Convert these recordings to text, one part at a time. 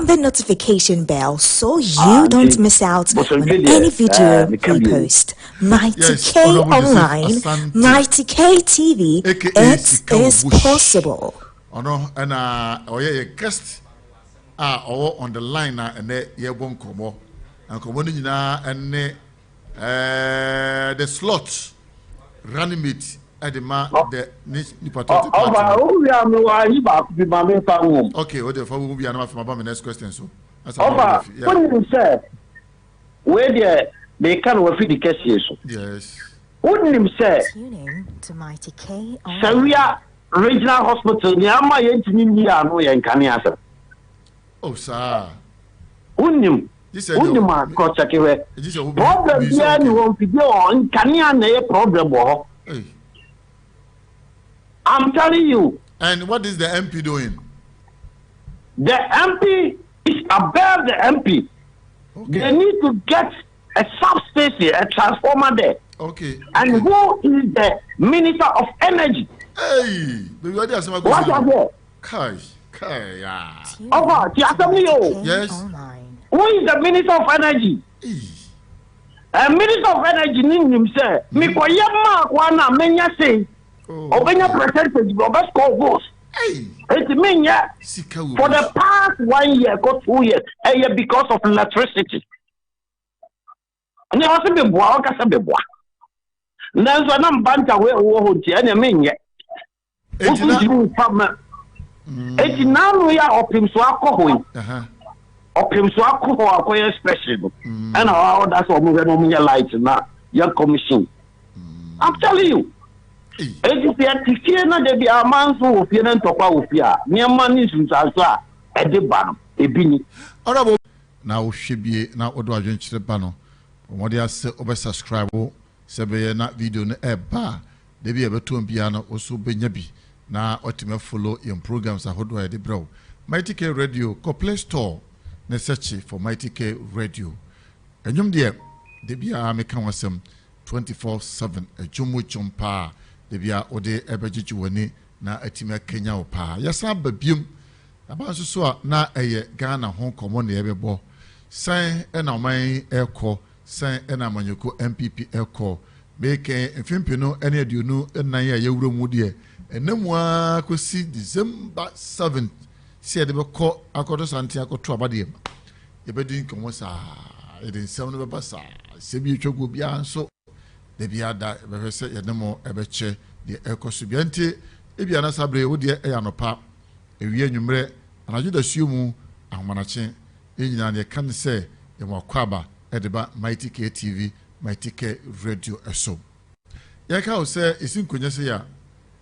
the notification bell so you don't miss out on any video we post. 90K online, 90K TV, it is possible. Oh no, and a guest on the line and ye won't come and come and the slot running meet at the the okay, what the will be enough for my next question. So, where they can feed the cases. Yes. Wouldn't him say, tuning to Mighty K Saria Regional Hospital, Yama Yentia, no Yankaniasa. Oh, sir. Wouldn't him? This is my Cochake. Problem, yeah, you won't be on Kanya problem. I'm telling you. And what is the MP doing? The MP is above the MP. Okay. They need to get a substation, a transformer there. Okay. And who is the Minister of Energy? Hey, what is that? Kai, yeah. Yes. Who is the Minister of Energy? Minister of Energy named himself. Mikoyama Kwana Menya say. Obenya percentage of best call votes. It means for the past 1 year, or 2 years, because of electricity. And there was a bit boa, a bit boa. There's a number of way over here, and I mean, yet. It's now we are up him so alcohol. Up him so alcohol, quite special. And how that's what we're going to light now. Your commission. I'm telling you. It is the Tikiana de be a man who fear and talk about fear. Near money since I saw a debano, a bini. Now, she be now what do I drink to the panel? What they are over subscribe, Sabay not video in a bar. They be able to piano also be nyabi. Now, ultimate follow in programs are hot where they bro. Mighty K Radio, co Play Store, Nesachi for Mighty K Radio. And you dear, they be a American wasem 24/7, a Jumu Chompa. Debia ode ebejijuwani na atima Kenya opa yasa babium abanso so na eye Ghana ho komo na ebebo san na oman ekọ san na manyoko Npp ekọ meke mfimpino ene aduonu nan ya yewuro mu de enamua kosi December 7th si ede bekọ akodo Asante akoto abade yebedin komo sa ede nsem no beba sa sebi etwago bia nso Debia da befese yedemo ebeche de ekosubiante ebia na sabre wo de eyanopa ewie anwumre anajo da suomu ahomanache enyina ne kan se yemwakwaba edeba Mighty K TV Mighty K Radio eso yaka o se isinkonya se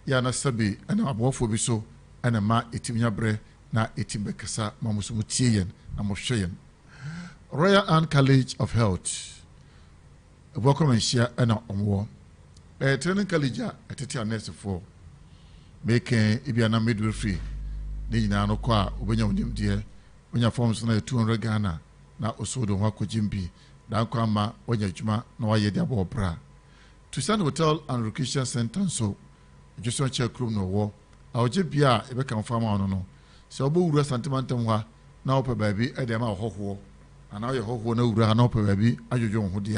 ya na sabe ana abofo bi so ana ma etimnya bre na etimbekasa mamusumu tieyen na mohweyen Royal Ann College of Health welcome and share and on training college at nurse for making Ibiana midwifery. The Nano Qua, Ubenya dear, when your forms na 200 Ghana, now also the Wako Jimbi, Dankwama, Wanyajuma, Noya Diabo Bra. To Sun Hotel and Recreation Center, so just one check room no war. Our JPR, if I can farm on no. So, Boo Santimantamwa, now per baby, at the amount of ho, and now your ho no run per baby, as you don't hold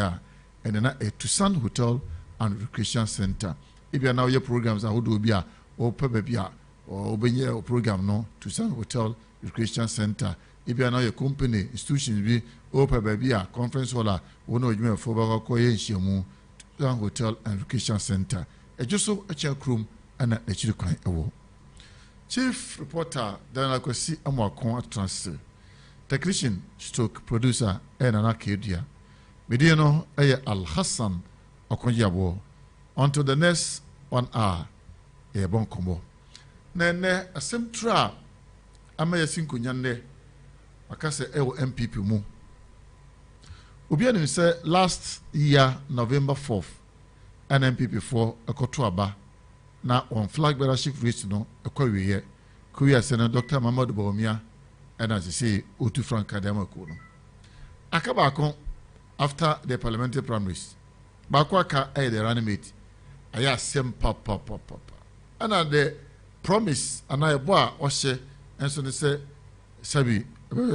and then a Tucson Hotel and Recreation Center. If you are now your programs, I would be a or Pebia or Obenya program no Tucson Hotel Recreation Center. If you are now your company, institution be or Pebia conference hall, one of you for Bakoye Tucson Hotel and Recreation Center. A just so a check room and a children award. Chief reporter Daniel Kwesi Amwakon transfer. Technician stroke producer and an Arcadia. Mediano Aya Al Hassan Okonjabo. Until the next 1 hour, a bon combo. Nene a same trap. Amaya Sinkunyande. Akase Ewo MPP mu. Ubian say last year, November 4th, an MPP for a Kotuaba. Now on flag bearership race no a Korea. Korea Senator Dr. Mamadou Bawumia and as you say, Utu Frank Kademakono. Akabakon. After the parliamentary primaries, Bakwaka the running mate. I asked him papa. And the promise and I boa Oshe and so they say Sabi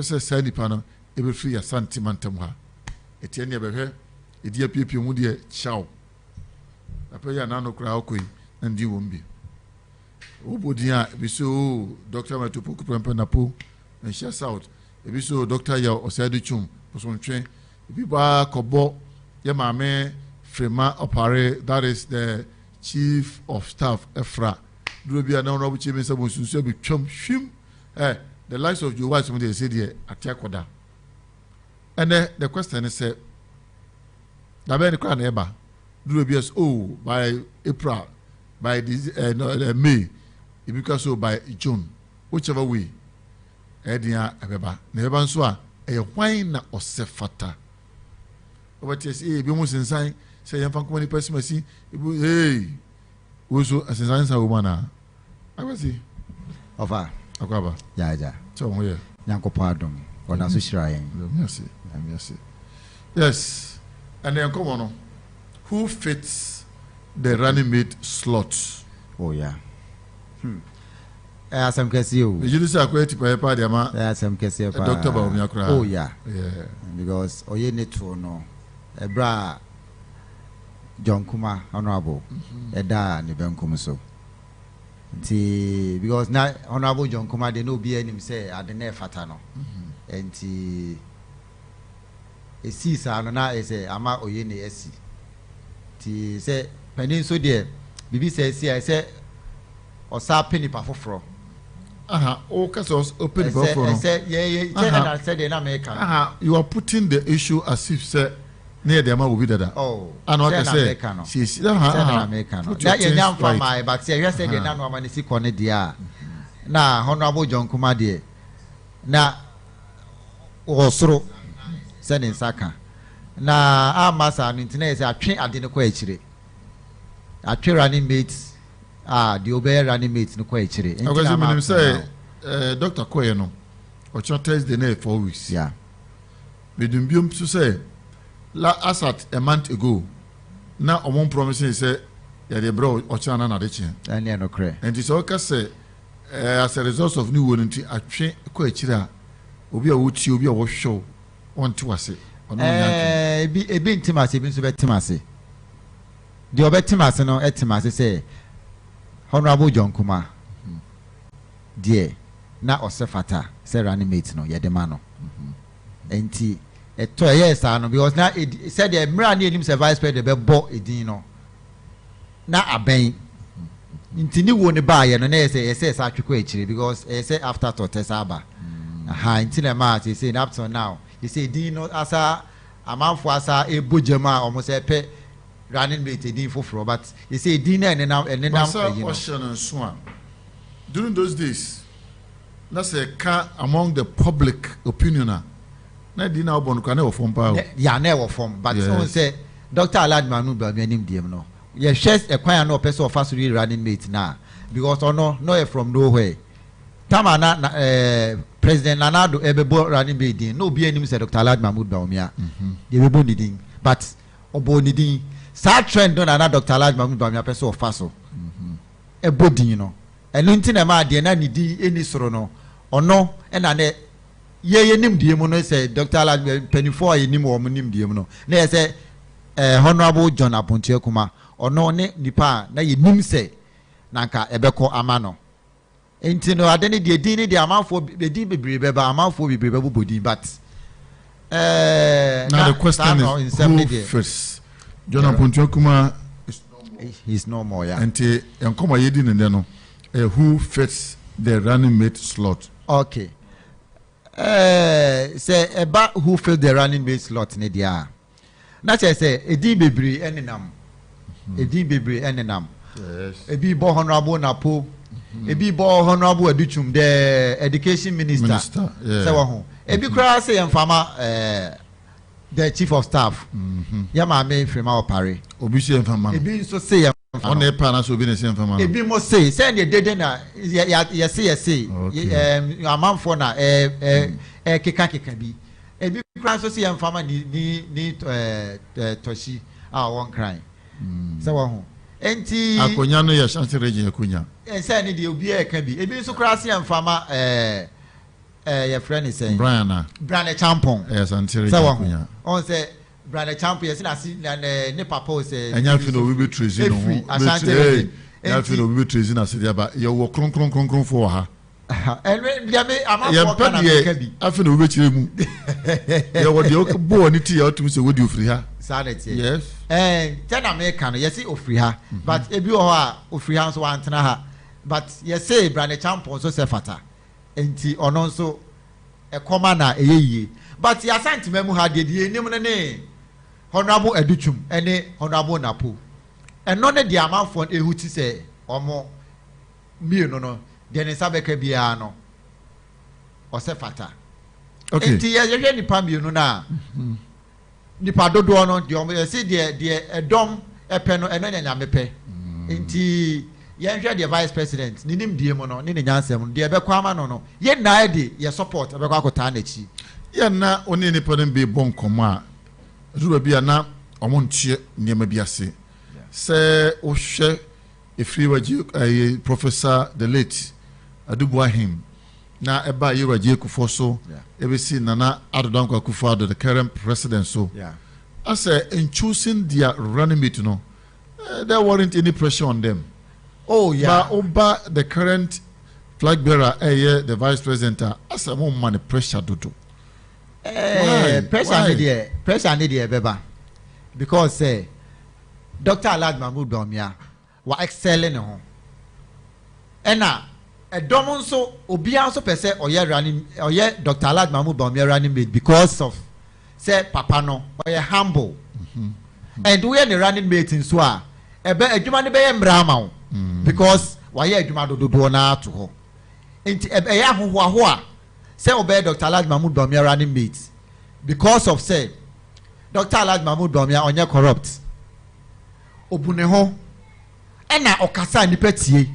say say nipa no e be free Asante mantam ha etie ne be hwe e dia piepie mu de chaw ape ya na no kra okoi ndi wombi obodia bi so Dr. Matupu Kuprempe Napo and share south e bi so Dr. Ya Adutwum posontwe e bi ba kobo ye maame Frema Opare, that is the chief of staff Efra Drobia na no buchi me sabo sunsu be twam hwim the likes of your wife they say there atiakoda and the question is say da be ni kwa na eba Drobia by April by this May because so by June whichever way edia ebeba na eba nso a hwan na osefata obati say bi mu sensan say yan fan komani pesimasi hey woso sensan sa woman akwasi ofa akwaba ja so ho ye nyankopon adom ona so shira yen yes and then come on who fits the running mate slot? Oh yeah. Some kesi o. You say akweti pa dia ma. Some kesi pa. Dr. Baumia kra. Oh yeah. Yeah. Because oye netro no. Ebra John Kuma honorable. Eda ni benkum so. Nti because na honorable John Kuma dey no be anim say ade na fata no. Nti esi sa no na ese ama oye ne esi. Ti say penin so there bibi say say osa penny pa foforo o kasa open foforo no say yeah said na make you are putting the issue as if say near the ama obi dada and what I say she na make no that you nyam from my but say said na no amani si kone dia na honorable John Kuma there na osoro say ne saka na amasa no internet say atwe ade ne kwa akire atwe running mates the obey running mates no kwa akire because me say Dr. Koye no o test the next 4 weeks yeah we dum biom to say la asat a month ago na omon promising say ya de bro o chana na de chi and no cre and it so ka say as a result of new one atwe kwa akire a obi a wuti obi a wo show on to ase ebi ntimase ebi nso betimase the obetimase no etimase say honorable John Kuma dear na osefata say running mate no yedema no enti eto yes no because na said the mra na enim say vice president be bo edin no na aben enti ni wo ne ba ye no na say sa atweko akire because say after to tesaba enti na ma say up to now you say din no asa amanfo asa ebojema almost pe running mate din foforo but you say din na enenam during those days that's a car among the public opinion na din na obon kwa na ofom pa ya na ofom but so say Dr. Aladmanu ba me nim diem no ye shares e kwan na opese of us running mate na because no from nowhere tama na President Nanado ebebo running mate din no be anim say Dr. Aladmanu ba omia ye bebo nidin but obo nidin sa trend no na Dr. Aladmanu ba omia pese of faso ebodin no eno ntina ma de na nidi eni soro no ono na ne ye nim die mu no say Dr. Aladmanu penifo ye nim wo nim die mu no na say honorable John Apontie Kuma ono ne nipa na ye nim say nanka ebeko ama no enti no ade ne de din ne de amanfo be din bebre beba amanfo bebre bebo bodin but now the question is who first John Apontie Kuma he's no more yeah enti enkomo ye din ne no who fits the running mate slot okay say about who fits the running mate slot ne dia na say edin bebre enenam edin bebre enenam yes ebi bo honorable Napo ebi bo honorable Adutwum the education minister yeah. say wa ho ebi kra say emfama the chief of staff ya ma me Frema Opare obi say emfama ebi so say on e pa na so obi ne say emfama ebi mo say the dede na ya say amanfo na keka bi ebi kra so say emfama ni toshi won cry say wa ho enti akonya no ya chance region akonya say ni de obi e ka bi ebi so kra say emfama your friend is saying Brian Champon. Yes, until so on say Brian Champon, yes, I see Npp say and you feel we be treason Asante. You feel we be treason as but you walk cron for her. And I feel we be mu. You what the born it here to say would you free her? Yes. And ten American, yes, he free her, but if you are free hands one tana, but yes, say Brian Champon so sefata. Enti ono nso ekoma na eyeye but Asante memu ha de enim ne Honorable Adutwum ene Honorable Napo eno ne de amanfo ehuti se omo mienu no de ne sabeka bia no osefata okay enti ye nipa mienu na nipa dodo no de omo se de edom epe no eno nya mepe enti yenhwe the vice president ninim die mo no ne nyansem de ebekwa ama no ye na de ye support ebekwa akota na chi ye na oni nipa dem be bon koma ruba bia na omo ntie niema bia se o hwe efri waji professor the late Adutwum na eba yiraji kufo so ebesi Nana Adutwum Akufo-Addo the current president so as in choosing their running mate no there weren't any pressure on them. Oh yeah. But over the current flag bearer, the vice president, as a woman pressure to do. Pressure need beba. Because Dr. Adutwum wa excelling on. Ena a domon so obia so per se oye running oye Dr. Adutwum running mate because of say papa no oye humble. And we are the running mate in Swa. Ebe adwuma ne be mrama because why adwuma dodo na to ho enti e ya ho a say obey Dr. Adutwum running mate because of say Dr. Adutwum onye corrupt obune ho ena okasa ni petie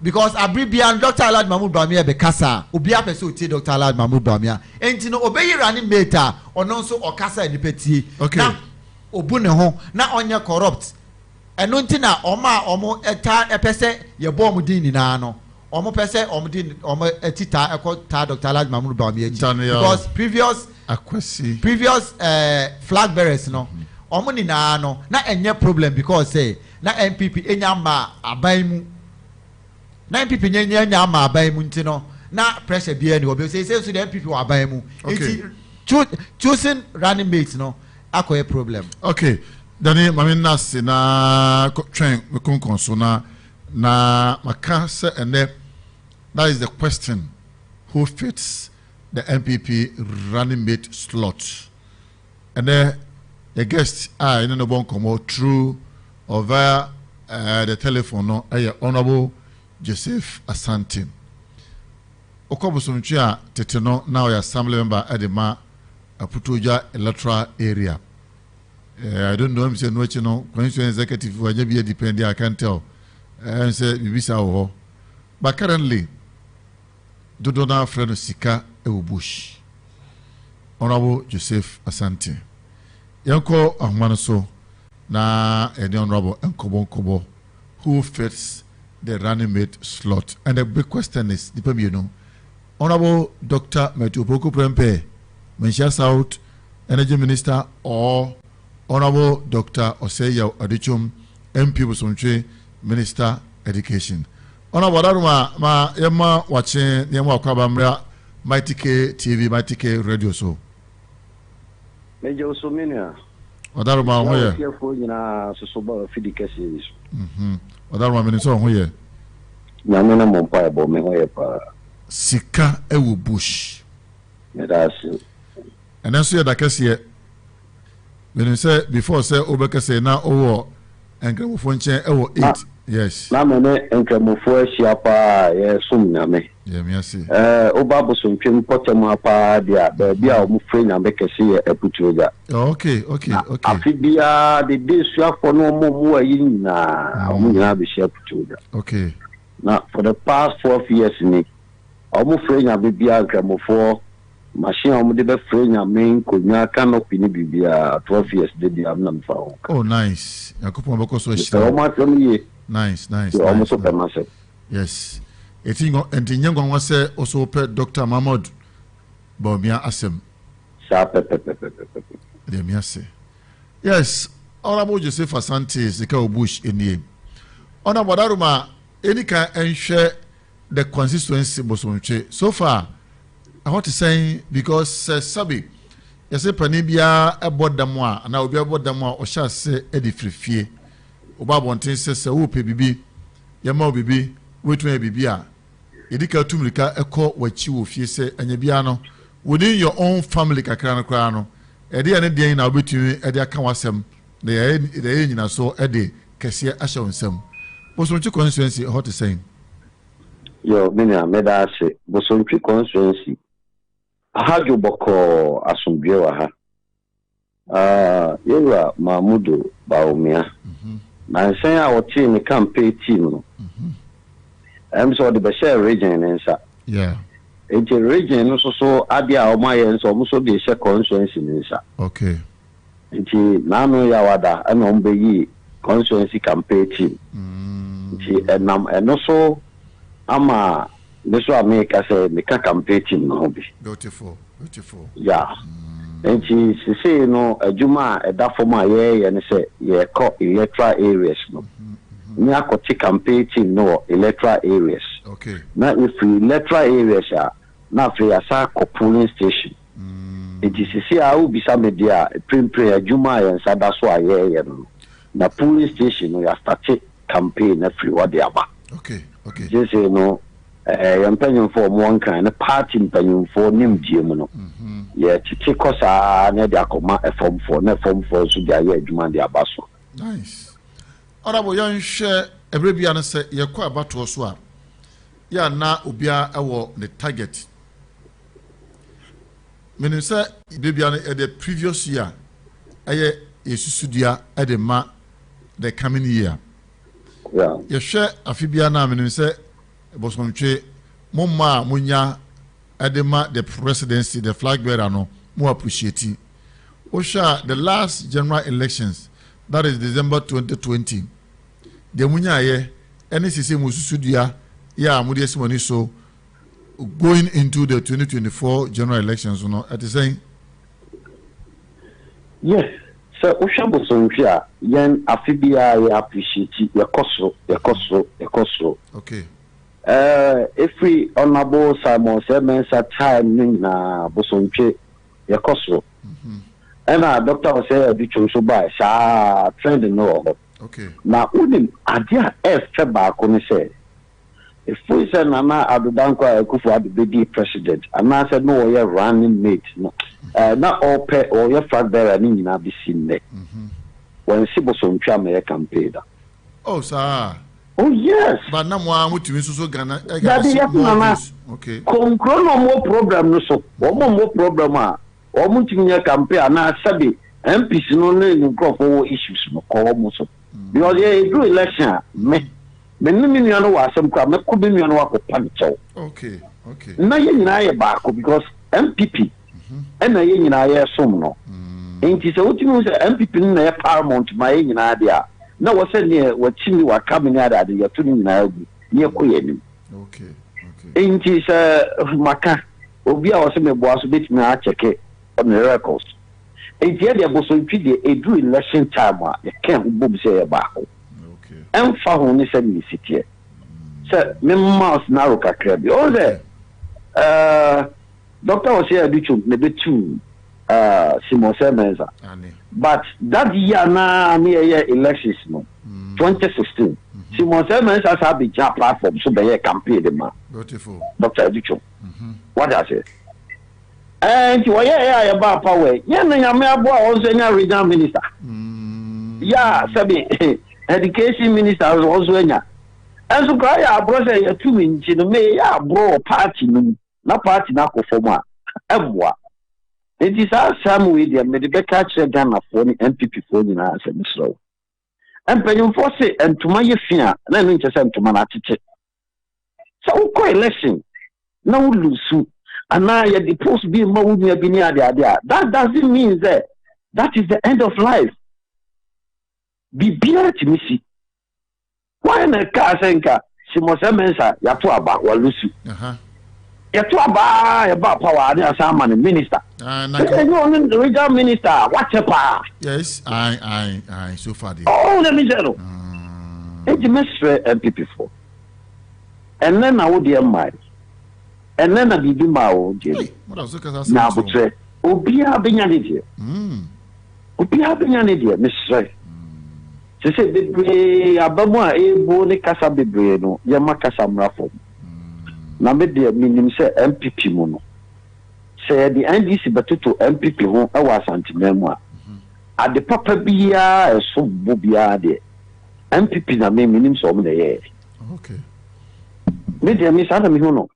because abribian Dr. Adutwum be kasa obi apese otie Dr. Adutwum enti no obey running mate a ono nso okasa ni petie na obune ho na onye corrupt eno ntina omo eta epese ye bom din ni na no omo pese omo din omo etita ekota Dr. Adutwum because previous flag bearers no omo ni na no na enye problem because say na NPP enya ma aban mu na NPP enya ma aban mu ntino na pressure bia ni obi say so the NPP wa aban mu choosing running mates no akoye problem. Okay. Dani mami nasi na train konso na maka se ene that is the question who fits the MPP running mate slot and then the guest in no bon come through or via the telephone no Honorable Joseph Asante okobosomtwe a tete no now your assembly member Edema Aputoja electoral area. I don't know him say no chino constituent executive will be dependent I can tell and say bibisa ho but currently dodo na friend Sika bush Honorable Joseph Asante yanko ahmano so na any honorable enkobo who fits the running mate slot and the big question is depend you know Honorable Dr. Metupoko Prempe Menchia South Energy Minister or Honorable Dr. Oseya Adutwum, MP Busumtwe, Minister Education. Honorable Daruma, ma yema watching yema kwabamra Mighty K TV, Mighty K Radio so. Major Osomenia. Odaruma hoye. Fearful na sosoba fidike series. Odaruma minister hoye. Na mena mompa ebo me hoye pa. Sika ewu bush. Medasi. And then so ya dakese when you say before say obeka say na owo enkramofo nchen ewo 8 yes na me enkramofo ahia pa ye sum na me ye me ase oba bosontwem potem apa dia ba bia o mu free na be kese ye aputuoga okay afibia de desuafo no mu ayi na o mu nyina be share aputuoga okay now for the past 4 years ni o mu free na be bia enkramofo machine on the free na main konya canopy ni bibia 12 years dey am na mfa ho. Oh nice. Yakupon beko so shita. Nice. Almost super massive. Yes. Etingo entinyango wase also pe Dr. Mahmoud Bomia Asem. Sa Yes, Honorable Joseph Asante Sika Bush in Honorable Daruma, any can ensure the consistency bosonche. So far, I want to say because Sabi, you say Panibia about the moi, and I will be about the moi, or shall say Eddie Free. Obabontin says, "Oh, baby, Yamo baby, wait me, Bibia." Edika Tumlika, echo what you will say, and Yabiano, within your own family, Kakrano, Eddie and Eddie, now between Eddie Kawasem, the engine so Eddie, Cassia Asher and some. Bosonchi constituency, how to say? Yo, Mina, Medase, Bosonchi constituency. Hajo boko asumbiwa ha. Yewa Mahmudu Baumia. Na say our team campaign team. So the Bashir region inside. Yeah. It's a region so Adia or my ends almost the second constituency inside. Okay. It's Nano Yawada and Ombeyi constituency campaign team. And also Ama this one make us say make a campaign team no be. Beautiful. Yeah. And she say no a Juma a da for my and say yeah call electoral areas no. Me akoti campaign team no electoral areas. Okay. Now if electoral areas now free asa polling station. It is see how be some media pre Juma and so that's why yeah no. Na polling station no ya start campaign every what they about. Okay. Just say no paying for one kind of party paying for nim no. Yeah, to cause na dia koma form 4 na form 4 so dia ye adwuma dia baso. Nice. Honorable yan share ebrebia na say ye kwa abato so a ya na obia ewo the target. Menim say bebia na the previous year eye esusudua e de ma the coming year. Yeah. Ye share afibia na menim say bosomtwe momma munya edema the presidency the flag bearer no more appreciating. Osha the last general elections, that is December 2020. The munya ye NCC mususudia ya mudi simoni so going into the 2024 general elections you know at the saying. Yes. So Osha bosomtwa yen afibia ya appreciate yakoso. Okay. If we honorable Simon Simmons at time na bosonche yakoso. And Dr. Asante Adutwum so by sa trend no. Okay. Na unim adia feba ko ni say if we say Nana Adudanko Akufo-Addo be president and I said no we running mate no. Na all pay or your flag bearer ni na be seen there. When si bosonche me campaign da. Oh sir. Oh yes. But now more to so Ghana. Okay. Concro no more problem no so. More problem Omutimia campaign na sabi MPs no no issues no ko so. Because they do election me no no asem kwa me ko be no akopanicho. Okay. Na ye nyina ye baako because MPP na ye nyina ye som no. Enti se otimi se MPP na ye paramount ma ye nyina de a na wo se ne watimi wa kamini ada de yato ni nyina agu ye ko ye nim. Okay. Enti se maka obi a wo se me boaso betimi a cheke on the records. And yet, there was a do election time. You can't boom say about. Okay. And found this in the city. So, Memmas Naroka Krabi. All there. Dr. Asante Adutwum, maybe 2, Simon Simmons. But that year, na near elections, no. 2016. Simon Simmons has a big platform, so they campaign. Beautiful. Dr. Adutwum. What does it? And you are about power. Yeah, I'm also a regional minister. Yeah, Sabi, education minister also in. And so, I brought a 2 inch in the May, yeah, bro, party, not party, not for Ebwa. It is our Sam with the Medical Ghana for the MPP for the answer, slow. And paying for say, and to my fear, then intercept to my attitude. So, election. No lose. And now the post being more there. That doesn't mean that is the end of life. Be beer to me see. Why na car senka Simosemensa yato aba walusu yato aba ya ba power na asama ne minister you the regional minister whatever yes I so far there oh let me tell you it's mestre MPP for and then I would my and then I be ma o je na butre obi abenya ne die obi abenya ne die mestre se bebre abamu a ebo ne kasa bebre no ye makasa mrafo na me de minim se MPP mu no se the NDC betoto MPP ho e wa Asante memu a ade papa bia eso bu bia de MPP na me minim so mo na ye okay me de mi sa na mi ho no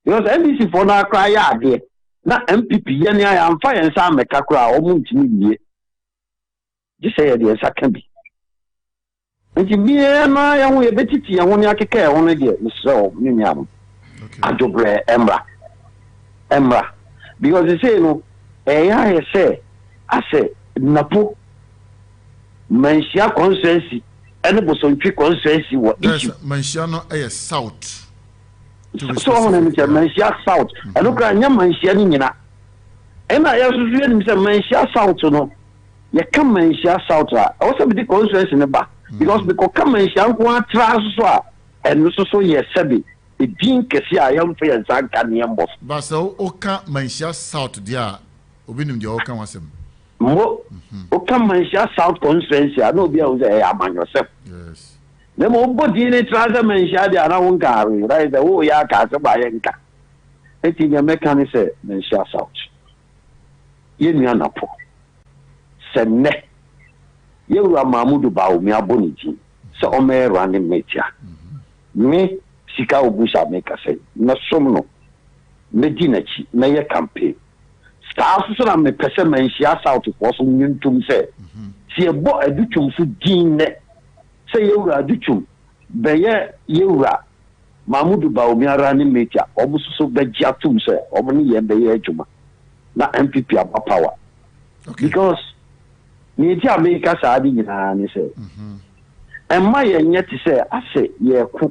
because NDC for na kra ya ade na MPP ye ne ya amfa ye nsa meka kra o mu ntimi bie ji se ye de nsa ka bi nti bia na ya ho ye betiti ya ho ne akeka ya ho ne de so ni nyam adobre emra because they say no ya say ase Napo Mansia consensus and Bosontri consensus what issue Mansia no south so on Mansia south and look at Mansia nina and I also read say Mansia south no you come Mansia south also be the consensus in the back because come Mansia go transfer and so yes sabi din kesi a yam fe yansa kan yambo ba so oka Mansia south dia obinim dia oka wasem mo oka Mansia south conference ya no bia o say amanyo sef yes na mo bodi ni transfer Mansia dia na won garu right the wo ya ka se ba yenka eti nya meka ni say Mansia south ye nua Napo senne ye wa Mamudu bawo mi aboniji se o me running metia me Sika obusa meka say na somno medinachi na ye campaign staff so na me pese Mansia south for so nyuntum say si ebo Adutwum so din ne say yewura Adutwum be ye yewura Mamudu baomi ara ni metia obuso so begya tum say oboni ye be ye adwuma na MPP aba power because ni ti America sa adi nyina ni say emma ye nyeti say ase ye ku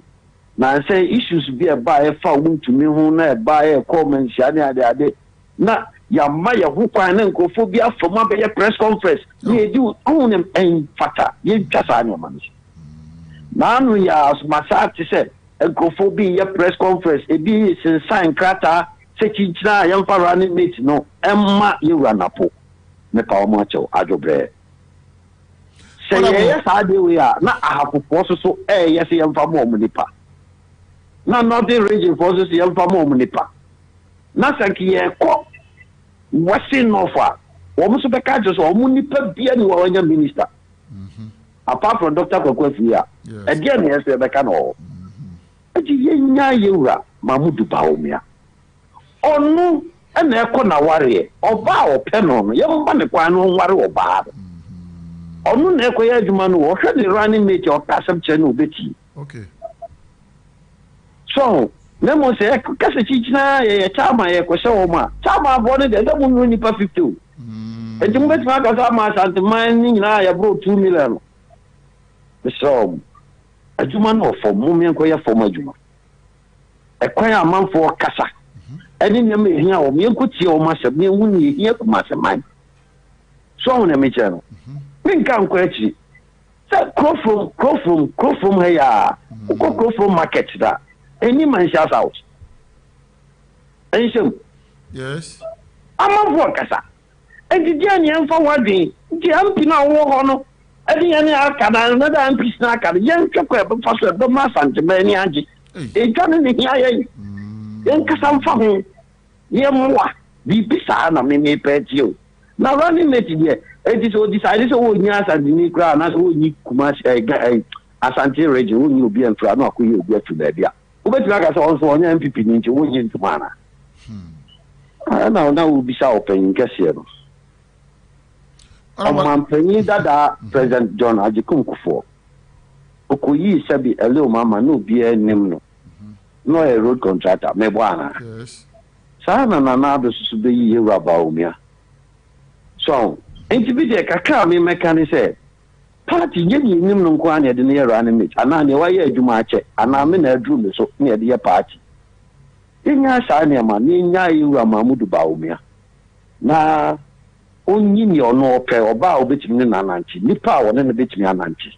na say issues be a buy fa wuntumi ho na buy comment sia ne ade na ya ma ya hu kwan na nkofobia foma be press conference ye di onem en fata ye twasa ne man na no ya masati say nkofobia press conference e bi sign krata se kinchina ya mfa running mate no emma ye wura Napo me ka o mo acho ajobre say ye sa de we a na ahafofo so yes ye mfa mo nipa na northern region forces yam famo munipa na sanki ye ko wasi nofa wo muso be ka jo so o munipa bia ni wa wanya minister apart from Dr. Kokwafia again yes be ka no eji ye nya yewura Mamudu baomia onu ena ekọ na ware oba openo no ye mba ne kwa no ware oba onu na ekọ ye adwuma no wo hwe ni running mate o kasem che no obeti okay so nemo se kase chichina ye chama ye ko se ma chama bone de da mu ni pa 50 e dum bet fa ka sa ma Asante man ni na ya bro 2 million so adwuma no for mu me ko ya for majuma e kwan amanfo kasa eni nyam ehia o me ko tie o ma se me hu ni ehia ko ma se man so na me chano me kan ko echi se crop from here crop from market da any Mansia south enshim yes amanfo kasa enti dia ni emfa wadin nti ampi na wo ho no edi ya ni akada na da ampi na akada yen twekọ e fa so do ma Asante be ni agi e twane ni ya yen yen kasa mfa ho ye mwa bi bisa na me peti o na running mate die enti so decide so wo nya Asante ni kra na so wo nyi kuma Asante region wo nyi obi enfra na akoyi obi atu na bia ubeti aka so onso onye MPP ni nche wo nyi ntumana na wo bisa open kese no amampanyi dada President John Ajikum Kufuor okoyi sabi ele mama no bi enim no a road contractor me bwana yes sana na do susu be yi Yewura Baomia so enti bi de kakra me meka ni say party yeni nim no kwa na de ne running mate ana ne waye adwuma ache ana me na adru me so ne de party inya sa ne ma ne nya yiwa Mamudu Bawumia na onyi ni ono ope oba obetimi ne nananchi nipa wona ne betimi ananchi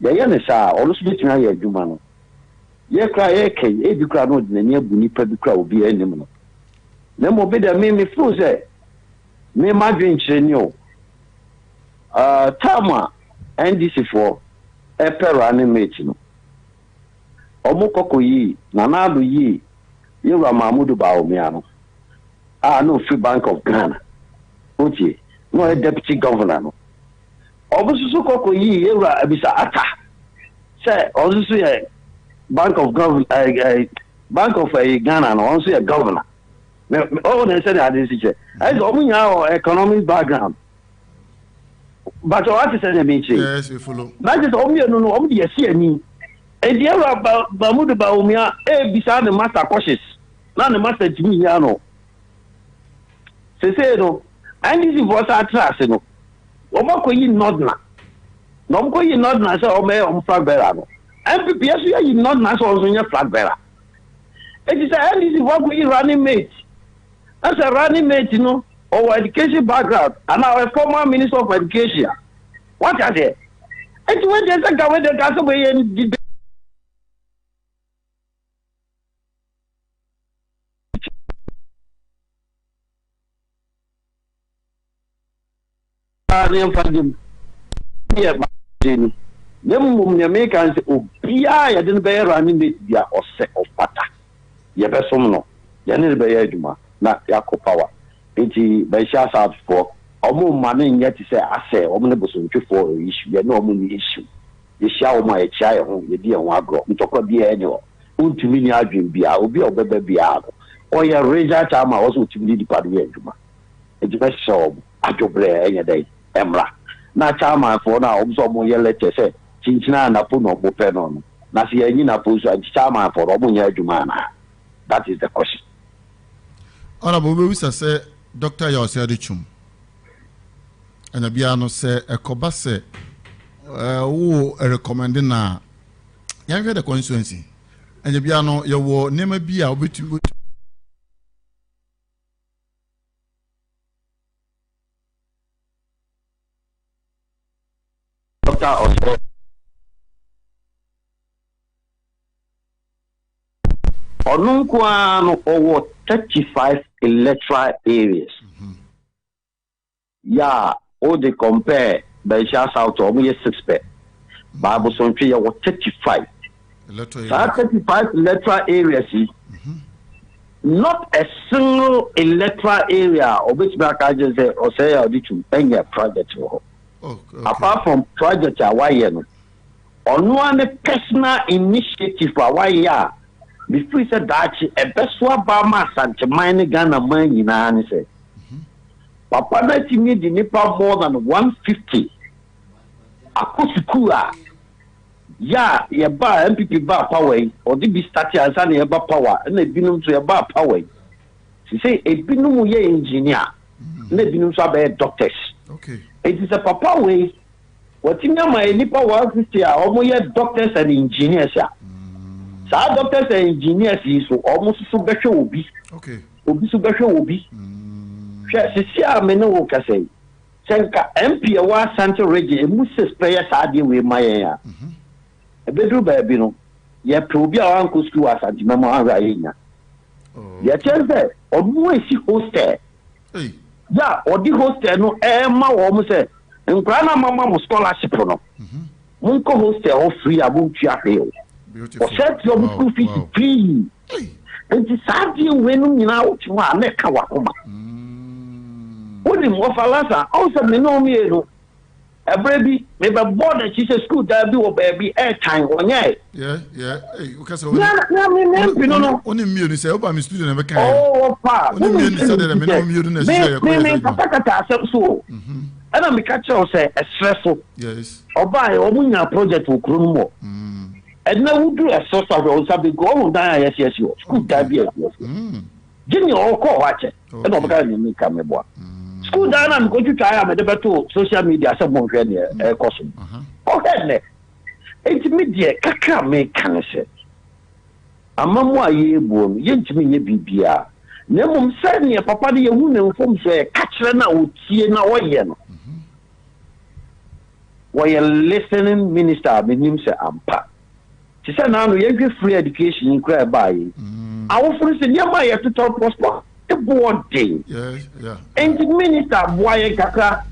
ye ne sa ono so betimi aye adwuma no ye kra ye ke e bi kra no de ne abu nipa bi kra obi anim no na mo be da me feel say me madwen kire ni o tama NDC for epero animate no omukoko yi nanado yi yewa Mamudu Bawumia no no Free Bank of Ghana okay no a deputy governor no obususu koko yi yewa abisa ata say obususu ye Bank of Bank of Ghana no also a governor oh they said that this is as omunya economic background. But what is the meaning? Yes, you follow. That is only no only a CNE. And the other Mamudu Bawumia, beside the master cautious. Not the master Jimmy Yano. Say no, and this is what I trust. No, Omako yi nodna. Nomko yi nodna, so Ome flag bearer. And PPS, you not nice also in your flag bearer. It is and this is what we running mate. As a running mate, you know. Or education background, and now a former minister of education. What are they? And when there's a government that goes away and did the Americans, I didn't bear running the or set of pata. Yabesomno, Yanil Bayajuma, not Yako power. Enti Baisha South for omo mane yet say ase omo ne bosontwe for issue ye no omo ni issue ye sha omo e chia ye ho ye di en agro ntokwa bia ene o untumi ni adwen bia obi obeba bia o ye reja chama also utumi di padu ye adwuma enti ba sha adwobre enye dai emra na chama for na omo so omo ye lete say chinchina na po no omo pe no na se yanyi na po so chama for omo nya adwuma na. That is the question. Honorable, we say Dr. Adutwum and a biano say a cobase who recommending na younger the constituency and the biano your war name be a bit Dr. Onunkwa over 35 electoral areas. Yeah, all they compare Baisha South to almost 6 pay. Bible Sontri over 35. 35 electoral areas. Not a single electoral area of which I just say or say Adutwum any project. Apart from project Hawaii, on one personal initiative for Hawaii. Before he said that, a best one by my Asante mine Ghana money na he said. Papa na timi di nipa more than 150. Akosikua. Ya ba MPP ba power or the be starting as an ba power and ebinum to ba power. She say ebinum ye engineer. Na ebinum so be doctors. Okay. It is a papa way. What in my nipa 150 are almost doctors and engineers. Sa doctors and engineers is so almost so better obi. Okay. Obi so better obi. She me no ka say. Senka MP wa Asante Regi e muses prayer sa de we maye ya. E bedru ba bi no. Ye pe obi a wan ko school Asante memo anra yenya. Ye tell say omo esi hostel. Hey. Ya odi hostel no e ma wo mo say nkra na mama mo scholarship no. Mun ko hostel o free abu tua he. Beautiful. Set your school fees free. And the Saudi when you out to one neck. What in Wafalasa also me know me. A baby, maybe a board that she's a school that do a baby airtime on yeah. Yeah. Hey, because only me say about my student never can. Oh, pa. Only me said that me so. And I'm catch us say a stressful. Yes. Or buy or win a project for Krumo. And now we do a source of something go on down yes school that be Jimmy or call watch it. And I'm going to make a boy. School down and go to try am the better social media some more cosum. Okay, it's media kaka me can say. Amamwa ye boom, yentimi ye bibia. Nemum said near papa de woman from say catcher na utie na waye no. Why listening minister be nim say ampa. She said now you get free education in cry by. Our friends in your my to talk prosper. The board thing. Yes, yeah. And the minister boy kaka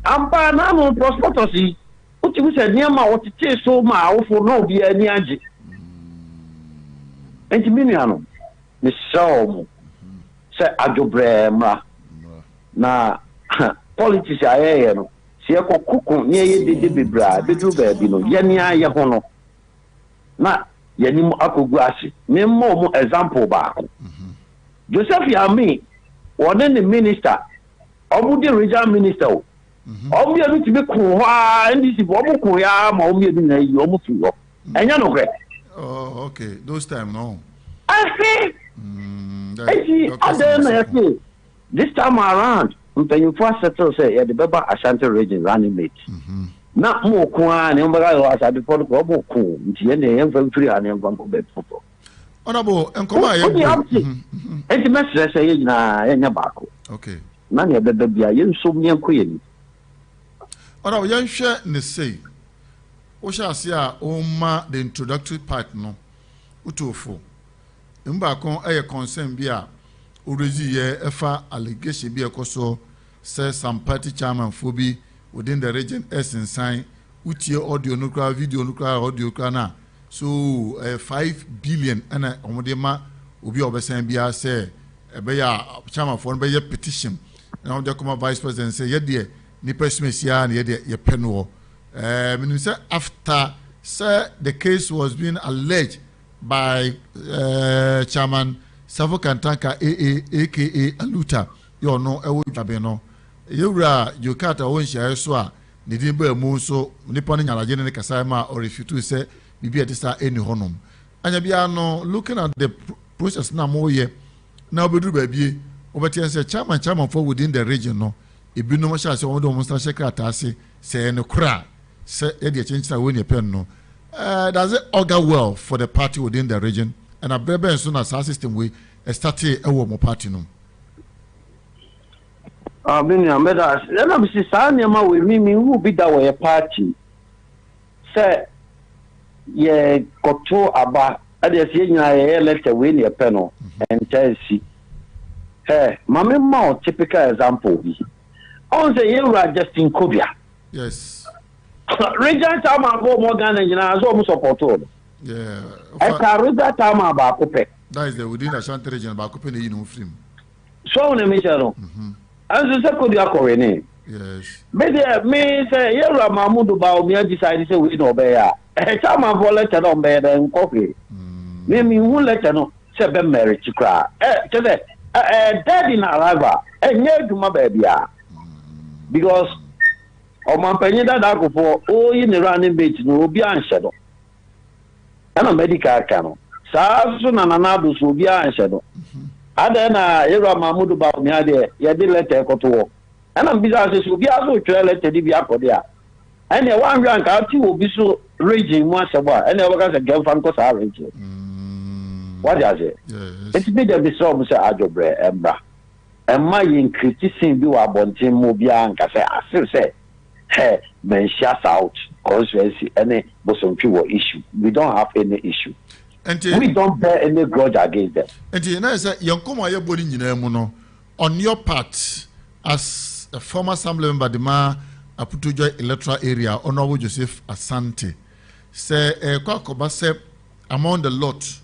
ampa na no prosper si. Uti we said near my what it so ma for no be any age. And the minister the show say ajobrema na politics aye no. Si kuku nye ye de bebra bedu baabi no ye nia ye ho no na ye nim akogu ase me mo example ba Joseph Yami wone ne minister omu de regional minister o omu ye bi ko ha ndisi omu ko ya ma omu ye bi na yi omu fi ho enya no kre oh okay those time no I see other na say this time around mpanyinfo settle say ya the beba Asante region running mate na mo ko an e mbaga yo Asante for ko mo ko nti ye ne yemfa mfiri an yemfa ko be fofo honorable enkoma ye enti mesre say ye na ye nya baako okay na ne beba bia ye nsom ne ko ye ni honorable ye nhwe ne say wo sha ase a o ma the introductory part no utofo mbaako eye concern bia already efa allegation be ekoso say some party chairman phobi within the region sign utie audio nukra video nukra audio kana so 5 billion ana omodema obi obesan bia say ebe ya chairman for be petition now the come vice president say ye de ni pesmesia na ye de ye peno meaning say after say the case was being alleged by chairman Savo Kantanka aka Aluta yo no ewo dwabe no yewura Jokata won share so a ne din ba mu so nipa no nyalaje ne kasa ma or refutu say bibi etisa eni honom anya bia no looking at the process na mo ye na obedu ba bie obeti say chairman for within the region no ebinom sha say omo Mr. Shekrata ase say ne kura say e de chenchira woni pen no does it augur well for the party within the region? And a baby as soon as our system we started a more party no. Bini ameda na bisi saa nyama we mimi who be that way party. Say ye koto aba ade sie nyina ye letter we ne peno and Chelsea. Hey, mama ma typical example bi. On say you are Justin Kobia. Yes. Region Tama go more Ghana nyina so mo support. Yeah. That is the within the Asante region about coping the film. So ne me charo. As you could you akore ni. Yes. Me say you ra Mamudu ba o me decide say we no be ya. E chama for letter no be den coffee. Me hu letter no say be marriage kra. Say dead in arrival. Nye duma ba bia. Because o man penye da ko for o yi ne running mate no obi anhye do. Ana medical kano saa so na nanado so obi anhye do ada na yero Mamudu ba mi ade ye de letter ekoto wo ana mbisa se obi aso twa letter di bi akode a ene wan hwan ka ti obi so region mu asebo a ene oba ka se gemfa nko saa region what does it it's be the so say ajobre embra emma yin criticism bi wa bontin mu bi an ka se asir se hey men shout out conspiracy any issue. We don't have any issue. We don't bear any grudge against them. And you know, Yankoma Yabodi Ninemuno, on your part, as a former assembly member, the Ma Aputuja electoral area, Honorable Joseph Asante, say, Kwakoba said, among the lot,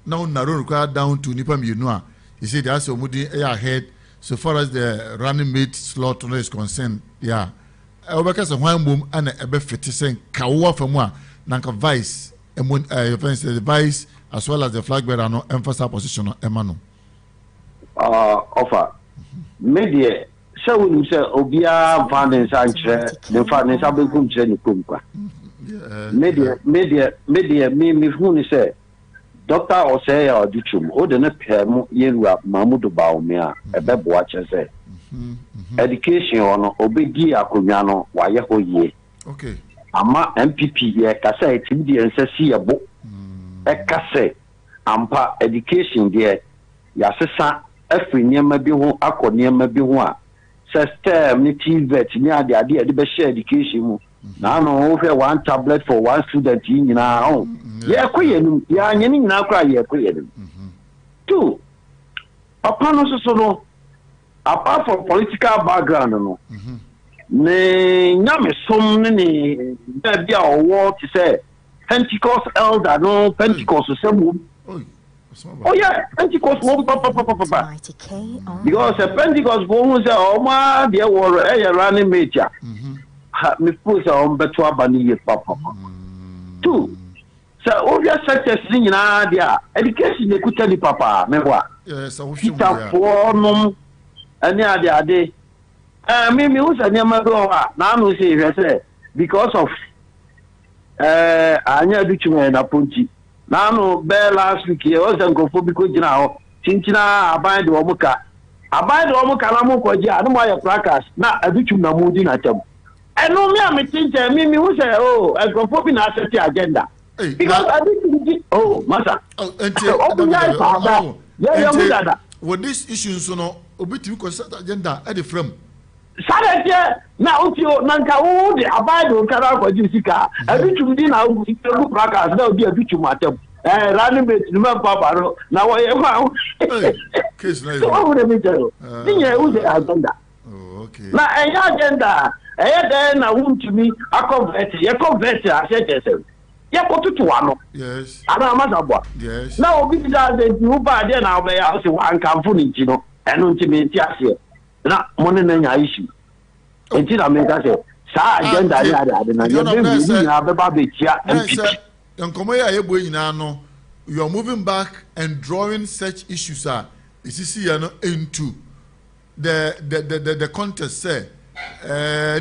now Naro required down to Nipam Yunua. He said, there's a moody ahead, so far as the running mate slot is concerned, yeah. Obeka se hwan mom ana ebe fetisen kawo famwa nanka vice the vice as well as the flag bearer no emphasize position no emano offer media se wonu se obia fanden sanche the fanden sabe kum che ni kumpa media me hunu se Dr. Adutwum o de ne pemu yeru Mamudu Baumia ebe boache se education ono obedi akonwa no waye ho ye okay ama MPP ye kasa etibidi ensasi yebo ekase ampa education de ya sesa afri niema bi ho akọ niema bi ho a system ni TVET ni ade de be share education mu na no wo fe one tablet for one student nyina ho ye koyenum ya nyeni nyina kra ye koyenum two papa no so no apart from political background no ne nyame som ne bia owo ti say Pentecost elder no Pentecost semu oh yeah Pentecost won papa because Pentecost won say o ma dia wo running mate ya me put on beto abani ye papa two so obvious sectors ni nyina dia education ne kutani papa me wa yes I wish for no any ade me usa nyama do na no say say because of Anya Adutwum na Ponti na no be last week e o san kofo bi ko gina ho tintina aban de omuka na mo ko ji anu mo ya practice na Adutwum na mo di na tem eno me am tinche me who say oh kofo bi na set agenda because Adutwum oh masa with this issue so no obitimi ko set agenda e dey frame Saturday na utio nanka wo de abaido kara kwa ji Sika Adutwum di na u ku practice na obi Adutwum atem running mate ni ma papa no na wo ye ma case na so wo de me jero ni ye u de agenda oh okay na agenda de na wuntumi akonvert ye convert asete ye potutu ano yes ana amazabwa yes na obi da de u ba de na obe ya so wan kamfu ni ji no eno ntimi nti ase na money na nya issue enti na me ka say sa agenda ya ade na ye be ni na be ba be tia MPP nkomo ya yebo nyina no you are moving back and drawing such issues isisi ya no into the contest say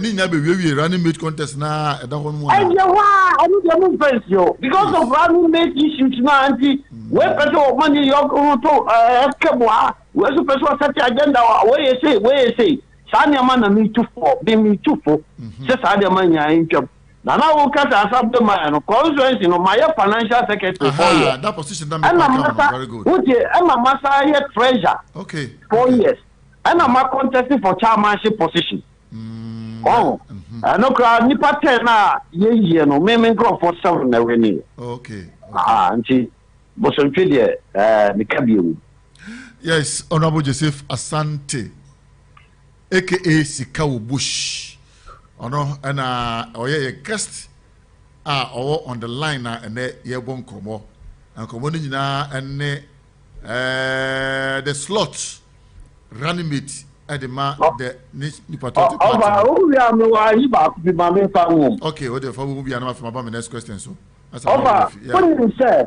ni nya be we running mate contest na e da ho no I need to move first yo because of running mate issues na anti we person money yo to kebwa we so person set agenda we say sani amana me too for say sani amanya intwam na wo kata asabde man no constituency no my financial secretary for you that position that make very good okay Emma masa here treasure okay 4 years and I'm contesting for chairmanship position no crowd nipa 10 na ye no me go for 7 na we okay anti bosonche de me kabie. Yes, Honorable Joseph Asante, aka Sika Bush. Ono na oye guest on the line na ene ye bon komo. And komo ni nyina ene the slot running mate at the ma the nipa to okay, what the for we be anama from my next question so. What say?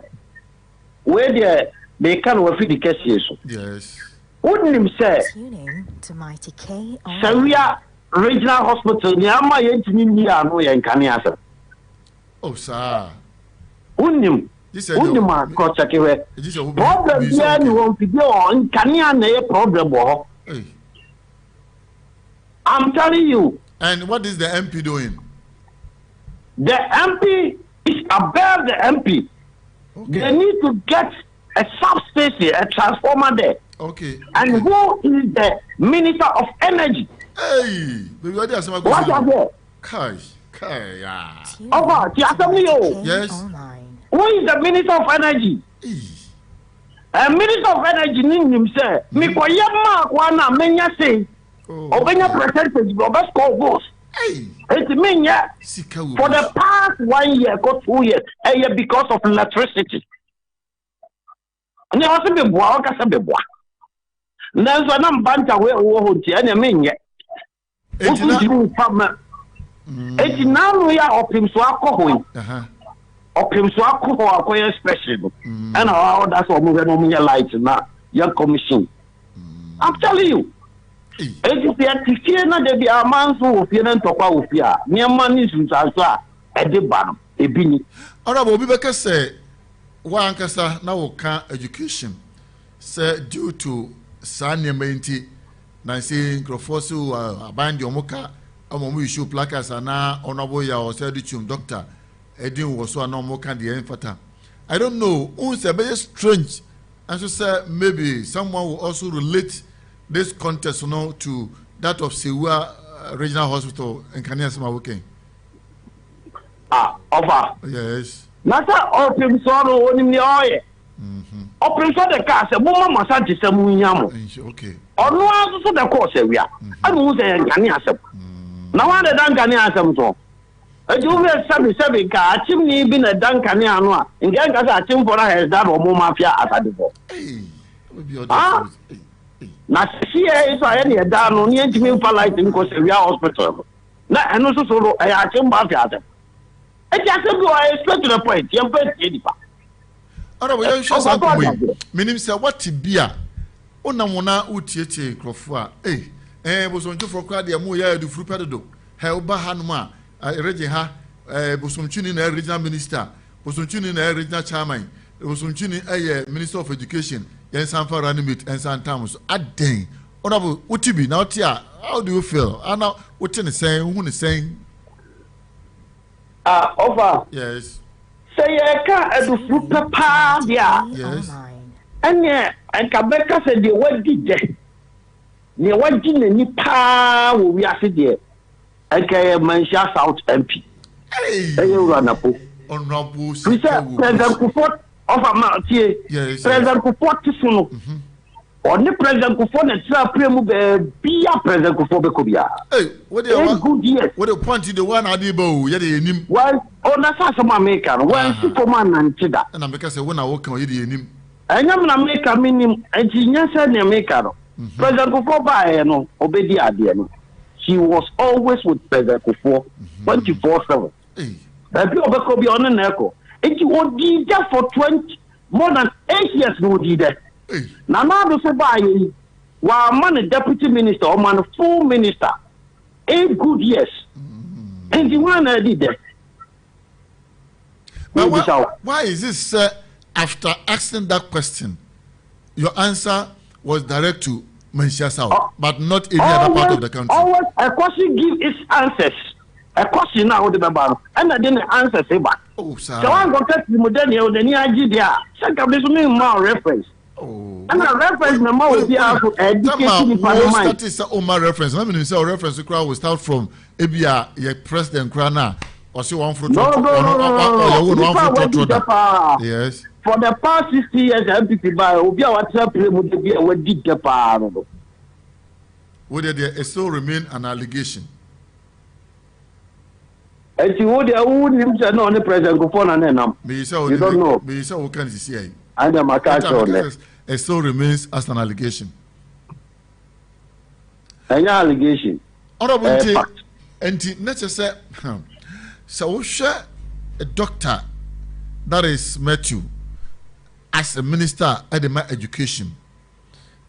Where the they can wafi the case so. Yes. Wouldn't him say? Tuning to Mighty K. Saria Regional Hospital ni ama yentini ni anu ya nkani asa. Oh sir. Wouldn't him ma ko chekewe. Problem dia ni won fide o nkani ana ye problem wo. I'm telling you. And what is the MP doing? The MP is above the MP. Okay. They need to get a substation, a transformer there. Okay. And who is the Minister of Energy? Hey, what is that? Kai, yes. Who is the Minister of Energy? Minister of Energy means himself. Mikoyama kwana menya say. Obenya percentage, best call votes. It means for the past 1 year, go 2 years, because of electricity. And you also be boa, kasa be boa. Nanso na mbanta we wo honti anya menye. Eti na no ya opimso akọ ho. Opimso akọ ho akoye special. And all that's what we no menye light na your commission. I'm telling you. Eti tie na de bi amanso ofie na ntokwa ofie a niam ni sunsanso a ede ba no ebi ni. Ora bo bi be kase wa ankasa na wo ka education say due to sanya menti na say nkrofo so aban de omoka omo issue placards na honorable ya Ose Adutwum doctor edin wo so na omoka de enfata. I don't know, it's a very strange, and so say maybe someone will also relate this contest to that of Sewa Regional Hospital in Kaniasama working. Offer. Yes. Nasa open sorrow on the oil. Open for the car, a woman Asante Samunyamo. Okay. Or no answer the course we are. I won't say Kaniasam. Now I don't Kaniasam so. A junior 77 car, chimney been a Duncaniano, and then as a chim for has done or more mafia as I do. Now, see, if I any down on the engineering for light in Costa Hospital. And also solo, I chim mafia. I just go, I straight to the point. You're very Ora we show something. Meaning say what tibia. Ona mona utiete krofo a. Bosonjo for kwa de mo ya du furu pedo. He oba hanuma. Reje ha Bosomchuni na regional minister, Bosomchuni na regional chairman, Bosomchuni minister of education, yen sanfa ranimate and santamos. Aden. Honorable Utibi now tia, how do you feel? Now what is saying? Who is saying? Over. Yes. Say ka edu fruit papa dia. Yes. Anya and Kabeka said the word did. Ni wajine ni pa wo wi ase de. Okay, Mansha South MP. Hey, Napo. Honorable President Kufot of Amantie. Yes. President Kufot Tisuno. Or the President Kufot and Trapremu be a President Kufobia. Hey, what do you good years? What do you point to the one Adibo? Yet, well, oh, that's some American. Well, Superman and Chida. And I'm because I want to walk on him. I am an American minim, and genius and American. President Kufoba, no, Obedi Adiano. He was always with President Kufo 24/7. People be on an echo. It would be just for more than 8 years. No, did that. Now, the Sabai, while man deputy minister or man full minister, 8 good years. And the one I did that. But why is this? After asking that question, your answer was direct to Mansha South, but not any other part of the country. Always a question give its answers. A question now the Babano, and I didn't answer say back. Oh, sir. So I'm going to test the Modenia or the Nia Gidia. Second, this is more reference. Oh. And a reference the more will be able to educate the Parliament. That is my reference. Let me say a reference to crowd will start from Ebia, your President Krana, or see one fruit. No. Yes. For the past 60 years, MPP by Obia WhatsApp would be a did the power. Would there still remain an allegation? And she would himself know the President Gufon and then you don't know. Me say what can you see? And I'm a catch on it. It still remains as an allegation. An allegation. Honorable and necessary. So share a doctor that is Matthew as a minister at the education.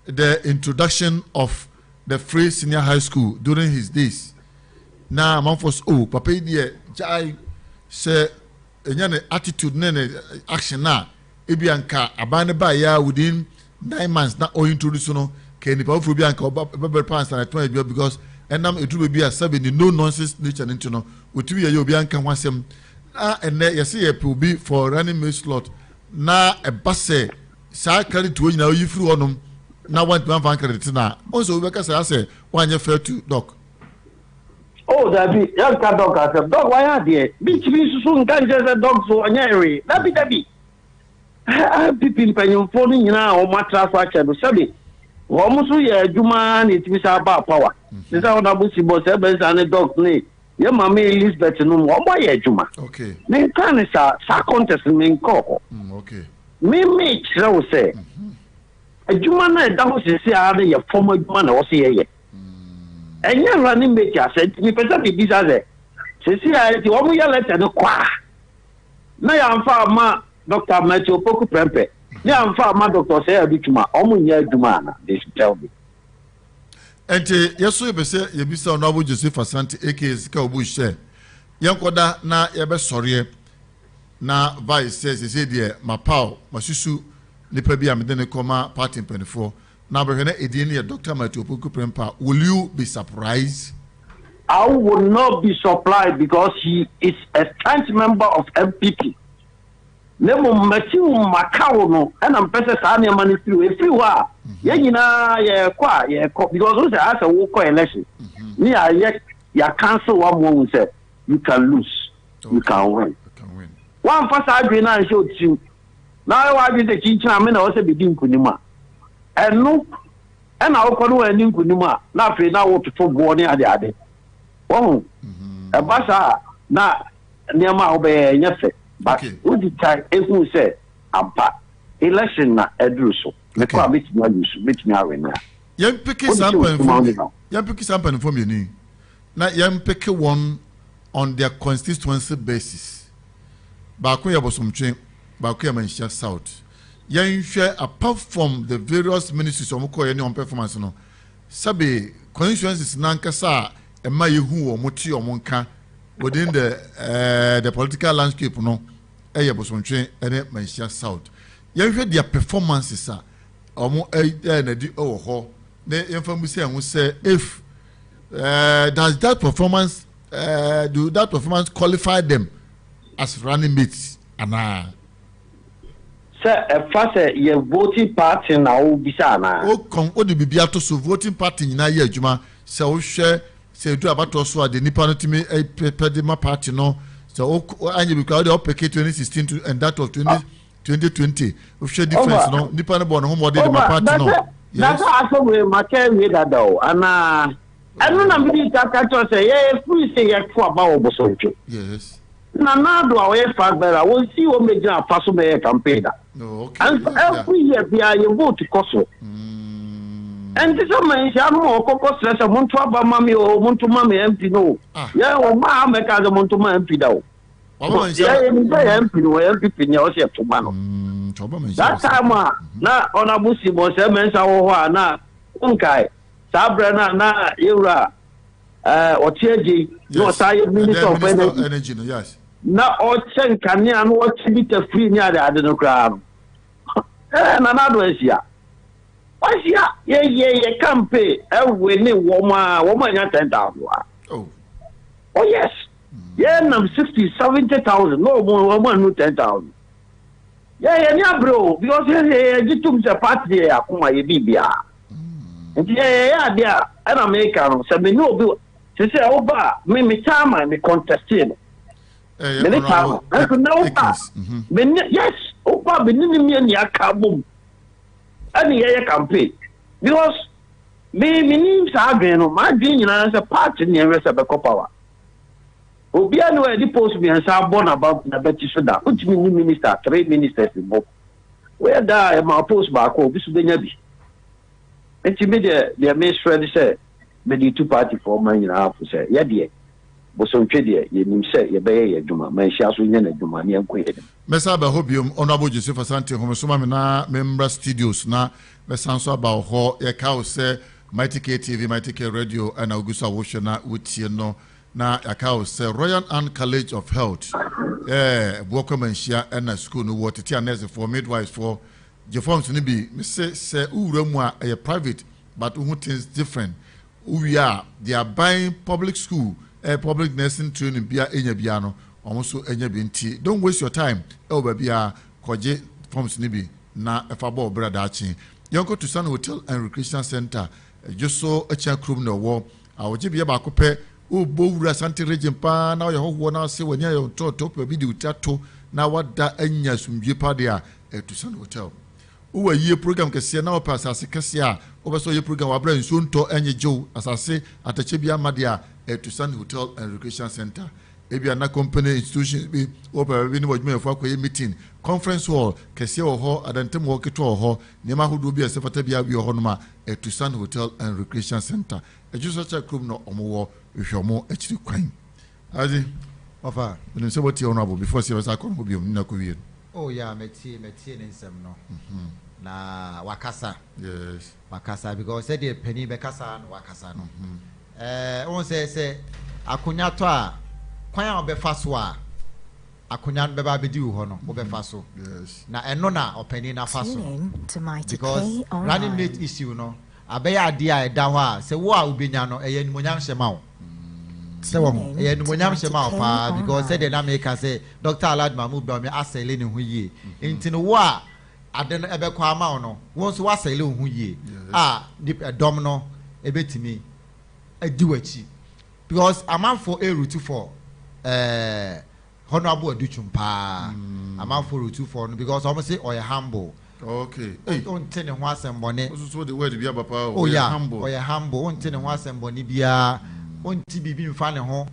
The introduction of the free senior high school during his days. Now, man for papa dear, jai say any attitude, any action now. Ebianka abane ba ya within 9 months na o introduce no can the powerful bianca beber pants and 20 because enam etu be a 7 no nonsense nature into no otu ye obianka hwasem na ene yesi ye will be for running mate slot na e base sa credit wo nyina yi free honum na want man fan credit na also we ka say wanye fair to doc. Oh, that be young dog as a dog. Why are there? Beach soon can't just a dog so on every. That be. People paying for me now or matter fracture. Sabi, almost a Juman, it is about power. This is how Nabusi was ever and a dog name. Your mammy Elizabeth no more by Juma. Okay. Then can is a contest in Coco. Okay. Me, so say. A Juman that was a former man or see. And you're running mate, I said, me present this other. Say, the woman you let the qua. Now I'm far, Dr. Matthew Poku Prempe. Now I'm far, my doctor say, Abituma, Omunya Dumana, they should tell me. And yes, we say, you be so noble Joseph Asante, aka Sika Bush. Yankoda na yebe sorry. Na vice says, he said, dear, my pal, my susu, Npp Adutwum party in 24. Now, Dr. Matupuku Prempa, will you be surprised? I will not be surprised because he is a current member of MPP. Nemo Matthew Macau, and I'm Professor Sanya Manistry. If you are, because as a walk election, you cancel one woman said, you can lose, you can win. One first argument I showed you. Now I did the teacher, I mean, also begin Kunima. And no, and I'll call you a Kunima, not free now to football near the other. Oh, a bassa, not near my obey, yes, but who did time, if you say, I'm back. Election not a druso. The car meets my use, meets me out now. Young picky sample from your knee. Not young picky one on their constituency basis. Bakuya was some train, Bakuya Manchester South. Young share apart from the various ministries of Moko on performance. No, Sabi, constituencies Nankasa, and Mayu or Moti or Monka within the political landscape. No, was some train and Manchester South. Young share their performances, or more oh, the information will say if does that performance do that performance qualify them as running mates? Sir, a fast your voting party now bisana. Oh, come, what the Bibiato so voting party in a year, Juma, so share, say, do about also the Nippon to me a Pedima party, no. So, I will call the OPK 2016 to and that of 2020. We share difference, no. Nippon born home, what did my party, no. That's also where my turn with that though, and I don't know if that say, yeah, if we say for about Bosonjo. Yes. Now do our fact that I will see what major Faso campaign. No, okay. And every year, we are you vote to Koso. And this man, Shamo, Coco says, a Montua Mammy or Montumami empty no. Yeah, or my make as a Montuma empty though. Yeah, empty no, empty in your ship to man. That time, now on a bussy was a mensa or na Unkai, Sabrana, na Ura, or TG, no side minister of energy. Yes. Now, all Chen Canyan watch it free near the Adenogram. And another is here. What's here? Yeah, can't pay. Winning woman at 10,000. Oh, yes. Yeah, I'm 60,000-70,000. No more woman who 10,000. Yeah, bro. Because you took the party here, Kuma Bibia. And yeah, and American. So, me no, she said, oh, me time and me contesting. Many times, I could know yes, Opa, Benin, Yakabum, and the campaign. Because me names are going my dream as a party near Rebecca Power. Obiano, the post me and Sam born about the Betty Suda, which means minister, 3 ministers in both. Where die my post back home, this is the Nabi. And she made the administrator say, the 2 party for my say, yeah, dear. Bosonchedia, you say, you bay a Juma, my shares in a Juma, and quit. Messaba Hobium, Honorable Joseph Asante, Homosumamina, member studios, na, Messanso about ho, a cow say, Mighty K TV, Mighty K Radio, and Augusta Woshana, which you know, na, a cow say, Royal Anne College of Health, Wokomanshia, and a school, no water, Tianes for midwives for Jeforms Nibi, Mr. Say, Uremwa, a private, but who things different. We are, they are buying public school. Public nursing training bia enya bia no almost enya bi nti don't waste your time ba bia koje forms ni bi na efa ball brother achi yonko to Sun Hotel and Recreation Center just so a check room no wo awoje bia ba kope o bowura Asante region pa na yo ho na se wani ayo top bi di utato na wada enya sumdwe pa dia to Sun Hotel uwa yie program kese na opa asase kese a obeso ye program wa bra nso nto enye jo asase atache bia madia to Sun Hotel and Recreation Center. Ebi ana company institution bi opa bi ni wajuma for akoye meeting conference hall kese ho adantem ho keto ho nema hodo bi asefata bia bi ho no ma to Sun Hotel and Recreation Center. Ejuso cha club no omowo hwomo akiri kwan. Azi ofa ni se boti honorable before se wasa kon obi na ko wie. Oh yeah, meti ne nsem no. Na wakasa. Yes. Wakasa because said the penny be kasa no wakasa no. On say akonya to a kwan obefa so a akonya beba bedi ho no obefa so na eno na opani na fa so because running mate issue no abeya ade a eda ho a se wo a ubenya no eye nimonyam hyema wo se wo ho eye nimonyam hyema wo pa because say the na make say Dr. Aladma mu ba me asele ne ho yie enti no wo a ade no ebe kwa ma wo no wo so wasele ho yie dom no ebetimi adiwachi because amanfo erutu for Honorable Adutwum pa amanfo erutu for no because almost say oye humble. Okay. On tene ho asembone. So the word be papa o ya humble. Oye humble on tene ho asembone bia on ti bibi mfa ne ho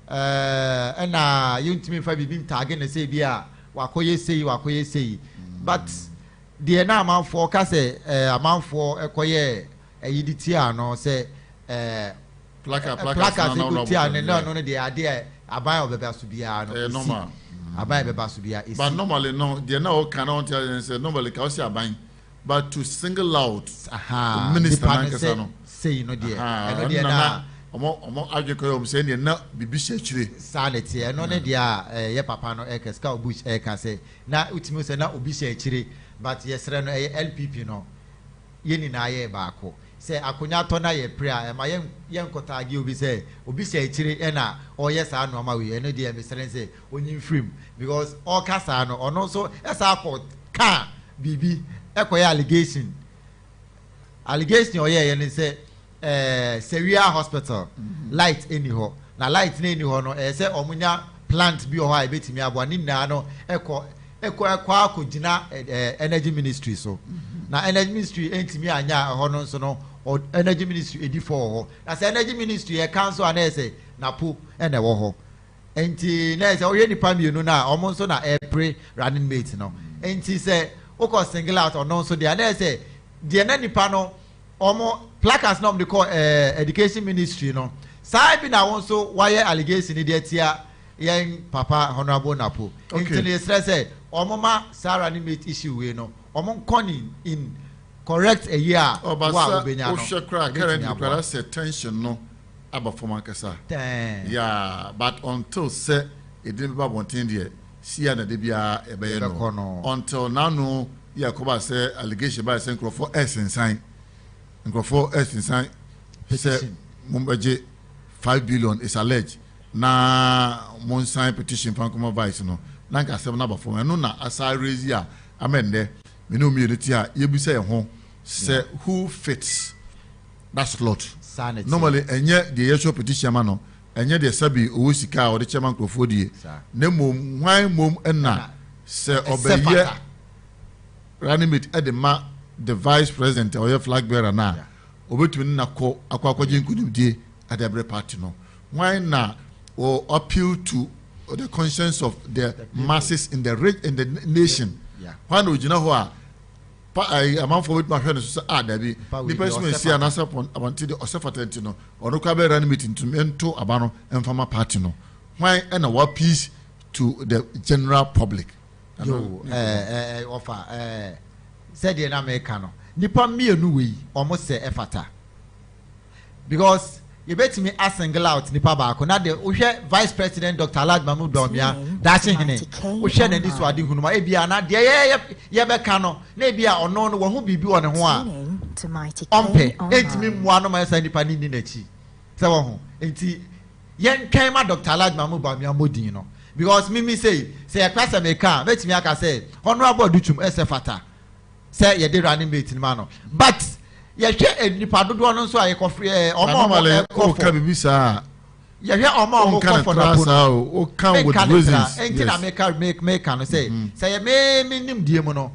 na yuntimi mfa bibi mtage ne say bia wakoye sei but the na amanfo ka say amanfo ekoye eyiditia no say plaka no the idea aban obeba so bia no normal aban beba so bia but normally no they now cannot tell say normally ka say aban but to single out minister nankasa no say no there no there na omo agyekoyo say na bibi shechire sanity no ne dia ye papa no ekeska obush eka say na utimi say na obi shechire but yesre no LPP no ye ni na ye baako say akonya to na ye prayer ma ye nkotagi obi say obi shechire na oye sa no ma we no dia mesere say onyin film because all kasa no ono so esa akọ ka bibi ekoye allegation oye ye ni say Seria Hospital light anyhow na light na anyhow no say omunya plant bi o ha ebetimi abo ni na no ekọ akogina energy ministry so na energy ministry entimi anya ho no so no energy ministry edi for ho na say energy ministry e council na say Napo ene wo ho enti na say oye nipa mienu na omo so na airpray running mate no enti say o single out on so there na say the na nipa no omo placards no they call education ministry no sai bi na won so why allegation ni dey tia yen papa honorable Napo enti ne stress say omo ma Sarah ni mate issue we no omo conning in correct a year wa obenya no o shekra currently para say tension no aba form kasa yeah but until say it didn't be wanting there see na de bia e be no until now no yakoba say allegation by say for sign say mumbaje 5 billion is alleged na mon sign petition from come vice no nanka say na ba form no na asa raise ya amende me no immunity a ye bi say ho say who fits that slot sanity normally enye the issue petition ma no enye the sabi owo Sika or the chairman crofo die na mom hwan mom na say obeye running mate at the vice president or your flag bearer na obetumi na akwaje nkudumdie at the party no why na or appeal to the conscience of the masses in the nation why no gina ho a amount for with my friends so dabi the person we see an answer until the osefatent no or no be running meeting to ento abano enfama party no why and a peace to the general public offer said the American no nipa mienu we almost say efata because you bet me a single out nipa baako na de ohwe vice president Dr. Aladma mu domia dache hene ohwe na niso ade hunuma ebia na de ye beka no na ebia ono no wo hu bibi wo ne ho a ompe entimi mua no ma sa nipa ni nachi se wo ho enti yen kan ma Dr. Aladma mu domia modin no because me say class America bet me aka say honorable Adutwum esefata say ye dey running mate man no but ye hwe nipa dodo no so aye kofre omo ka bibi sa ye hwe omo kofo na o kan with reasons enti na make no say ye me nim die mu no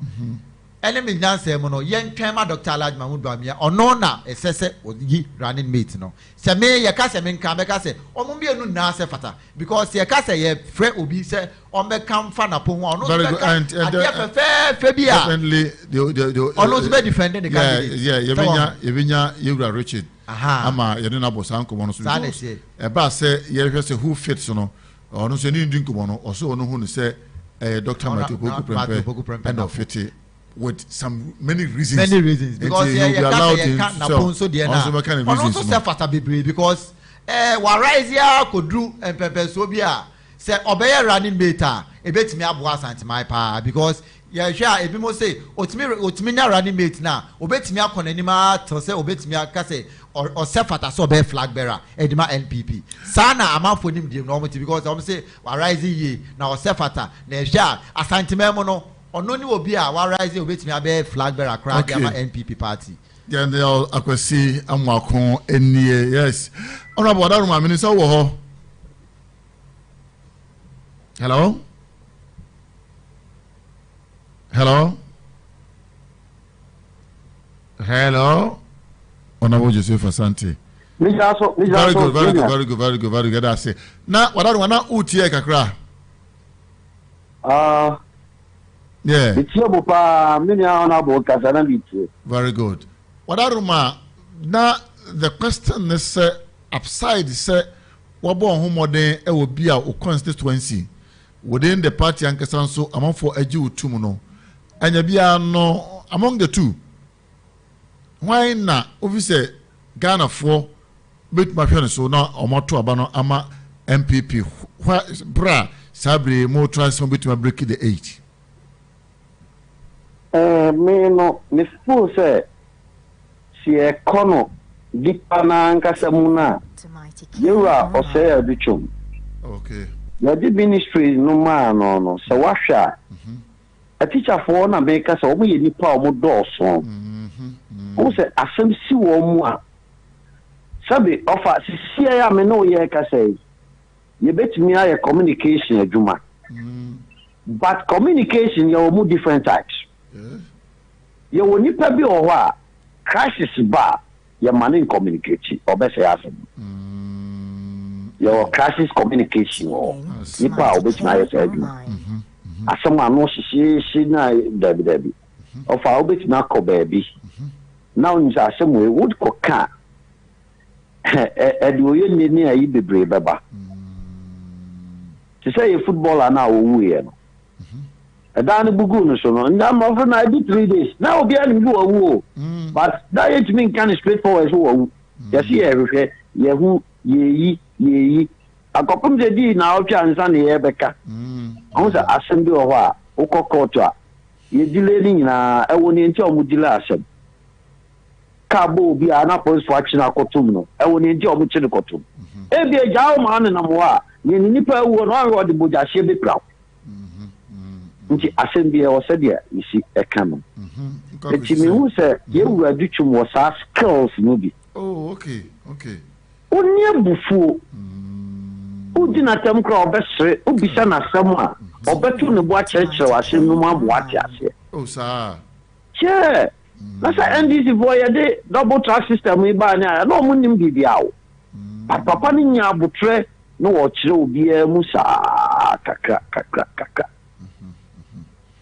ene me nyanse mu no ye ntwen ma Dr. Aladma mu Bamia ono na esese oyi running mate no say me ye ka say me nka be ka say omo bienu na say fata because ye ka say ye frɛ obi say ombe kam fa na po ho ono be ka ade fe bia definitely the ono be defending the candidate ye benya Yewura Richard ama ye na bosan ko no so e ba say ye hwɛ say who fits no ono so ni ndin ko no so ono hu no say Dr. Npp Adutwum and of fit with some many reasons because you be allowed to Napo so there na also self bebre because wa rise ya kodru empempe so bia say obey running mate ebetimi aboa Asante my pa because yeah hwe ebi mo say otimi na running mate na obetimi akọ n'anima to say obetimi aka say or sefata so be flag bearer edima NPP sana amanfo nim dem no because I'm say wa rise ye na o sefata na hwe Asante memo no ono ni obi a wa rise obetimi abe flag bearer crack NPP party. Yeah, they all akwesi amwako enie. Yes. Honorable Adaruma Minister wo ho. Hello? Hello? Hello? Honorable Joseph Asante. Very good. That's it. Now, what I want to utie kakra. Yeah. Very good. What I remember now, the question is upside say what born home then it will be our constituency within the party and so among for a Jew tumuno and you be no among the two. Why not? Obviously, Ghana for bit my friend so now or more to abano ama MPP. Why bra Sabri more transform between break the age. Me no, Miss Pooh say. Si kono dipana nkasamuna yura Npp Adutwum. Okay. Ya di ministry no ma no se wahwa a teacher for na make us omo ye nipa omo dooso o se asem si wo mu a sabe offer sisia ya me no ye ka say ye betimi aye communication adwuma but communication ya omo different types ye wo nipa bi o ho a crisis ba your money communication or best asem your crisis communication or nipa obet na yes edu asem anu shi na dabi of obet na ko baby now nja asem we would ko ka edu ye ni ayi bebre beba to say a footballer na owu ye no dan bugu no so no ndam of na do 3 days now obi an bu owu but that it mean kind of straightforward so owu you see everywhere yehu yeyi akopum de di na o twa nsa ne ye beka on say asem bi o ho a ukokọto a ye dile ni na ewo ni nti o mu dile asem ka bo obi a na police action akotum no ewo ni nti o mu chiri kotum e bi eja o ma na mo a ye ni nipa ewo no an ro de boja hye be pra nti asem o said there you see a canon eti me hu say ye wu Adutwum was our skills no bi okay oni abufu udi na tem kra obesre obisa na asem a obetu ne bo a church asem no ma bo ati ase sir che na sa NDC boy de double track system iba na no mo nim bibia o papa ni nya abutre no wo kire obi a musa kakra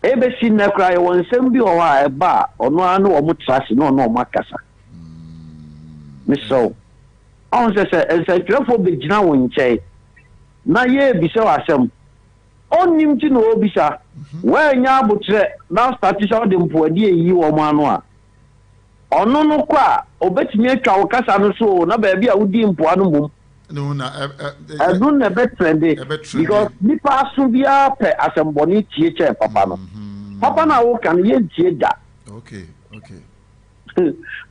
ebe si na kra ye won sem bi o ha eba ono anu o mu trash no makasa miso on se trefo be gina won nche na ye bi se wasem onim ti no obisa we nya abutre na statisha de mpoadi eyi wo mu anu a ono no kwa obetimi atwa wo kasa no so na ba bia wudi mpoano mum no na adun na betrende because nipa aso bia pe asemboni tie che papa no papa na wo kan ye tie da okay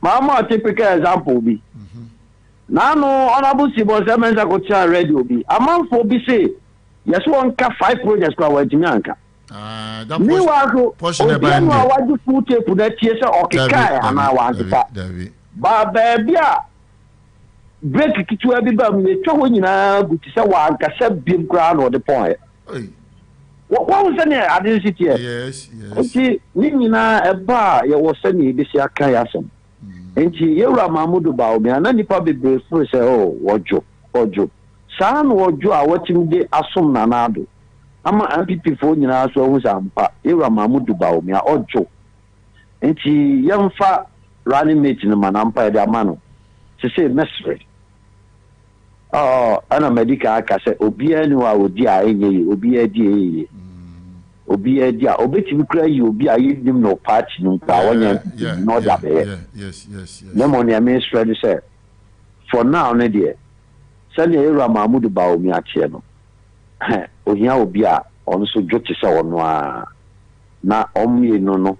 mama typical example bi na no honorable Sibo Semenza ko tia radio bi amanfo bi say yes one ka 5 projects kwa wajimi anka that ni wa ko portion e ba ndi wa waju full tape da tie se okeka ana wa anka ba bia break kitu abi ba me twa ho nyina guti se wa anka se bim kra no de point what was any identity yes nti ni nyina eba ye wo se ni bi si aka ya som nti yewura Mamudu Baomi ana nipa bebre fu se ojo saa no ojo a watim de asom na nado ama MPP fo nyina so hu sampa yewura Mamudu Baomi a ojo nti yemfa running mate no manampa de amano se say mesre ana medical aka se obi ani wa odi a enye obi adi obi edi a obetimi kura yi obi a yidim no party no pa wonya no da be yes lemon ya ministry say for now ne dey send Yewura Mamudu Baomi ache no ohia obi a on so jote se ono na omye no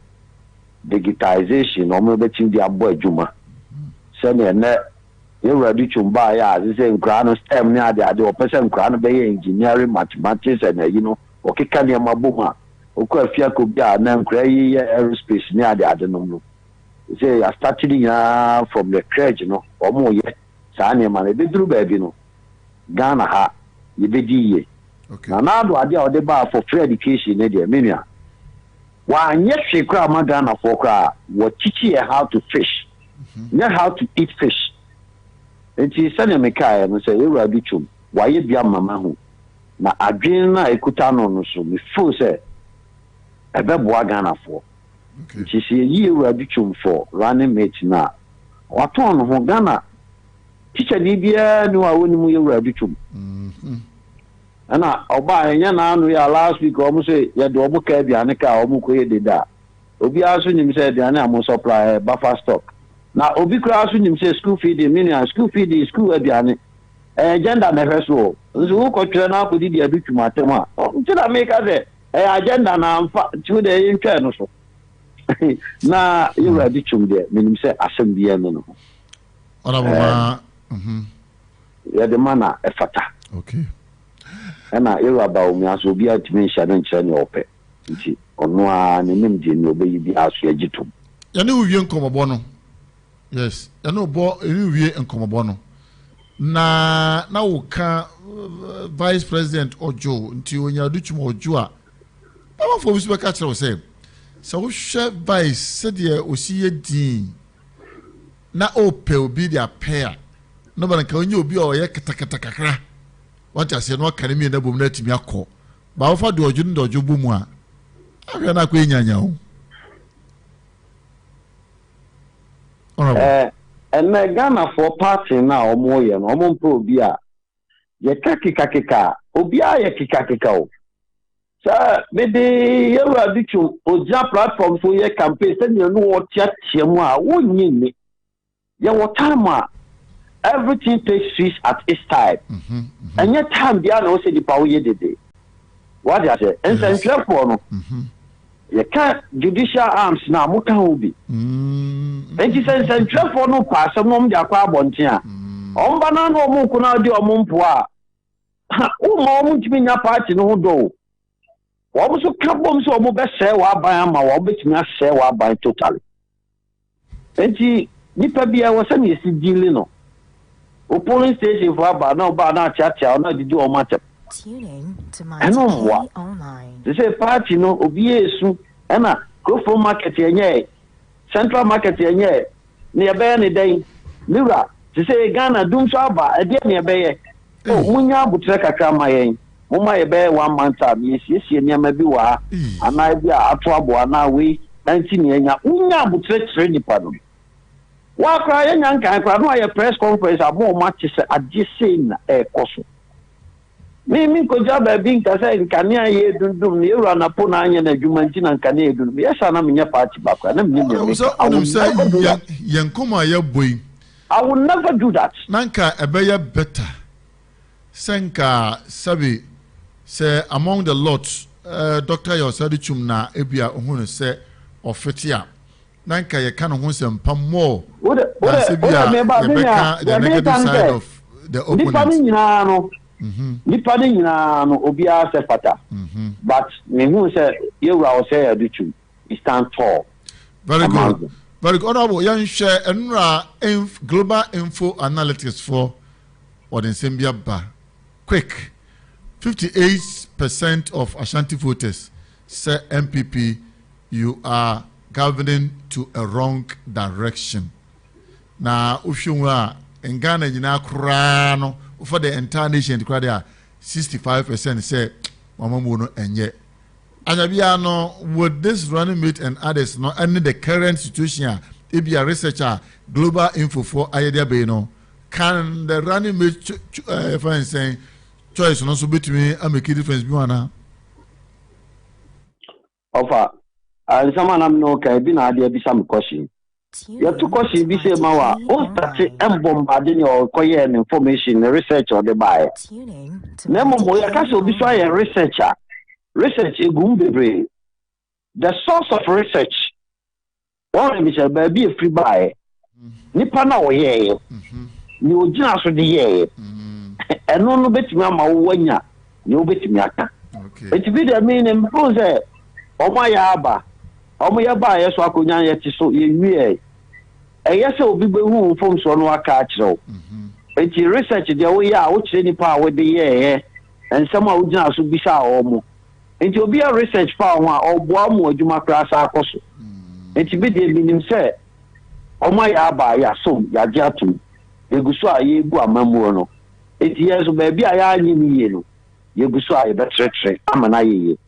digitization omo betim di abo adwuma se na Ewura Adutwum ba ya say nkra no STEM ne ade opese nkra no be engineering mathematics and okeka ne maboma okọ afia ko bia na nkra yi aerospace ne ade no say I started from the crèche omo ye saa ne ma na beduru ba bi no Ghana ha ye bedi okay na do ade a ode ba for free education ne de menua wa anye hwekra ma Ghana for kra what teach how to fish how to eat fish. Enti sane mekae no say Ewura Adutwum waye bia mama ho na adwen na ekuta no so me feel say ebeboa Ghana for nti se yi Ewura Adutwum for running mate na waton ho Ghana teacher ni bia ni wa woni mu Ewura Adutwum ana oba enya na anu ya last week o mu say ye do obo ka bia ne ka o mu ko ye deda obi aso nyim say bia na am supply buffer stock na obi kura aso nyim say school feeding meaning school feeding school abiane agenda na hweso nso wo kotwere na akodi di Adutwum atem a nti na make say agenda na amfa tu de ntwa no so na Ewura Adutwum de menim say asem bia no ona boma ya de mana efata okay na Ewura ba omi aso obi atimi hya no nkyere ne ope nti ono a ne nim de ne obeyi bi aso agitum ya ne uwie nkomobo no yes ya no bo uwie nkomobo no na woka vice president Ojo nti onya Adutwum Ojo a baba fo bisu be ka kire wo say so wo hwe vice said ye osiye din na ope obi dia pair no ban ka onye obi o ye ketaketa kakra what I say no academy na bom na timi akọ ba wo fa de Ojo ndo Ojo bu mu a ahwe na akọ enyanya o and Ghana for party now omo ye no omo mpo obi a ye kakika obi a ye kika o sa me de Ewura Adutwum oja platform so ye campaign say no wo tiatia mu a wonyi ni ye wo time a everything takes switch at its time and your time bia na o say di pa wo ye dede what I say and say for no you can't judicial arms na muka obi enti say for no pass mom dia kwa abonten a omba na no mu ku na di omumpo a o mo ntimi nya party no ho do wo so ka bom so mo be share wa ban ama wo betimi a share wa ban totally enti nipa bia wo se na esi dile no o polling station for aba na ba na chacha na didi o matter tuning to my TV online. They say party no obi esu na go for market yenye central market yenye ne be ne den Ewura they say Ghana dum so aba e de ne be ye o munya abutre kakra ma yen mo ma ye be 1 month am yesiesie ne ma bi wa ana bi ato abo ana we nanti ne nya munya abutre tre nipa no wa kra ye nya nkan kra no ye press conference abo ma ti se adise na koso me ko jaba bi nka say nkania ye dundum ne Ewura Napo na anya na adwuma nti na nkania ye dundum yesa na menya party bakwa na menya me yankoma ya boy I will never do that nanka ebeya better senka sabi say among the lots Dr. Adutwum na ebia ohunu say ofetia nanka ye kan ho sem pam more na sebia the negative side of the opponent nipa ni nyina no obi a se fata but me hu say Ewura o say Adutwum he stand tall very good honorable yan share enra global info analytics for Odin Sembia ba quick 58% of Ashanti voters say Npp you are governing to a wrong direction na uhwunwa en Ghana nyina kra no for the entire nation there 65% say mama mu no enye anyabia no with this running mate and others no any the current situation if you are researcher global info for ayede be no can the running mate if I saying choice no so between a make difference bi wana ofa and someone am no kai bi na ade bi some question you to question bi say mawa o start bombarding your koye information research or the buy na mo ya ka so bi so ya researcher research egum bebre. The source of research one me say ba bi free buy nipa na wo ye ni ogina so de ye eno no betimi ama wo anya ni obetimi aka eti bi de me ne mpo say omo ya aba omo ya ba ye so akonya ye ti so ye wie eye se obi behu fom so no aka akire eti research de wo ya wo kire nipa a wo de ye ensem a ogina so bisa omo enti obi a research fa ho a oboa mo adwuma kra sa akoso enti bi de minim se omo ya aba ya so ya je atum eguso a ye gu amamuo no enti yeso ba bi a ya anyi ni ye no yeguso a ye betretre amana ye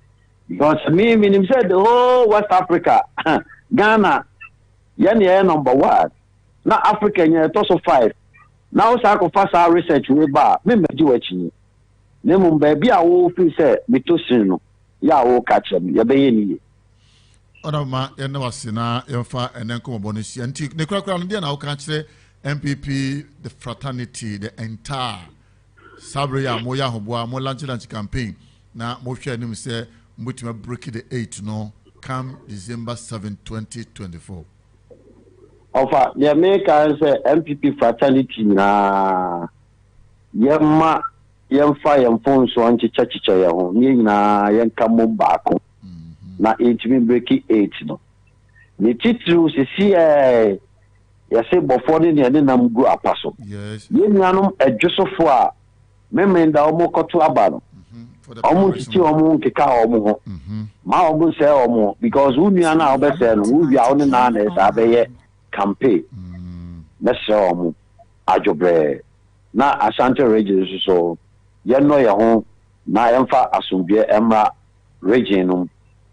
because me minim se the whole West Africa Ghana ye number 1 na Africa ye to so 5 now sa ko fa sa research we ba me meji wachi ni mum ba bi a wo fi se mitosin no ya wo ka chem ye be ye ni ona ma ye na wasina ye fa enen ko bonus anti ne kura no dia na wo ka kire MPP the fraternity the entire sabre ya mo ya hoboa mo launch campaign na mo hwe anim se mbutima break the 8 no come December 7 2024 ofa ye me ka se MPP fraternity na yemma yemfa yemfon so anchicha ye ho ni nyina yenka mo baako na etimi break 8 no ni titru sisi ya se bofo ni ne nam gu apaso yes ye nuanom adwosofo a memenda omo koto aba no omo titi omo nkeka omo ho ma omo se omo because unua na obese no uwia oni na na esa abeye campaign na se omo ajobre na Asante region so ye no ye ho na yemfa asombie emra region no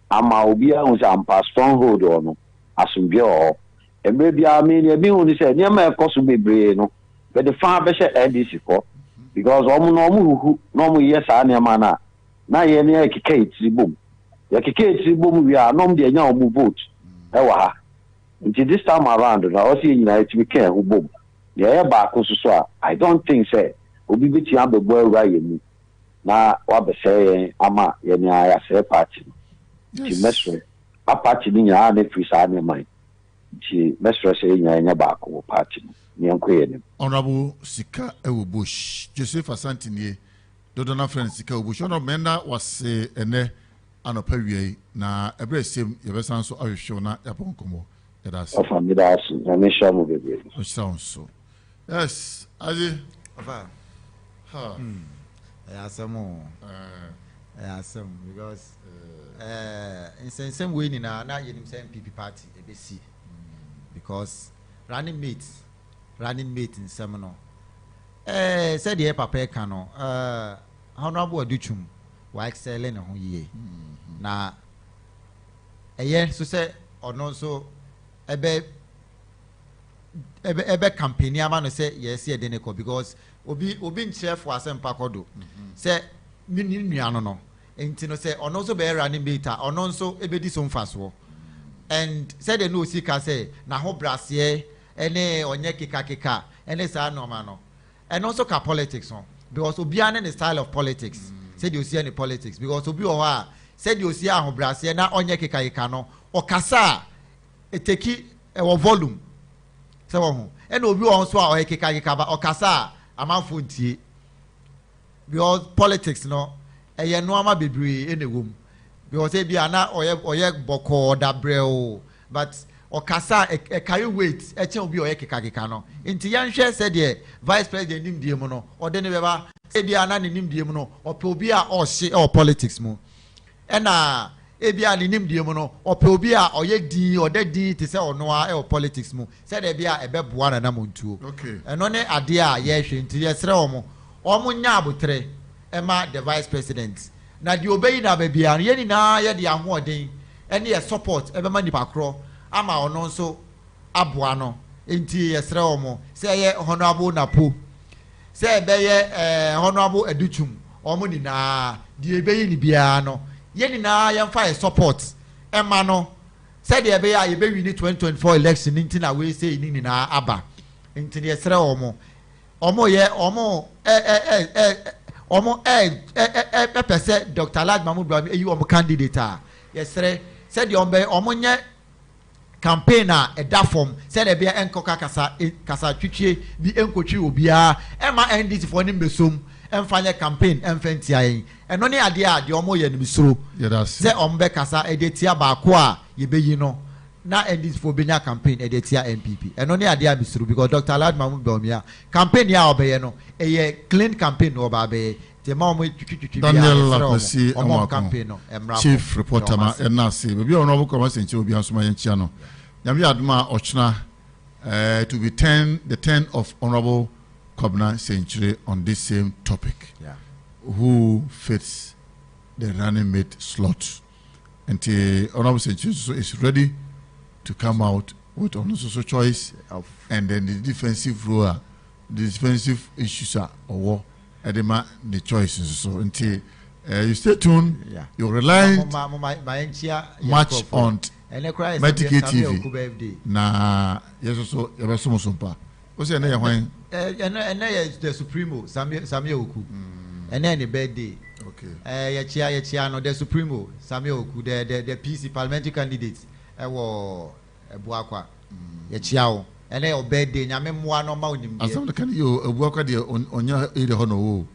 ama obi a unsa ampa stronghold ono asombie o emre bia me ne bi hu ni se ne ma ekoso bebre no be the fa be she NDC for because omo no omo hu no omo ye sa ne ma na ye ne ekeka etiribom ye keka etiribom wi a no m de nya omo vote e wa ha until this time around na o si nyina etimi kan hu bom ye ba ko so a I don't think say obi beti abegbo awura ye mu na wa be say ama ye ne aya say party ti mesre a party ni nya na free sa ne man ti mesre say nya ba ko party ni enkoye ne Honorable Sika Bush Joseph Asante nie Dodona friend Sika Bush ono menda wase ene anopa wie na ebre sem ye besan so ahwehwe na yaponkomo that's of amidas na me sha mo bebe o sound so yes aje Ofa ha some because in some way na yenim say MPP party ebesi because running mate in some no said the papa can no Honorable Adutwum wa excel na ho ye na so say ono so ebe campaign ama no say yes ye de because obi nchef for asempa kodo say mini nuano no enti no say ono so be running mate ono so ebedi so mfaso and said the no Sika say na ho brase ene onye kika ene sa normal no and also ka politics on because obi an the style of politics said you see any politics because obi o ha said you see ho brase na onye kika no okasa eteki e volume se wo ho ene obi o so a kika ba okasa amanfo ntie because politics no eye no ama bebre ene wom because e bia na oye boko dabreo but okasa e carry weight e chen obi oye kika no nti yanhwe said the vice president nim die mu no ode ne beba e bia na ne nim die mu no ope obi a ohye e politics mu e na e bia ne nim die mu no ope obi a oye din ode din te se ono a e politics mu said e bia e beboa na namontuo okay eno ne ade a ye hwe nti ye sere omo nya abotre e ma the vice president na di obeyi na ba bia ye ni na ye de ahoden ene ye support e be ma nipa kro ama ono nso aboa no enti yesre omo se ye honorable Napo se be ye honorable Adutwum omo ni na die be yi ni bia no ye ni na ye mfa support e ma no se de be ya ye be win 2024 election enti na we say ni na aba enti yesre omo ye omo omo pese Dr. Alhaji Mahmood Bawumia eyi omo candidate a yesere said the omo nye campaign a eda form said e bia enkoka kasa twitwe bi enkotwi obia e ma NDC for nim besom emfanye campaign emfentia yen eno ne ade a de omo ye nim suro se ombe kasa e de tia ba ko a ye beyi no na NDC for benya campaign e de tia MPP eno ne ade a bisuro because Dr. Alhaji Mahmood Bawumia campaign ya obeye no e ye clean campaign no ba be te ma omo twitwi Daniel Lapesi omo campaign no chief reporter na enase be ono bo koma senche obi ansoma yen chia no nyame aduma ochna to be the 10 of Honorable Kobna Century on this same topic. Yeah. Who fits the running mate slot? And the Honorable Century is ready to come out with also choice and then the defensive role, the defensive issues are or edema the choices. So until you stay tuned, you rely much on Npp TV. Na yes also yebeso sumpa. O say na ye hwan? The Supremo Samuel Oku. And the birthday. Okay. Yechia no the Supremo Samuel Oku the PC parliamentary candidate. Ewo Ebuakwa. Yechia o. And your birthday nyame moa no ma onim de. Asam kan you Ebuakwa de onya ere ho no wo.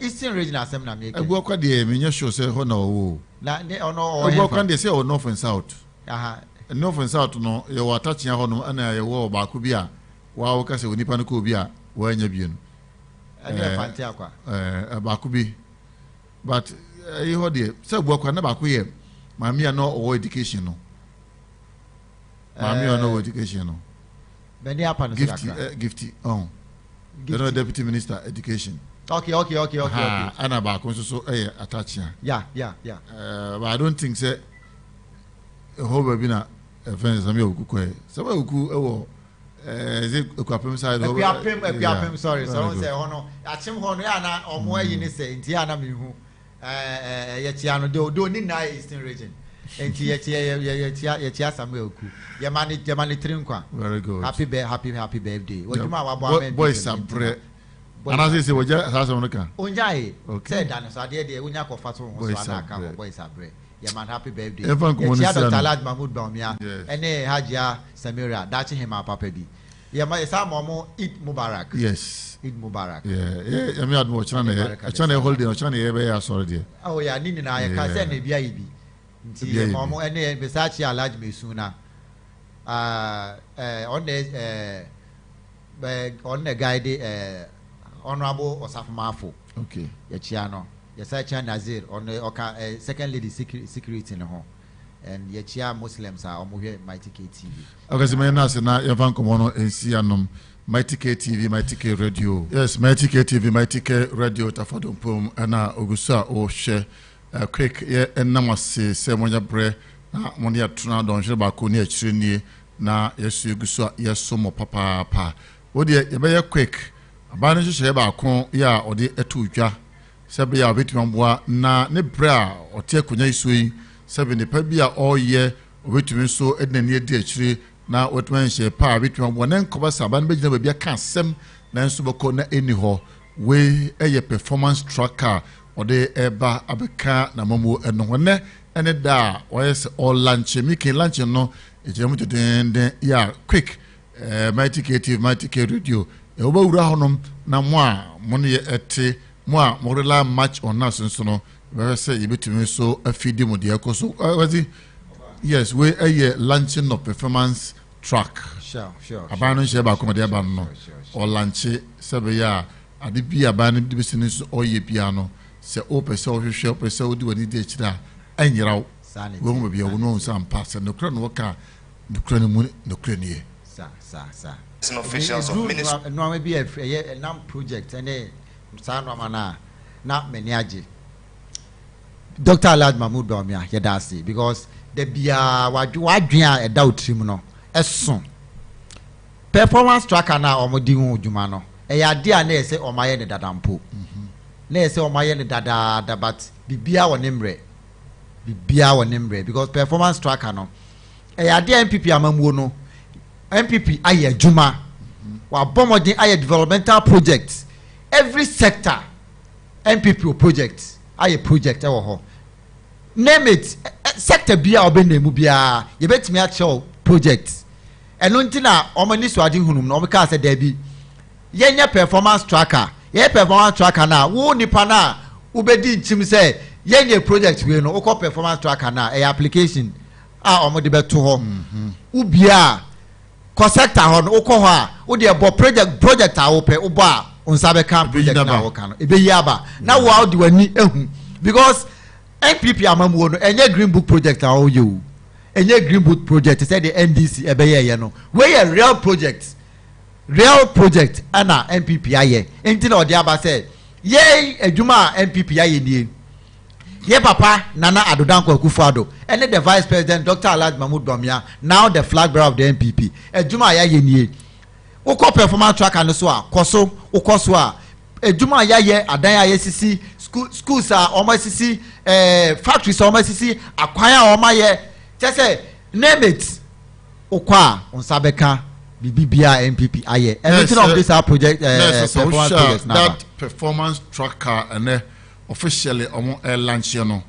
Eastern region asem na make. Ebuakwa de me nya show say ho no wo. Na ono Ebuakwa de say o north and south. Aha. North and south no you were touching ho no na ye wo ba ko bia. Wa wo ka se onipa no ko bia wa nya bie no. Fante akwa. Ba ko bi. But you ho de say Ebuakwa na ba ko ye. Mami no o education no. Mami no education no. Beni apa no Gifty. Oh. The deputy minister education. Okay. Ana ba ko so attach ya. Yeah. But I don't think say ho be na friends am you ku so we ku ewo is it ekwapem side ekwapem sorry so say hono achim hono ya na omo ayi ni say nti ana me hu ye tia no do ni na Eastern region enti ye tia Samuel ku ye mani trinkwa. Very good. Happy birthday wojuma wa bo boys abre ana say woja asase no kan onjae say dan so ade de onya ko fa so ho so ana ka boys abre. Yeah, man, happy birthday. Yeah, Dr. Alhaji Mahmood Bawumia. Ene Hajia Samira. Dachi hima papa bi. Yeah, my sa momo Eid Mubarak. Yes. Eid Mubarak. Yeah. Me admo chana holiday no chana ye be ya sorry there. Oh yeah, nini na ya ka say na bia ibi. Nti momo ene Besachi Alhaji Mesuna. On the guide Honorable Osafumafo. Okay. Ya chiano. Yes, I Nazir on the second lady security in the home. And yet, Muslims are on Mighty K TV. Okay, so my name na Evan Komono NC Mighty K TV, Mighty K Radio. Yes, Mighty K TV, Mighty K Radio. Tafadum pum ana Ogusa o share quick ye enamase se monya bre na monya tuna don hwe ba ko ni akire nie na yesu Ogusa yeso mo papa. Wo de ye be quick. Aba no hwe ba ko ya ode etudwa. Sebe ya obetima mboa na ne bra ote akonya iso yi sebe ne pa bia oye obetumi so ednani edi akire na otuma nhye pa obetima mboa na nkoba saba na begina bia ka asem na nso beko na eni ho we eye performance tracker ode eba abeka na mamu eno ho ne ene da oyes all lunch miki lunch no ejemu den ya quick Mighty K TV Mighty K Radio e oba wura honom na mo a mo ne ete moi morela match on us so no we say you between so afidi mo de so yes we a launching of performance track sure abanu share ba ko de ba no or launch sebe ya ade bi abanu de business oye piano se o pese o hwehwe pese o di wani de kira anyiraw we mo bia wo no sam pass no kra no ka no kra no mu no kra nie sa officials of ministry no be a nam project and Sana na meniaje. Dr. Alhaji Mahmood Bawumia yedasi because the bia wadua e da otrim no eson performance tracker na omodi hu djuma no e ya de a na ese omaye ne dadampo na ese omaye ne dada but bibia wo nemre because performance tracker no e ya de MPP amamuo no MPP aye djuma wa bomodin aye developmental projects every sector MPP project aye project ewo ho name it sector bia obe name bia ye betimi a show project eno ntina omani so ade hunum no omeka say da bi ye performance tracker na wo nipa na ubedi nchim say ye project we no ukọ performance tracker na application a omode beto ho ubia ko sector ho no ukọ ho a wo de bo project a wo pe wo ba unsa be kan project na wo kan ebe yi aba na wo a de wani ehu because NPP amamuo no enye green book project a wo ye o enye green book project say the NDC ebe ye no we a real project ana NPP aye enti na ode aba say ye adwuma NPP aye nie ye papa Nana Adodankwa Akufo-Addo and the vice president Dr. Alhaji Mahmood Bawumia now the flag bearer of the NPP adwuma aye nie ukọ performance tracker no so a koso ukoso a adwuma aye adan aye sisi schools a omasisi factories a omasisi akwan a omaye say name it ukwa unsabeka bibia MPP aye anything of this our project performance project that performance tracker and officially launch you know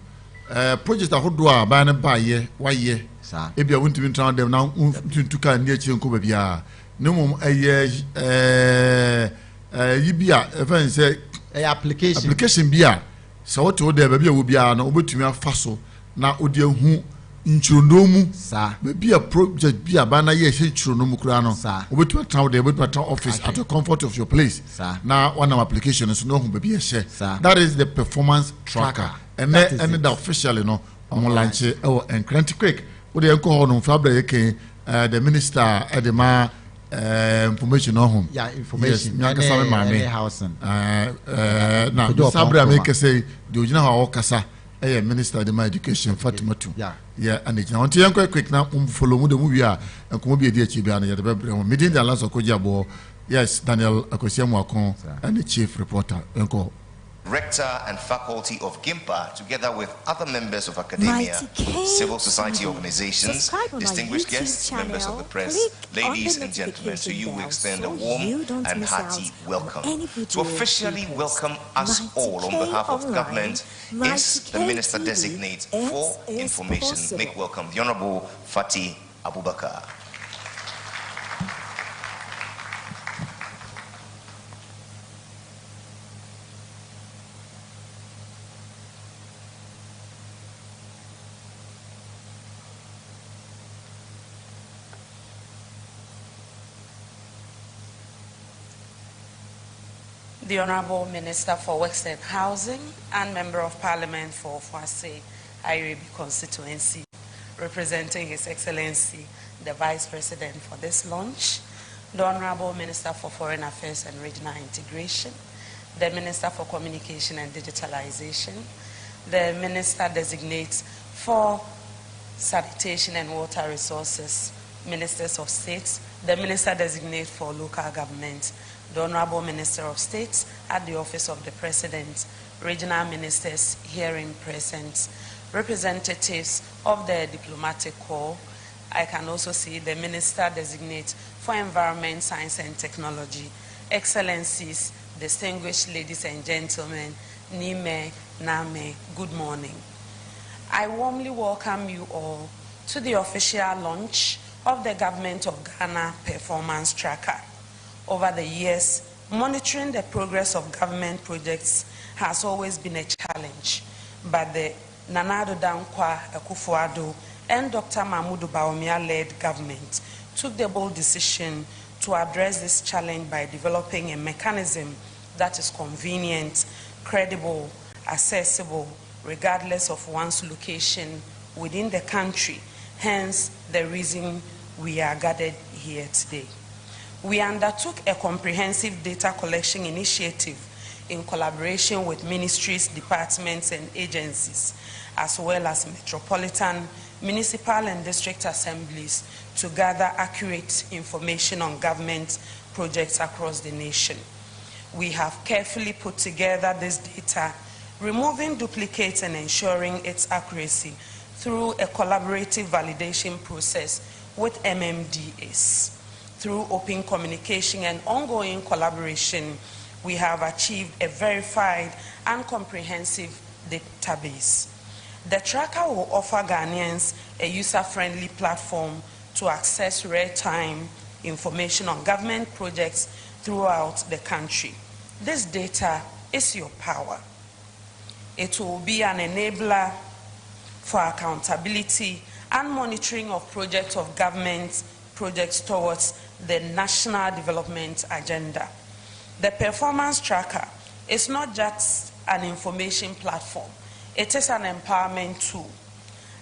project ahodo a ba na ba ye waye e bia wontimi tran dem na tuntuka ne achi nko ba bia ne mum yibia even say application bia so what dey ba bia wo bia na obetumi afaso na odi hu nchuronomu bia project bia ba na ye hye nchuronomu kura no obetumi tran dey obetumi tran office at the comfort of your place na one application so no hu ba bia hye that is the performance tracker and the officially no on launch and cranty quick we dey go on February the minister edema information on home information yes housing now the Sabra make say the original kasa minister of education Fatima too and it now quick now follow mu the movie and come be dey chibi and the meeting the last okojabo yes Daniel Akosiamu Akon and the chief reporter enko Rector and faculty of GIMPA, together with other members of academia, civil society organizations, distinguished guests, members of the press, ladies and gentlemen, to you we extend a warm and hearty welcome. To officially welcome us all on behalf of government is the Minister Designate for Information. Make welcome the Honorable Fati Abubakar. The Honorable Minister for Works and Housing and Member of Parliament for Fuase Iribi constituency, representing His Excellency, the Vice President for this launch, the Honorable Minister for Foreign Affairs and Regional Integration, the Minister for Communication and Digitalization, the Minister Designate for Sanitation and Water Resources, Ministers of States, the Minister Designate for Local Government, the Honorable Minister of State at the Office of the President, regional ministers hearing present, representatives of the diplomatic corps. I can also see the Minister Designate for Environment, Science and Technology, Excellencies, distinguished ladies and gentlemen, Nime, Name, good morning. I warmly welcome you all to the official launch of the Government of Ghana Performance Tracker. Over the years, monitoring the progress of government projects has always been a challenge, but the Nana Adodankwa Akufo-Addo and Dr. Mahmood Bawumia-led government took the bold decision to address this challenge by developing a mechanism that is convenient, credible, accessible, regardless of one's location within the country, hence the reason we are gathered here today. We undertook a comprehensive data collection initiative in collaboration with ministries, departments, and agencies, as well as metropolitan, municipal, and district assemblies to gather accurate information on government projects across the nation. We have carefully put together this data, removing duplicates and ensuring its accuracy through a collaborative validation process with MMDAs. Through open communication and ongoing collaboration, we have achieved a verified and comprehensive database. The tracker will offer Ghanaians a user-friendly platform to access real-time information on government projects throughout the country. This data is your power. It will be an enabler for accountability and monitoring of projects of government projects towards the national development agenda. The performance tracker is not just an information platform, it is an empowerment tool.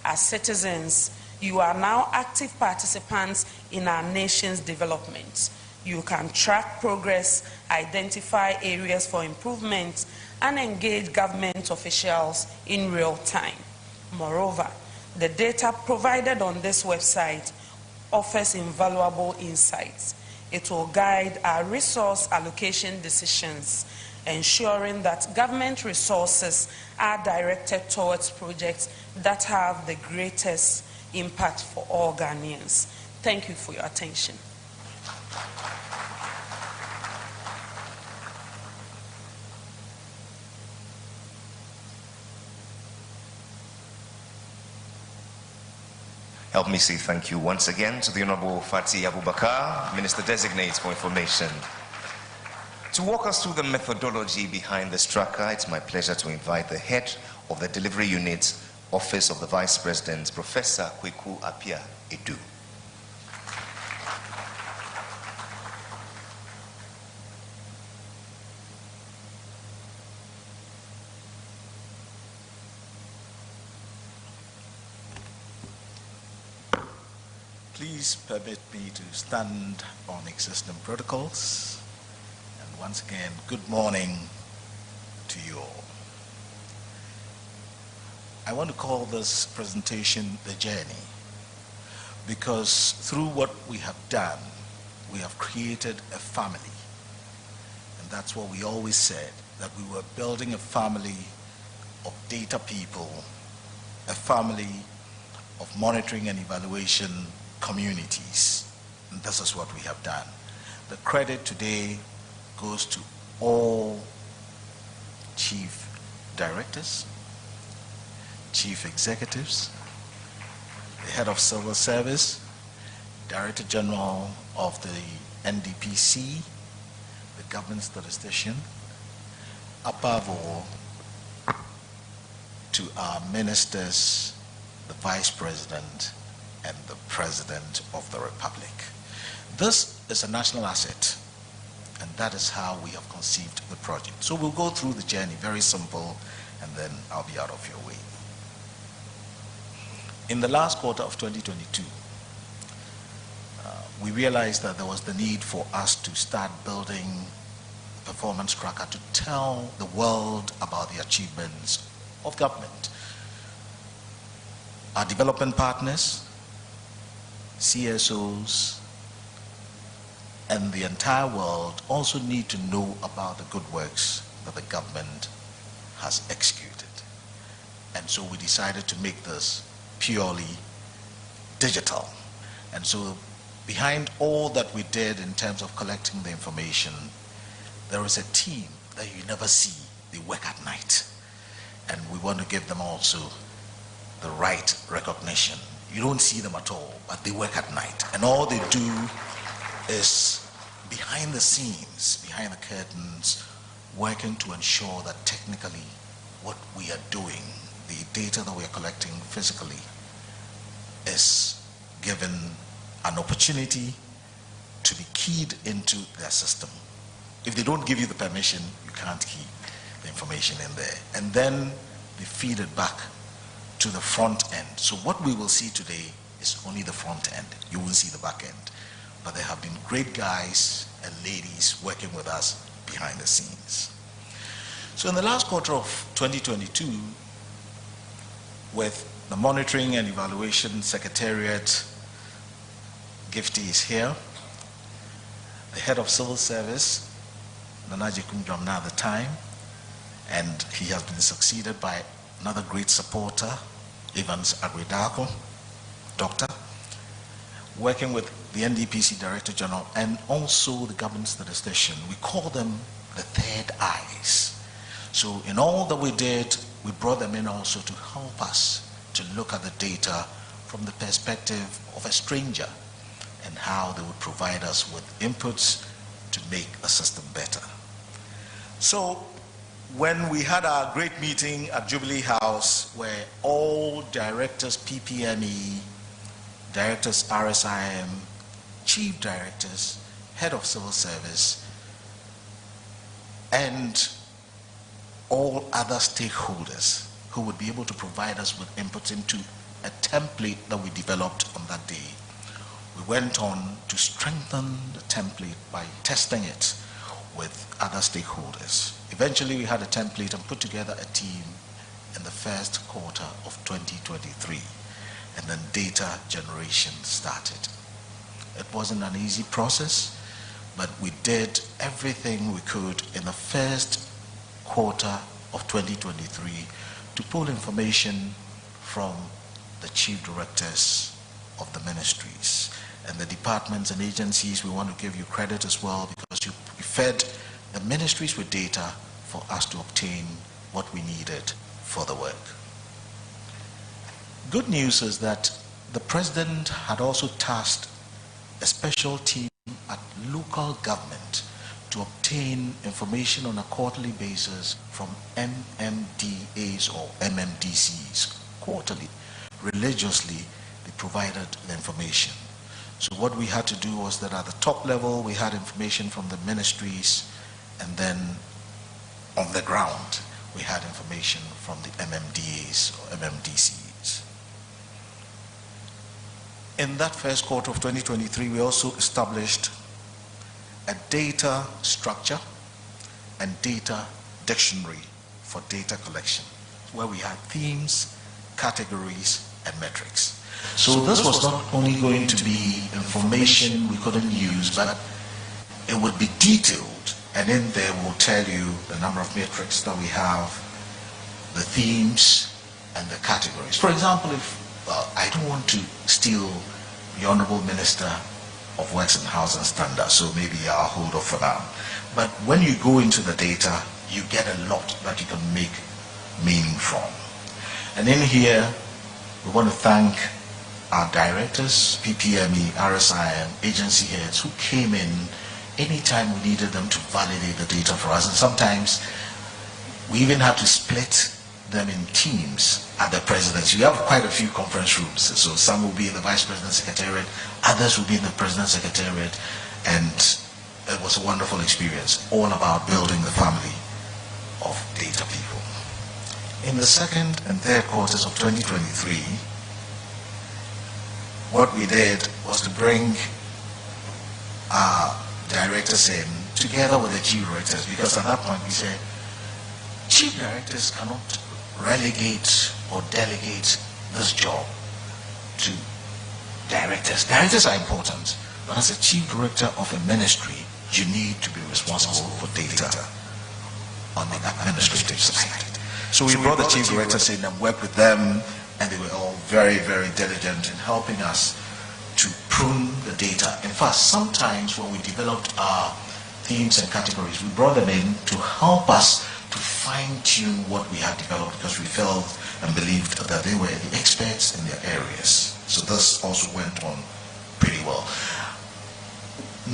As citizens, you are now active participants in our nation's development. You can track progress, identify areas for improvement, and engage government officials in real time. Moreover, the data provided on this website offers invaluable insights. It will guide our resource allocation decisions, ensuring that government resources are directed towards projects that have the greatest impact for all Ghanaians. Thank you for your attention. Help me say thank you once again to the Honorable Fatih Abubakar, Minister Designate for Information. To walk us through the methodology behind this tracker, it's my pleasure to invite the head of the Delivery Unit, Office of the Vice President, Professor Kweku Apia Edu. Please permit me to stand on existing protocols. And once again, good morning to you all. I want to call this presentation The Journey, because through what we have done, we have created a family. And that's what we always said, that we were building a family of data people, a family of monitoring and evaluation communities. And this is what we have done. The credit today goes to all chief directors, chief executives, the head of civil service, director general of the NDPC, the government statistician, above all, to our ministers, the vice president, and the President of the Republic. This is a national asset, and that is how we have conceived the project. So we'll go through the journey, very simple, and then I'll be out of your way. In the last quarter of 2022, we realized that there was the need for us to start building a performance tracker to tell the world about the achievements of government. Our development partners, CSOs, and the entire world also need to know about the good works that the government has executed. And so we decided to make this purely digital. And so behind all that we did in terms of collecting the information, there is a team that you never see. They work at night. And we want to give them also the right recognition. You don't see them at all, but they work at night. And all they do is behind the scenes, behind the curtains, working to ensure that technically what we are doing, the data that we are collecting physically, is given an opportunity to be keyed into their system. If they don't give you the permission, you can't keep the information in there. And then they feed it back to the front end. So what we will see today is only the front end. You won't see the back end. But there have been great guys and ladies working with us behind the scenes. So in the last quarter of 2022, with the Monitoring and Evaluation Secretariat, Gifty is here, the head of civil service, Nanaji Kumjamna at the time, and he has been succeeded by another great supporter, Evans Agredako, doctor, working with the NDPC Director General and also the government statistician. We call them the third eyes. So in all that we did, we brought them in also to help us to look at the data from the perspective of a stranger and how they would provide us with inputs to make the system better. So when we had our great meeting at Jubilee House, where all directors, PPME, directors RSIM, chief directors, head of civil service, and all other stakeholders who would be able to provide us with inputs into a template that we developed on that day, we went on to strengthen the template by testing it with other stakeholders. Eventually we had a template and put together a team in the first quarter of 2023, and then data generation started. It wasn't an easy process, but we did everything we could in the first quarter of 2023 to pull information from the chief directors of the ministries and the departments and agencies. We want to give you credit as well, because you fed the ministries with data for us to obtain what we needed for the work. Good news is that the president had also tasked a special team at local government to obtain information on a quarterly basis from MMDAs or MMDCs. Quarterly, religiously, they provided the information. So what we had to do was that at the top level, we had information from the ministries, and then on the ground, we had information from the MMDAs or MMDCs. In that first quarter of 2023, we also established a data structure and data dictionary for data collection, where we had themes, categories, and metrics. So this was not only going to be information we couldn't use, but it would be detailed, and in there we'll tell you the number of metrics that we have, the themes, and the categories. For example, if I don't want to steal the Honorable Minister of Works and Housing Standards, so maybe I'll hold off for now. But when you go into the data, you get a lot that you can make meaning from. And in here, we want to thank our directors, PPME, RSIM, agency heads who came in anytime we needed them to validate the data for us. And sometimes we even had to split them in teams at the presidency. We have quite a few conference rooms. So some will be in the Vice President's Secretariat, others will be in the President's Secretariat, and it was a wonderful experience, all about building the family of data people. In the second and third quarters of 2023, what we did was to bring our directors in together with the chief directors, because at that point we said chief directors cannot relegate or delegate this job to directors. Directors are important, but as a chief director of a ministry, you need to be responsible for data on the administrative side. So we brought the chief directors in and worked with them, and they were all very, very diligent in helping us to prune the data. In fact, sometimes when we developed our themes and categories, we brought them in to help us to fine-tune what we had developed, because we felt and believed that they were the experts in their areas. So this also went on pretty well.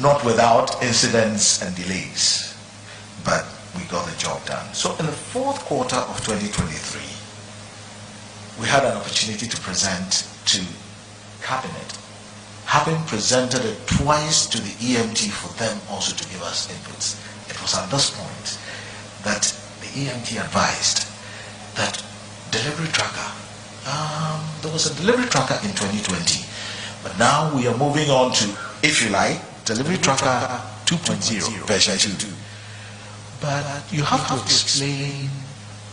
Not without incidents and delays, but we got the job done. So in the fourth quarter of 2023, we had an opportunity to present to Cabinet, having presented it twice to the EMT for them also to give us inputs. It was at this point that the EMT advised that delivery tracker, there was a delivery tracker in 2020, but now we are moving on to, if you like, delivery tracker 2.0 version 2. But you have to explain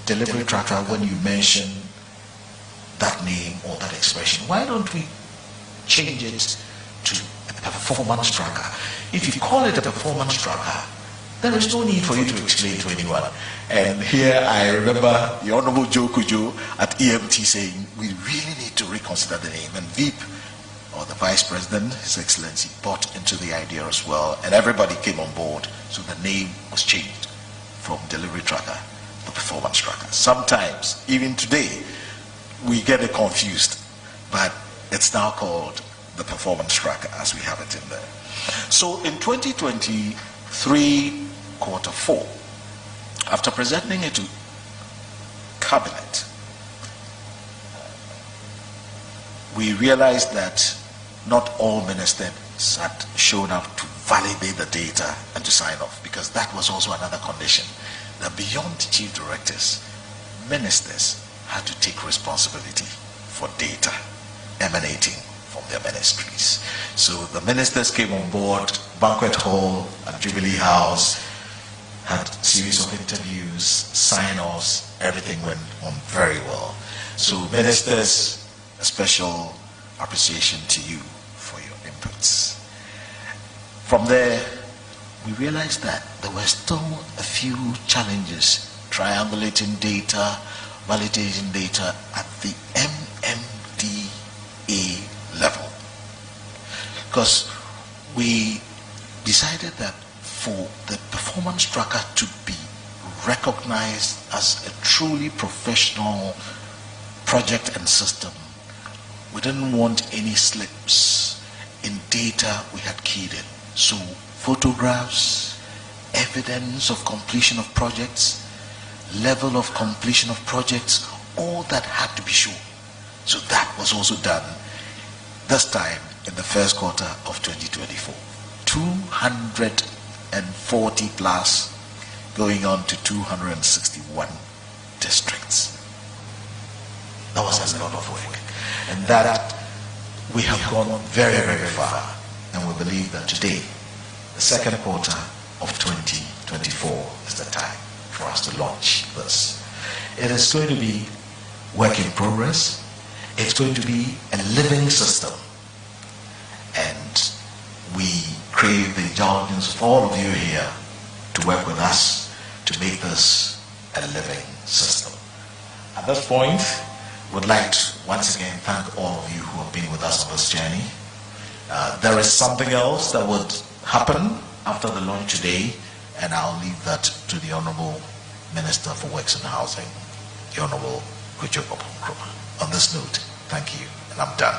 delivery tracker when you mention that name or that expression. Why don't we change it to a performance tracker? If you call it a performance tracker, there is no need for you to explain to anyone. And here I remember the Honorable Joe Kujo at EMT saying, we really need to reconsider the name. And VIP, or the Vice President, His Excellency, bought into the idea as well. And everybody came on board. So the name was changed from delivery tracker the performance tracker. Sometimes, even today, we get it confused, but it's now called the performance tracker as we have it in there. So in 2023 quarter 4, after presenting it to cabinet, we realized that not all ministers had shown up to validate the data and to sign off, because that was also another condition, that beyond chief directors, ministers had to take responsibility for data emanating from their ministries. So the ministers came on board, banquet hall and Jubilee House, had a series of interviews, sign-offs, everything went on very well. So ministers, a special appreciation to you for your inputs. From there, we realized that there were still a few challenges, triangulating data, validating data at the MMDA level. Because we decided that for the performance tracker to be recognized as a truly professional project and system, we didn't want any slips in data we had keyed in. So photographs, evidence of completion of projects, level of completion of projects, all that had to be shown. So that was also done this time in the first quarter of 2024. 240 plus going on to 261 districts. That was a lot of work. And that we have gone very, very far. And we believe that today, the second quarter of 2024 is the time for us to launch this. It is going to be work in progress. It's going to be a living system. And we crave the indulgence of all of you here to work with us to make this a living system. At this point, would like to once again thank all of you who have been with us on this journey. There is something else that would happen after the launch today, and I'll leave that to the Honorable Minister for Works and Housing, the Honorable Kujo Oponkroma. On this note, thank you, and I'm done.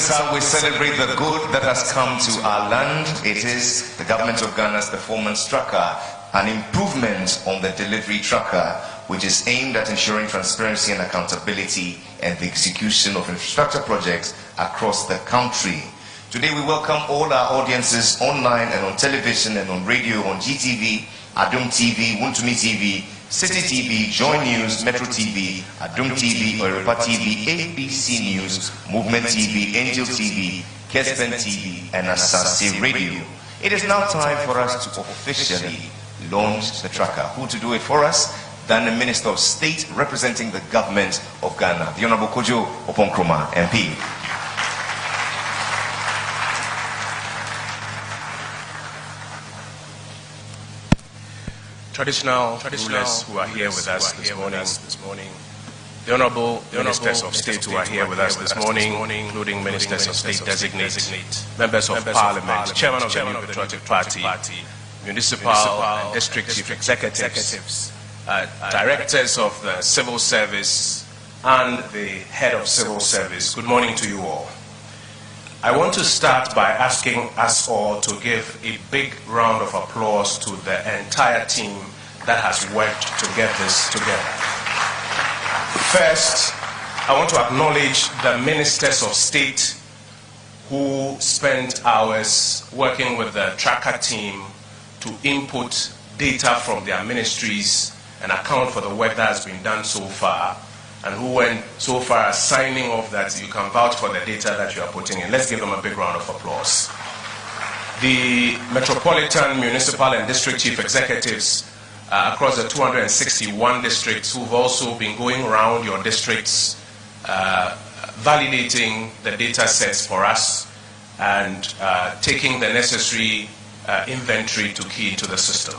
is how we celebrate the good that has come to our land. It is the government of Ghana's performance tracker, an improvement on the delivery tracker, which is aimed at ensuring transparency and accountability and the execution of infrastructure projects across the country. Today we welcome all our audiences online and on television and on radio, on GTV, Adum TV, Wuntumi TV, City TV, Joy News, Metro TV, Adum TV, Europa TV, ABC News, Movement TV, Angel TV, Kespen TV, and Asante Radio. It is now time for us to officially launch the tracker. Who to do it for us than the Minister of State representing the government of Ghana, the Honorable Kojo Oponkroma, MP. Traditional rulers who are here with us this morning, the Honorable Ministers of State who are here with us this morning, including Ministers of State designate, Members of Parliament, Chairman of the New Patriotic Party, Municipal and District Chief Executives, Directors of the Civil Service, and the Head of Civil Service. Good morning to you all. I want to start by asking us all to give a big round of applause to the entire team that has worked to get this together. First, I want to acknowledge the Ministers of State who spent hours working with the tracker team to input data from their ministries and account for the work that has been done so far, and who went so far as signing off that you can vouch for the data that you are putting in. Let's give them a big round of applause. The Metropolitan, Municipal and District Chief Executives across the 261 districts who've also been going around your districts validating the data sets for us and taking the necessary inventory to key into the system.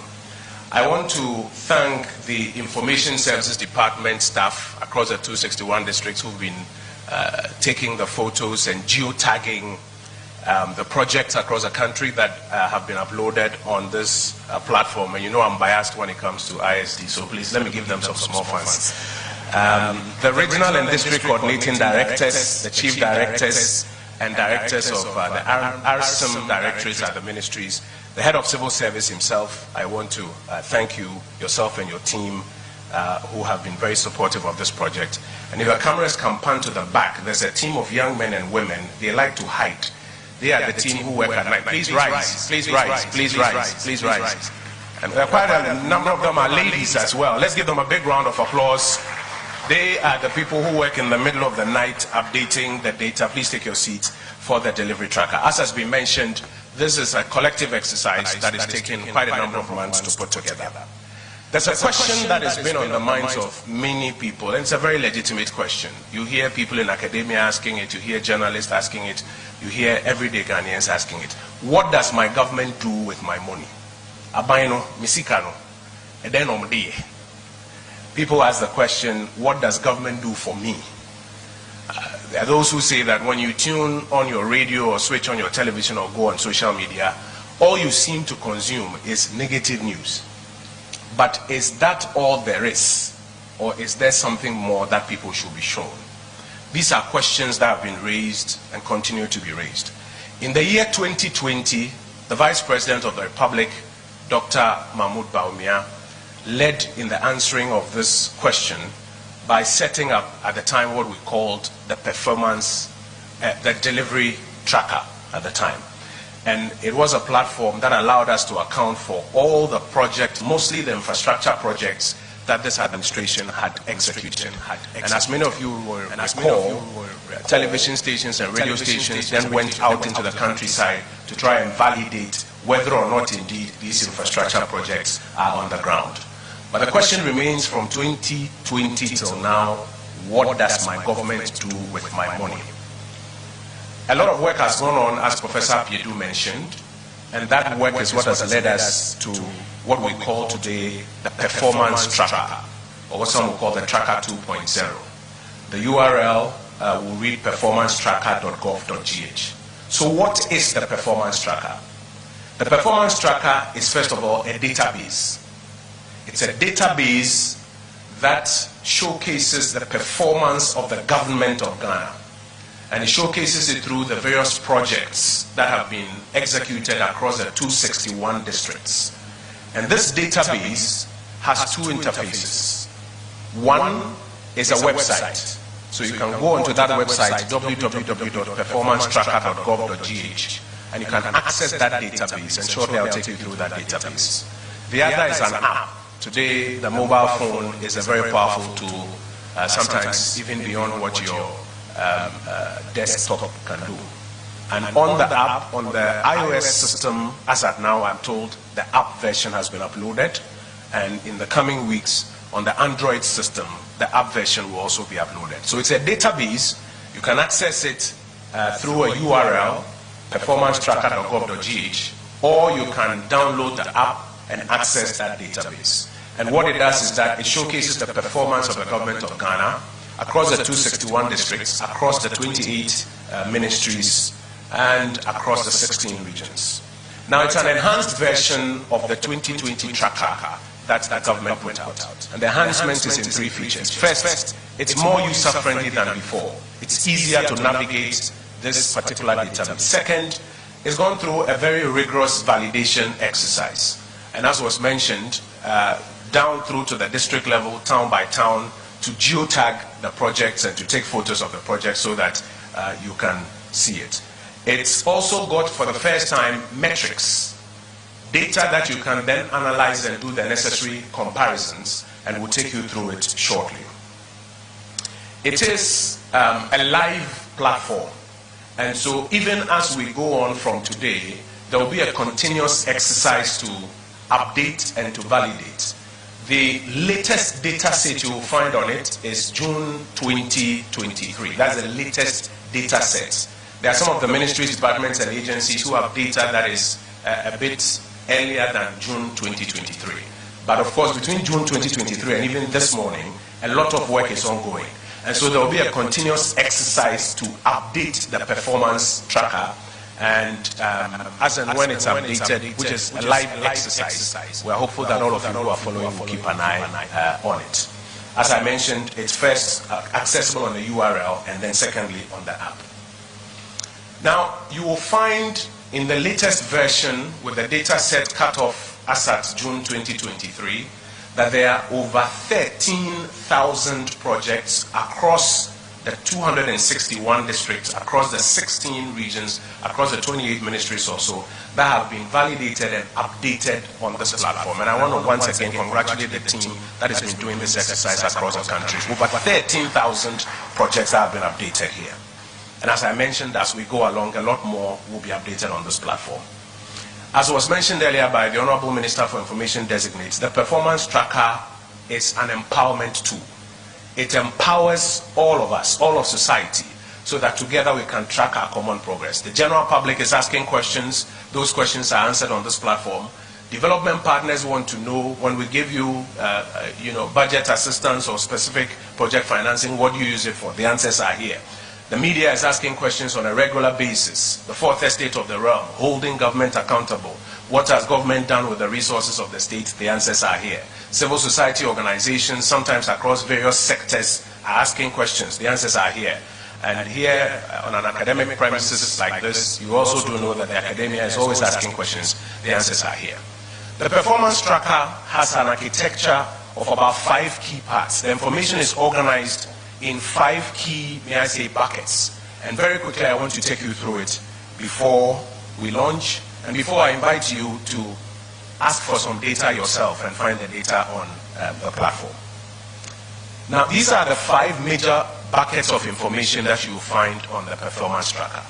I want to thank the Information Services Department staff across the 261 districts who've been taking the photos and geotagging the projects across the country that have been uploaded on this platform. And you know I'm biased when it comes to ISD, so please let me give them some small funds. The regional and district coordinating directors, the chief directors, and directors of the RSM directorates at the ministries, the head of civil service himself. I want to thank you, yourself and your team, who have been very supportive of this project. And if your cameras can pan to the back, there's a team of young men and women. They like to hide. They are the team who work at night. Please rise, please rise, please rise, please rise. And quite a number of them are ladies as well. Let's give them a big round of applause. They are the people who work in the middle of the night updating the data. Please take your seats for the delivery tracker. As has been mentioned, this is a collective exercise that is taking quite a number of months to put together. There's a question that has been on the minds of many people, and it's a very legitimate question. You hear people in academia asking it, you hear journalists asking it, you hear everyday Ghanaians asking it. What does my government do with my money? Abaino, misikano, edenomdiye. People ask the question, what does government do for me? There are those who say that when you tune on your radio or switch on your television or go on social media, all you seem to consume is negative news. But is that all there is? Or is there something more that people should be shown? These are questions that have been raised and continue to be raised. In the year 2020, the Vice President of the Republic, Dr. Mahmoud Bawumia, led in the answering of this question by setting up at the time what we called the performance, the delivery tracker at the time. And it was a platform that allowed us to account for all the projects, mostly the infrastructure projects that this administration had executed. And as many of you will recall, television stations and radio stations then went out into the countryside to try and validate whether or not indeed these infrastructure projects are on the ground. But the question remains, from 2020 till now, what does my government do with my money? A lot of work has gone on, as Professor Piedu mentioned, and that work is what has led us to what we call today the performance tracker, or what some will call the tracker 2.0. The URL will read performancetracker.gov.gh. So what is the performance tracker? The performance tracker is, first of all, a database. It's a database that showcases the performance of the government of Ghana. and it showcases it through the various projects that have been executed across the 261 districts. And this database has two interfaces. One is a website. So you can go onto that website, www.performancetracker.gov.gh, and you can access that database, and shortly I'll take you through that database. The other is an app. Today, the mobile phone is a very powerful tool, sometimes even beyond what your desktop can do. And on the app, on the iOS system, as at now, I'm told the app version has been uploaded, and in the coming weeks, on the Android system, the app version will also be uploaded. So it's a database. You can access it through a URL, performancetracker.gov.gh, or you can download the app and access that database. And what it does is that it showcases the performance of the government of Ghana across the 261 districts, across the 28 ministries, and across the 16 regions. Now, it's an enhanced version of the 2020 tracker that the government put out. And the enhancement is in three features. First, it's more user-friendly than before. It's easier to navigate this particular database. Second, it's gone through a very rigorous validation exercise. And as was mentioned, down through to the district level, town by town, to geotag the projects and to take photos of the project so that you can see it. It's also got, for the first time, metrics, data that you can then analyze and do the necessary comparisons, and we'll take you through it shortly. It is a live platform, and so even as we go on from today, there will be a continuous exercise to update and to validate. The latest data set you will find on it is June 2023. That's the latest data set. There are some of the ministries, departments, and agencies who have data that is a bit earlier than June 2023. But of course, between June 2023 and even this morning, a lot of work is ongoing. And so there will be a continuous exercise to update the performance tracker. And as and when it's updated, which is a live exercise, we are hopeful that all of you who are following will keep an eye on it. As I mentioned, it's first accessible on the URL, and then secondly on the app. Now, you will find in the latest version with the data set cut off as at June 2023 that there are over 13,000 projects across the 261 districts, across the 16 regions, across the 28 ministries or so, that have been validated and updated on this platform. And I want to once again congratulate the team that has been doing this exercise across the country. Over 13,000 projects that have been updated here. And as I mentioned, as we go along, a lot more will be updated on this platform. As was mentioned earlier by the Honorable Minister for Information Designates, the performance tracker is an empowerment tool. It empowers all of us, all of society, so that together we can track our common progress. The general public is asking questions. Those questions are answered on this platform. Development partners want to know, when we give you, budget assistance or specific project financing, what do you use it for? The answers are here. The media is asking questions on a regular basis. The fourth estate of the realm, holding government accountable. What has government done with the resources of the state? The answers are here. Civil society organizations, sometimes across various sectors, are asking questions. The answers are here. And here, on an academic premises like this, you also do know that the academia is always asking questions. The answers are here. The performance tracker has an architecture of about 5 key parts. The information is organized in 5 key, may I say, buckets. And very quickly, I want to take you through it before we launch, and before I invite you to ask for some data yourself and find the data on the platform. Now, these are the 5 major buckets of information that you will find on the performance tracker.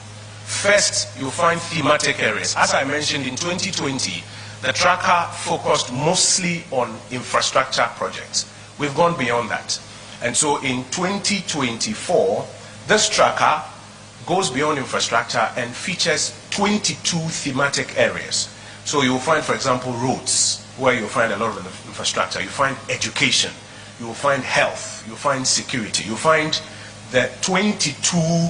First, you'll find thematic areas. As I mentioned, in 2020, the tracker focused mostly on infrastructure projects. We've gone beyond that. And so in 2024, this tracker goes beyond infrastructure and features 22 thematic areas. So you'll find, for example, roads, where you'll find a lot of infrastructure. You find education, you will find health, you'll find security, you'll find the 22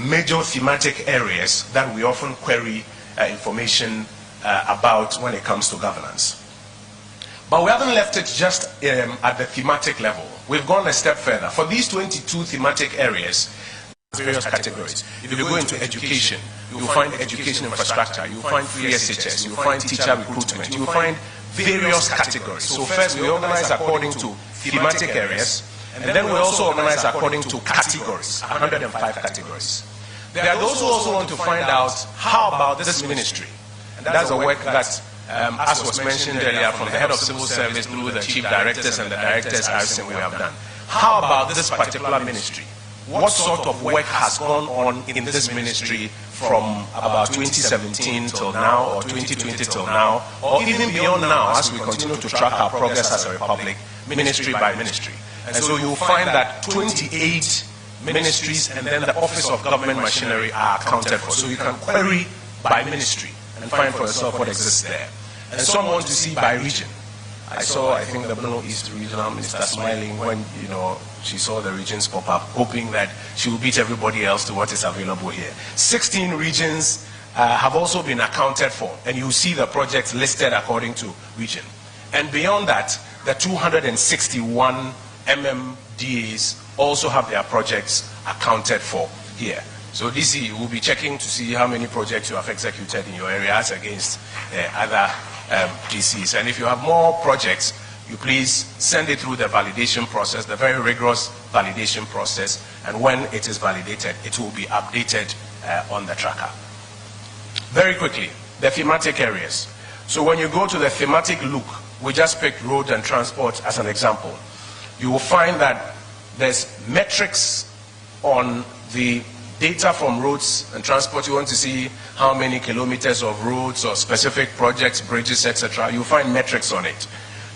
major thematic areas that we often query information about when it comes to governance. But we haven't left it just at the thematic level. We've gone a step further. For these 22 thematic areas, various categories. If you go into education, you'll find education infrastructure, you'll find free SHS, you'll find teacher recruitment, you'll find various categories. So first we organize according to thematic areas, and then we also organize according to categories, 105 categories. There are those who also want to find out how about this ministry. And that's a work that, as was mentioned earlier, from the head of civil service through the chief directors and the directors we have done. How about this particular ministry? What sort of work has gone on in this ministry from about 2017 till now, or 2020 till now, or even beyond now, as we continue to track our progress as a republic, ministry by ministry. And so you'll find that 28 ministries and then the Office of Government Machinery are accounted for. So you can query by ministry and find for yourself what exists there. And some want to see by region. I saw, I think, the Brno East Regional Minister smiling when, she saw the regions pop up, hoping that she will beat everybody else to what is available here. 16 regions have also been accounted for, and you see the projects listed according to region. And beyond that, the 261 MMDAs also have their projects accounted for here. So DC will be checking to see how many projects you have executed in your areas against other DCs. And if you have more projects, you please send it through the validation process, the very rigorous validation process, and when it is validated, it will be updated on the tracker. Very quickly, the thematic areas. So when you go to the thematic look, we just picked road and transport as an example. You will find that there's metrics on the data from roads and transport. You want to see how many kilometers of roads or specific projects, bridges, etc. You'll find metrics on it.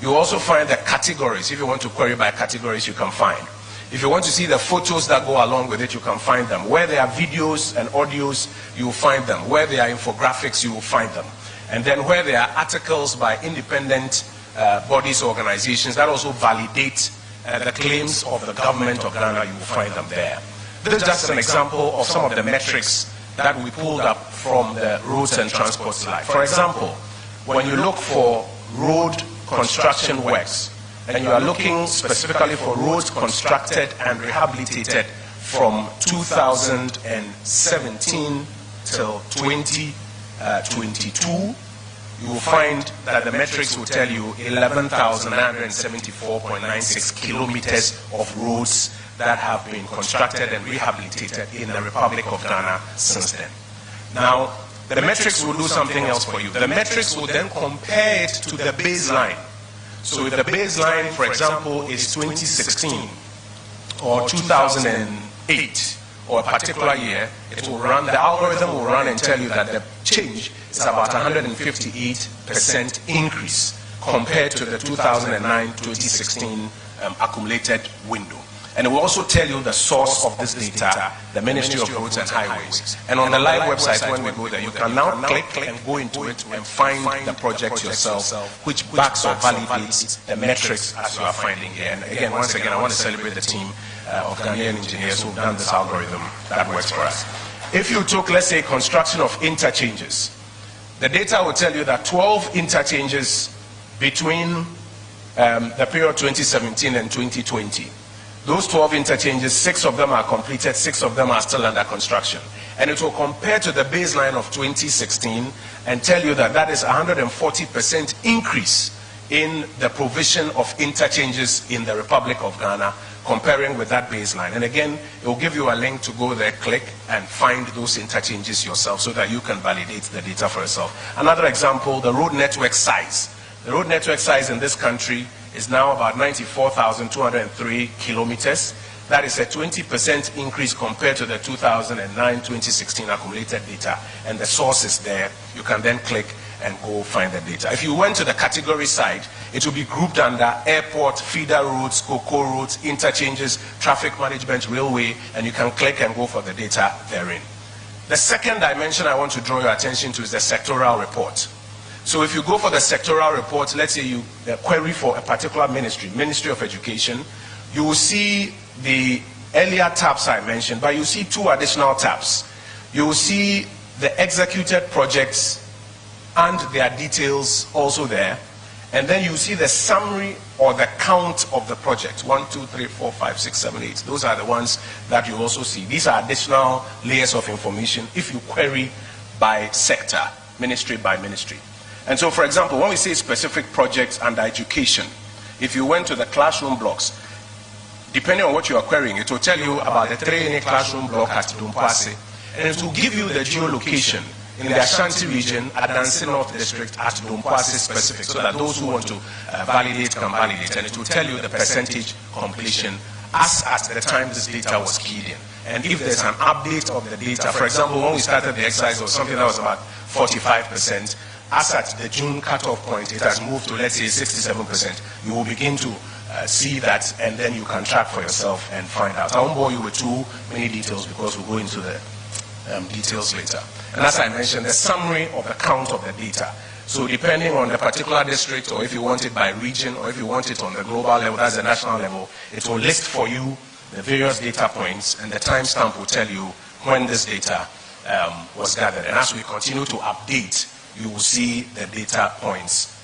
You also find the categories. If you want to query by categories, you can find. If you want to see the photos that go along with it, you can find them. Where there are videos and audios, you will find them. Where there are infographics, you will find them. And then where there are articles by independent bodies, organizations that also validate the claims of the government of Ghana, you will find them there. This is just an example of some of the metrics that we pulled up from the roads and transport slide. For example, when you look for road construction works, and you are looking specifically for roads constructed and rehabilitated from 2017 till 2022, you will find that the metrics will tell you 11,974.96 kilometers of roads that have been constructed and rehabilitated in the Republic of Ghana since then. Now, the metrics will do something else for you. The metrics will then compare it to the baseline. So if the baseline, for example, is 2016 or 2008 or a particular year, it will run, the algorithm will run and tell you that the change is about 158% increase compared to the 2009-2016 accumulated window. And it will also tell you the source of this data, the Ministry of Roads and Highways. And on the live website, when we go there, you can now click and go into it and find the project yourself, which backs or validates the metrics as you are finding here. And again, once again, I want to celebrate the team of Ghanaian engineers who have done this algorithm that works for us. If you took, let's say, construction of interchanges, the data will tell you that 12 interchanges between the period 2017 and 2020. Those 12 interchanges, 6 of them are completed, 6 of them are still under construction. And it will compare to the baseline of 2016 and tell you that that is 140% increase in the provision of interchanges in the Republic of Ghana, comparing with that baseline. And again, it will give you a link to go there, click, and find those interchanges yourself so that you can validate the data for yourself. Another example, the road network size. The road network size in this country is now about 94,203 kilometers. That is a 20% increase compared to the 2009-2016 accumulated data. And the source is there. You can then click and go find the data. If you went to the category side, it will be grouped under airport, feeder roads, cocoa roads, interchanges, traffic management, railway, and you can click and go for the data therein. The second dimension I want to draw your attention to is the sectoral report. So if you go for the sectoral report, let's say you query for a particular ministry, Ministry of Education, you will see the earlier tabs I mentioned, but you see 2 additional tabs. You will see the executed projects and their details also there. And then you see the summary or the count of the project. 1, 2, 3, 4, 5, 6, 7, 8. Those are the ones that you also see. These are additional layers of information if you query by sector, ministry by ministry. And so, for example, when we say specific projects under education, if you went to the classroom blocks, depending on what you are querying, it will tell you about the 3-unit classroom block at Dumpoase, and it will give you the geolocation in the Asante region, Adansi North District, at Dumpoase specific, so that those who want to validate can validate, and it will tell you the percentage completion as at the time this data was keyed in. And if there's an update of the data, for example, when we started the exercise, it was something that was about 45%. As at the June cutoff point, it has moved to, let's say, 67%. You will begin to see that, and then you can track for yourself and find out. I won't bore you with too many details because we'll go into the details later. And as I mentioned, the summary of the count of the data. So depending on the particular district, or if you want it by region, or if you want it on the global level, that's the national level, it will list for you the various data points, and the timestamp will tell you when this data was gathered. And as we continue to update, you will see the data points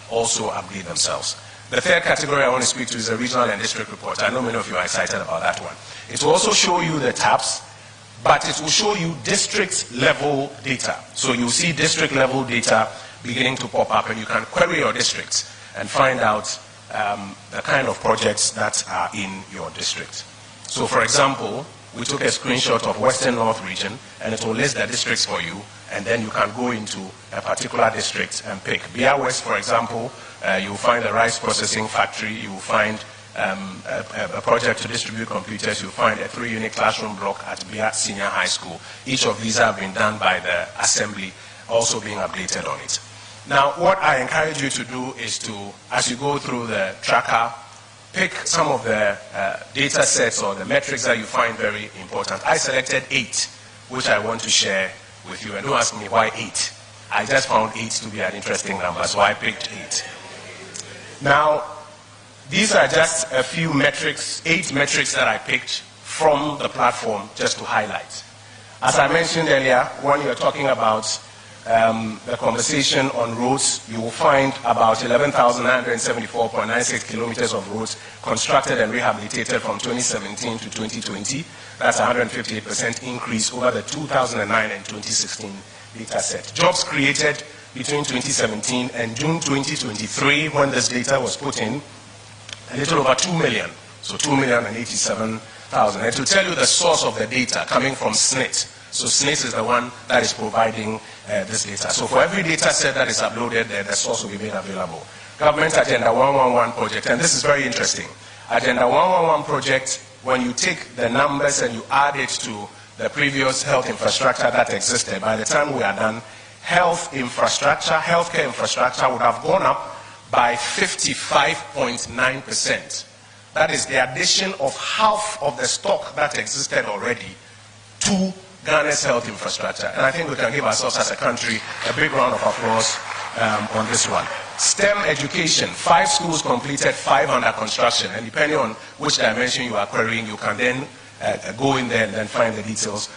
also update themselves. The third category I want to speak to is the regional and district report. I know many of you are excited about that one. It will also show you the tabs, but it will show you district level data. So you see district level data beginning to pop up, and you can query your district and find out the kind of projects that are in your district. So for example, we took a screenshot of Western North region, and it will list the districts for you, and then you can go into a particular district and pick. Bia West, for example, you will find a rice processing factory, you will find a project to distribute computers, you'll find a 3-unit classroom block at Bia Senior High School. Each of these have been done by the assembly, also being updated on it. Now, what I encourage you to do is to, as you go through the tracker, pick some of the data sets or the metrics that you find very important. I selected 8, which I want to share with you. And don't ask me why 8. I just found 8 to be an interesting number, so I picked 8. Now, these are just a few metrics, 8 metrics that I picked from the platform just to highlight. As I mentioned earlier, when you're talking about the conversation on roads, you will find about 11,974.96 kilometers of roads constructed and rehabilitated from 2017 to 2020. That's a 158% increase over the 2009 and 2016 data set. Jobs created between 2017 and June 2023, when this data was put in, a little over 2 million, so 2,087,000. And to tell you the source of the data coming from SNIT, so SNIT is the one that is providing this data. So for every data set that is uploaded, the source will be made available. Government Agenda 111 project, and this is very interesting. Agenda 111 project, when you take the numbers and you add it to the previous health infrastructure that existed, by the time we are done, healthcare infrastructure would have gone up by 55.9%. That is the addition of half of the stock that existed already to Ghana's health infrastructure. And I think we can give ourselves as a country a big round of applause on this one. STEM education, 5 schools completed, 5 under construction. And depending on which dimension you are querying, you can then go in there and then find the details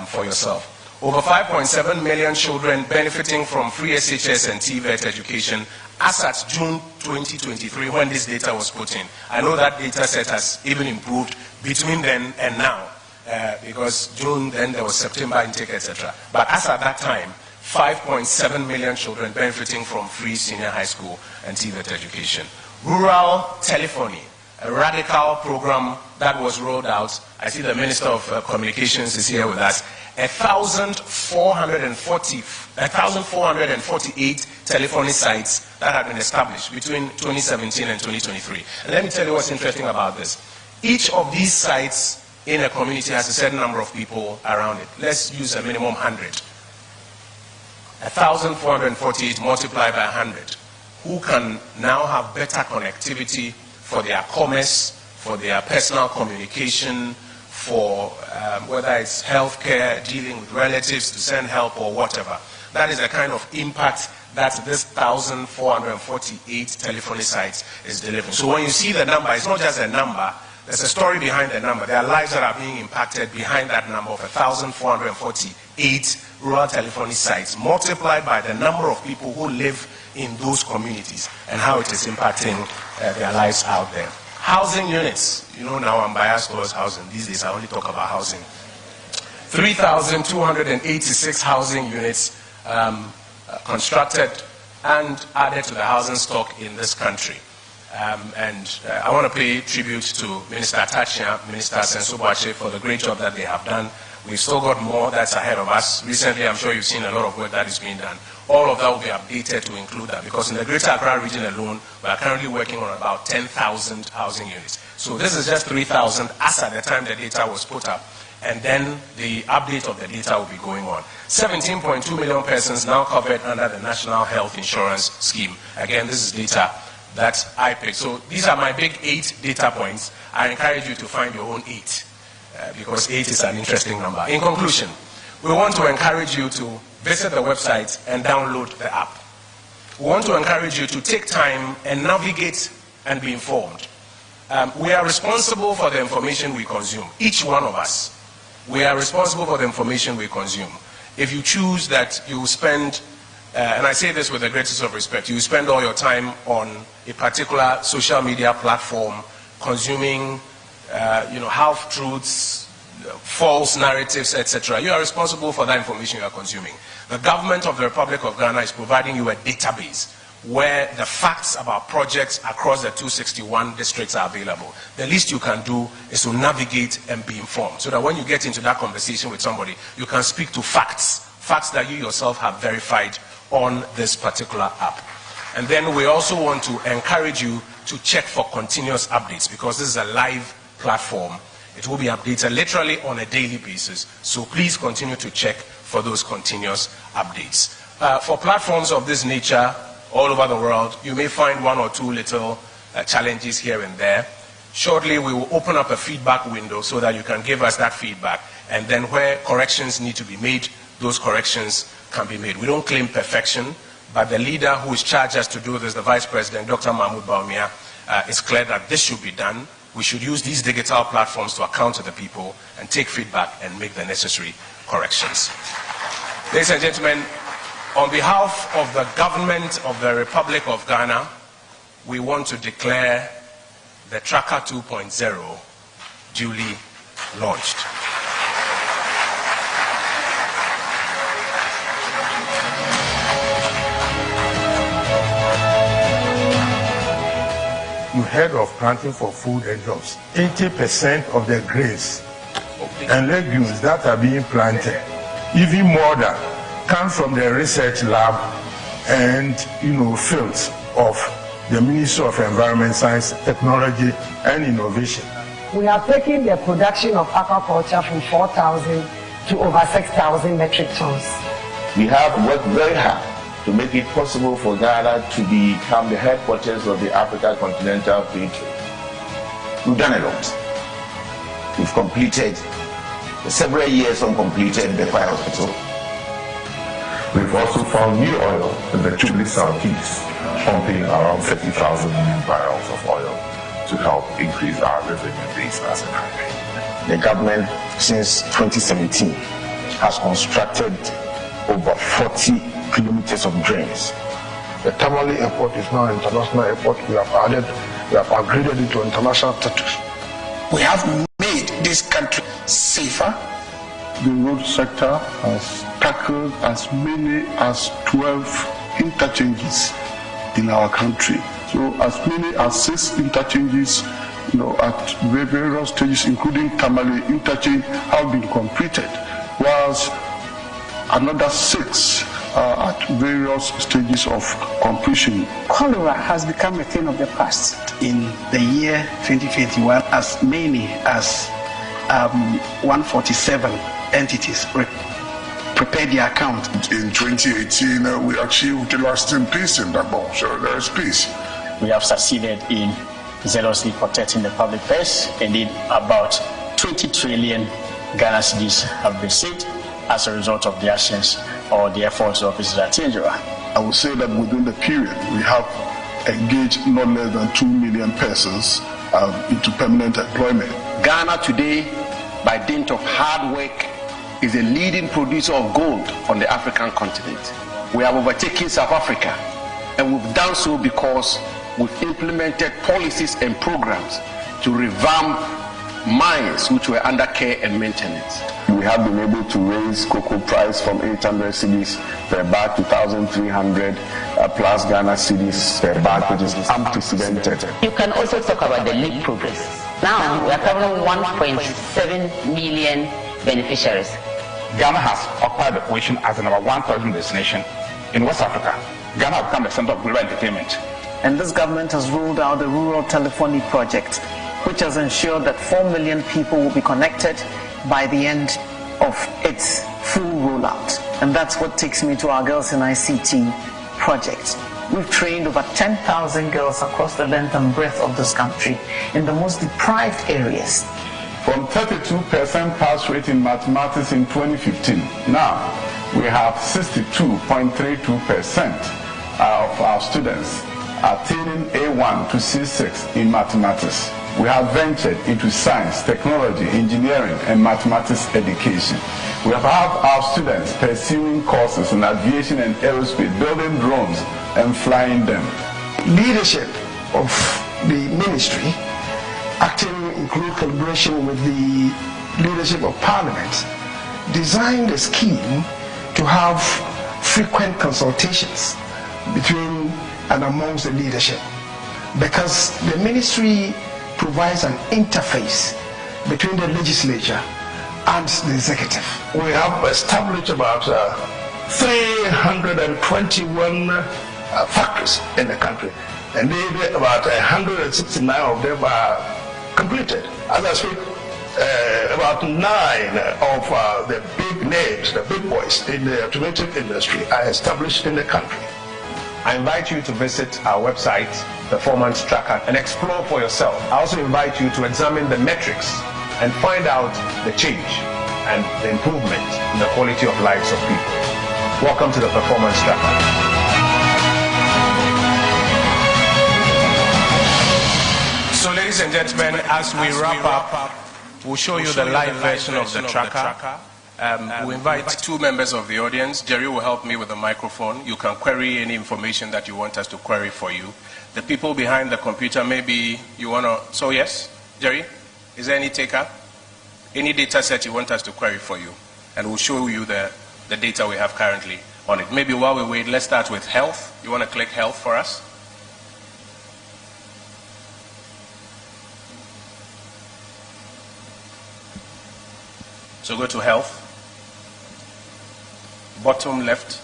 for yourself. Over 5.7 million children benefiting from free SHS and TVET education as at June 2023, when this data was put in. I know that data set has even improved between then and now, because June, then there was September intake, etc. But as at that time, 5.7 million children benefiting from free senior high school and TVET education. Rural telephony, a radical program that was rolled out. I see the Minister of Communications is here with us. 1,448 telephony sites that have been established between 2017 and 2023. And let me tell you what's interesting about this. Each of these sites in a community has a certain number of people around it. Let's use a minimum 100. 1,448 multiplied by 100. Who can now have better connectivity for their commerce, for their personal communication, for whether it's healthcare, dealing with relatives to send help or whatever. That is the kind of impact that this 1,448 telephony sites is delivering. So when you see the number, it's not just a number, There's a story behind the number. There are lives that are being impacted behind that number of 1,448 rural telephony sites, multiplied by the number of people who live in those communities and how it is impacting their lives out there. Housing units. You know, now I'm biased towards housing. These days I only talk about housing. 3,286 housing units constructed and added to the housing stock in this country. I want to pay tribute to Minister Tachia, Minister Sensobuache for the great job that they have done. We've still got more that's ahead of us. Recently, I'm sure you've seen a lot of work that is being done. All of that will be updated to include that, because in the Greater Accra region alone, we are currently working on about 10,000 housing units. So this is just 3,000 as at the time the data was put up. And then the update of the data will be going on. 17.2 million persons now covered under the National Health Insurance Scheme. Again, this is data that I picked. So these are my big 8 data points. I encourage you to find your own 8, because 8 is an interesting number. In conclusion, we want to encourage you to visit the website and download the app. We want to encourage you to take time and navigate and be informed. We are responsible for the information we consume, each one of us. We are responsible for the information we consume. If you choose that you spend, and I say this with the greatest of respect, you spend all your time on a particular social media platform consuming half-truths, false narratives, etc. You are responsible for that information you are consuming. The government of the Republic of Ghana is providing you a database where the facts about projects across the 261 districts are available. The least you can do is to navigate and be informed, so that when you get into that conversation with somebody, you can speak to facts that you yourself have verified on this particular app. And then we also want to encourage you to check for continuous updates, because this is a live platform. It will be updated literally on a daily basis, so please continue to check for those continuous updates. For platforms of this nature all over the world, you may find 1 or 2 little challenges here and there. Shortly, we will open up a feedback window so that you can give us that feedback, and then where corrections need to be made, those corrections can be made. We don't claim perfection, but the leader who is charged us to do this, the Vice President, Dr. Mahmoud Baumia, is clear that this should be done. We should use these digital platforms to account to the people and take feedback and make the necessary corrections. Ladies and gentlemen, on behalf of the government of the Republic of Ghana, we want to declare the Tracker 2.0 duly launched. You heard of planting for food and jobs. 80% of the grains and legumes that are being planted, even more than, come from the research lab and fields of the Ministry of Environment, Science, Technology and Innovation. We have taken the production of aquaculture from 4,000 to over 6,000 metric tons. We have worked very hard to make it possible for Ghana to become the headquarters of the Africa Continental Free Trade. We've done a lot. We've completed several years uncompleted the fire hospital. We've also found new oil in the Jubilee Southeast, pumping around 30,000 new barrels of oil to help increase our revenue base as a country. The government, since 2017, has constructed over 40 kilometers of drains. The Tamale Airport is now an international airport. We have upgraded it to international status. We have made this country safer. The road sector has tackled as many as 12 interchanges in our country. So as many as 6 interchanges, at various stages, including Tamale interchange, have been completed, whilst another 6 are at various stages of completion. Cholera has become a thing of the past. In the year 2021, as many as 147 entities prepared their account. In 2018, we achieved lasting peace in Napo, so there is peace. We have succeeded in zealously protecting the public purse. Indeed, about 20 trillion Ghana cedis have been saved as a result of the actions or the efforts of Mr. Atinjura. I would say that within the period, we have engaged not less than 2 million persons into permanent employment. Ghana today, by dint of hard work, is a leading producer of gold on the African continent. We have overtaken South Africa, and we've done so because we've implemented policies and programs to revamp mines which were under care and maintenance. We have been able to raise cocoa price from 800 cedis per bag to 1,300 plus Ghana cedis per bag, which is unprecedented. You can also talk about the league progress. Now we are covering 1.7 million beneficiaries. Ghana has occupied the position as the number 1 tourism destination in West Africa. Ghana has become the center of global entertainment. And this government has rolled out the Rural Telephony Project, which has ensured that 4 million people will be connected by the end of its full rollout. And that's what takes me to our Girls in ICT project. We've trained over 10,000 girls across the length and breadth of this country in the most deprived areas. From 32% pass rate in mathematics in 2015, now we have 62.32% of our students attaining A1 to C6 in mathematics. We have ventured into science, technology, engineering, and mathematics education. We have our students pursuing courses in aviation and aerospace, building drones and flying them. Leadership of the ministry, acting in close collaboration with the leadership of Parliament, designed a scheme to have frequent consultations between and amongst the leadership, because the ministry provides an interface between the legislature and the executive. We have established about 321 factories in the country, and about 169 of them are completed. As I speak, about 9 of the big names, the big boys in the automotive industry are established in the country. I invite you to visit our website, Performance Tracker, and explore for yourself. I also invite you to examine the metrics and find out the change and the improvement in the quality of lives of people. Welcome to the Performance Tracker. So ladies and gentlemen, as we wrap up, we'll show you the live version of the tracker. We'll invite 2 members of the audience. Jerry will help me with the microphone. You can query any information that you want us to query for you. The people behind the computer, maybe you want to... So yes, Jerry, is there any taker? Any data set you want us to query for you? And we'll show you the data we have currently on it. Maybe while we wait, let's start with health. You want to click health for us? So go to health. Bottom left.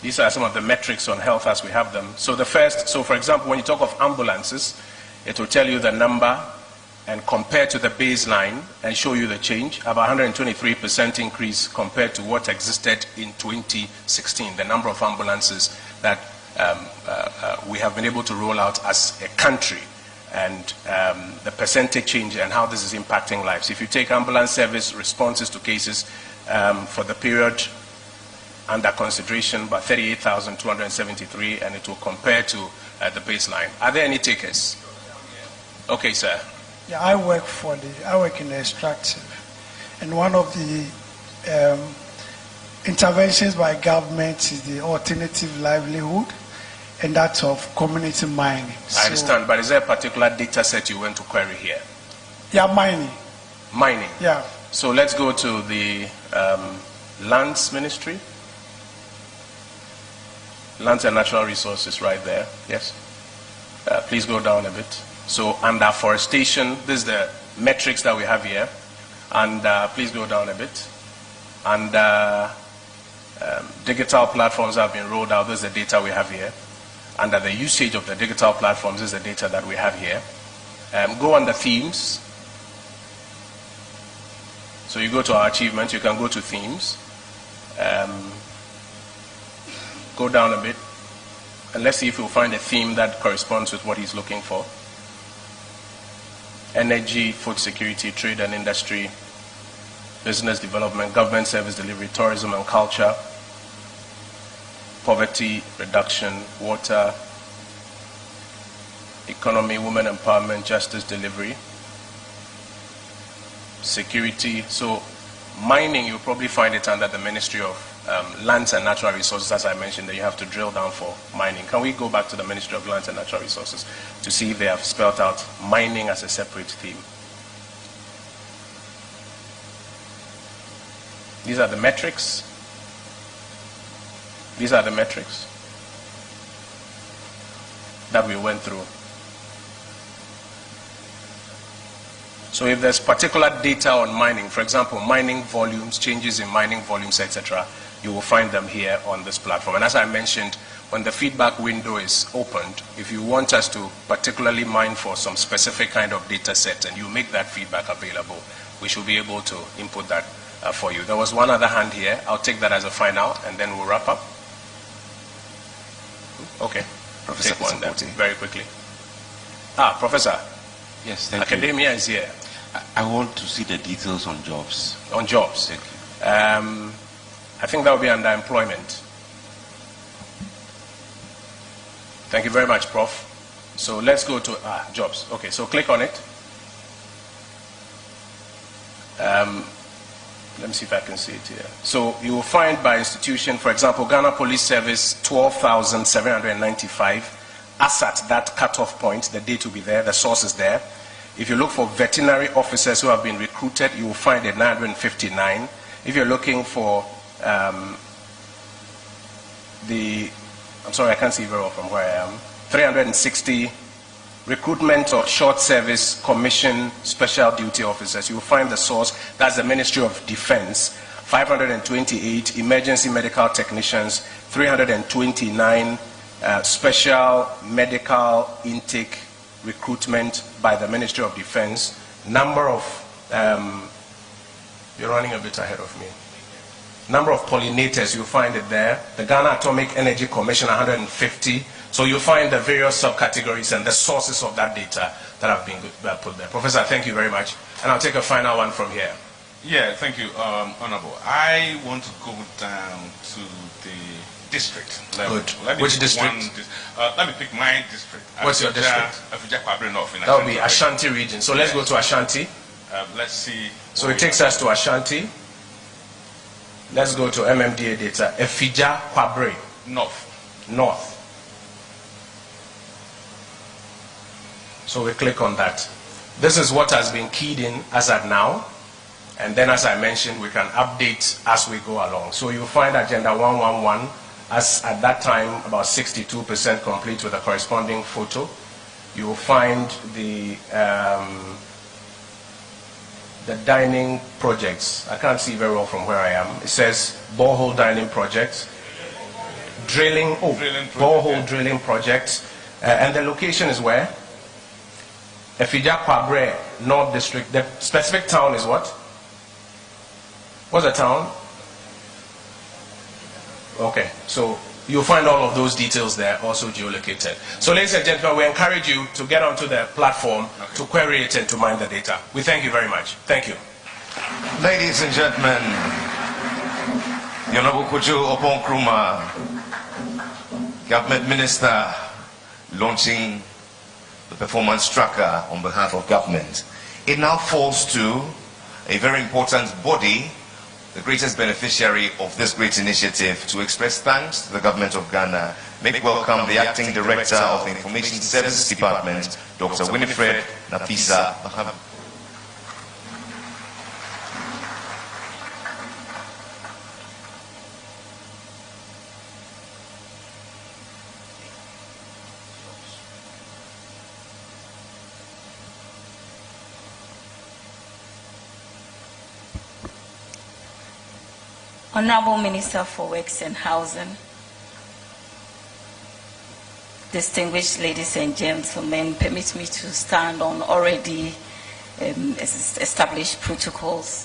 These are some of the metrics on health as we have them. So the first, so for example, when you talk of ambulances, it will tell you the number and compare to the baseline and show you the change, about 123% increase compared to what existed in 2016, the number of ambulances that we have been able to roll out as a country, and the percentage change and how this is impacting lives. If you take ambulance service responses to cases for the period under consideration, about 38,273, and it will compare to the baseline. Are there any takers? Okay, sir. Yeah, I work in the extractive, and one of the interventions by government is the alternative livelihood, and that of community mining. I understand, but is there a particular data set you want to query here? Yeah, mining. Mining? Yeah. So let's go to the Lands Ministry. Lands and Natural Resources right there. Yes. Please go down a bit. So under forestation, this is the metrics that we have here. And please go down a bit. And digital platforms have been rolled out. This is the data we have here. Under the usage of the digital platforms, this is the data that we have here. Go under themes. So you go to our achievements, you can go to themes. Go down a bit, and let's see if we'll find a theme that corresponds with what he's looking for. Energy, food security, trade and industry, business development, government service delivery, tourism and culture, poverty reduction, water, economy, women empowerment, justice delivery, security. So mining, you'll probably find it under the Ministry of Lands and Natural Resources, as I mentioned, that you have to drill down for mining. Can we go back to the Ministry of Lands and Natural Resources to see if they have spelled out mining as a separate theme? These are the metrics. These are the metrics that we went through. So if there's particular data on mining, for example, mining volumes, changes in mining volumes, etc., you will find them here on this platform. And as I mentioned, when the feedback window is opened, if you want us to particularly mine for some specific kind of data set and you make that feedback available, we should be able to input that for you. There was one other hand here. I'll take that as a final and then we'll wrap up. Okay. Professor, take one then, very quickly. Professor. Yes, thank Academia is here. I want to see the details on jobs. On jobs? Thank you. I think that will be under employment. Thank you very much, Prof. So let's go to jobs. Okay, so click on it. Let me see if I can see it here. So you will find by institution, for example, Ghana Police Service, 12,795. As at that cutoff point, the date will be there, the source is there. If you look for veterinary officers who have been recruited, you will find it 959. If you're looking for I'm sorry, I can't see very well from where I am, 360 recruitment of short service commission special duty officers, you will find the source, that's the Ministry of Defense. 528 emergency medical technicians, 329 special medical intake recruitment by the Ministry of Defense. Number of, you're running a bit ahead of me. Number of pollinators, you'll find it there. The Ghana Atomic Energy Commission, 150. So you'll find the various subcategories and the sources of that data that have been put there. Professor, thank you very much. And I'll take a final one from here. Yeah, thank you, Honorable. I want to go down to the district level. Good. Which district? Let me pick my district. What's your district? That will be Ashanti region. So let's go to Ashanti. Let's see. So it takes us to Ashanti. Let's go to MMDA data. Efija Kwabre. North. So we click on that. This is what has been keyed in as at now. And then as I mentioned, we can update as we go along. So you'll find Agenda 111 as at that time about 62% complete with a corresponding photo. You will find the dining projects. I can't see very well from where I am. It says borehole dining project, borehole drilling project, and the location is where? Efija Kwabre, North District. The specific town is what? What's the town? Okay, so you'll find all of those details there, also geolocated. So ladies and gentlemen, we encourage you to get onto the platform to query it and to mine the data. We thank you very much. Thank you. Ladies and gentlemen, Honorable Kojo Oponkruma, Government Minister, launching the performance tracker on behalf of government. It now falls to a very important body, the greatest beneficiary of this great initiative, to express thanks to the government of Ghana. Make welcome the Acting Director of the Information Services Department, Dr. Winifred Nafisa Maham. Honorable Minister for Works and Housing, distinguished ladies and gentlemen, permit me to stand on already established protocols.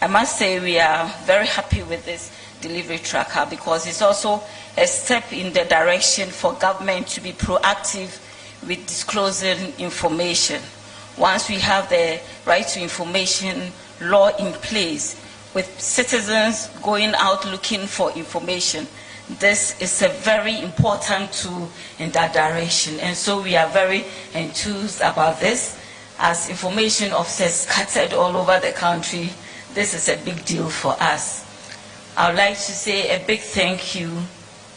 I must say we are very happy with this delivery tracker because it's also a step in the direction for government to be proactive with disclosing information. Once we have the right to information law in place, with citizens going out looking for information, this is a very important tool in that direction. And so we are very enthused about this. As information officers scattered all over the country, this is a big deal for us. I would like to say a big thank you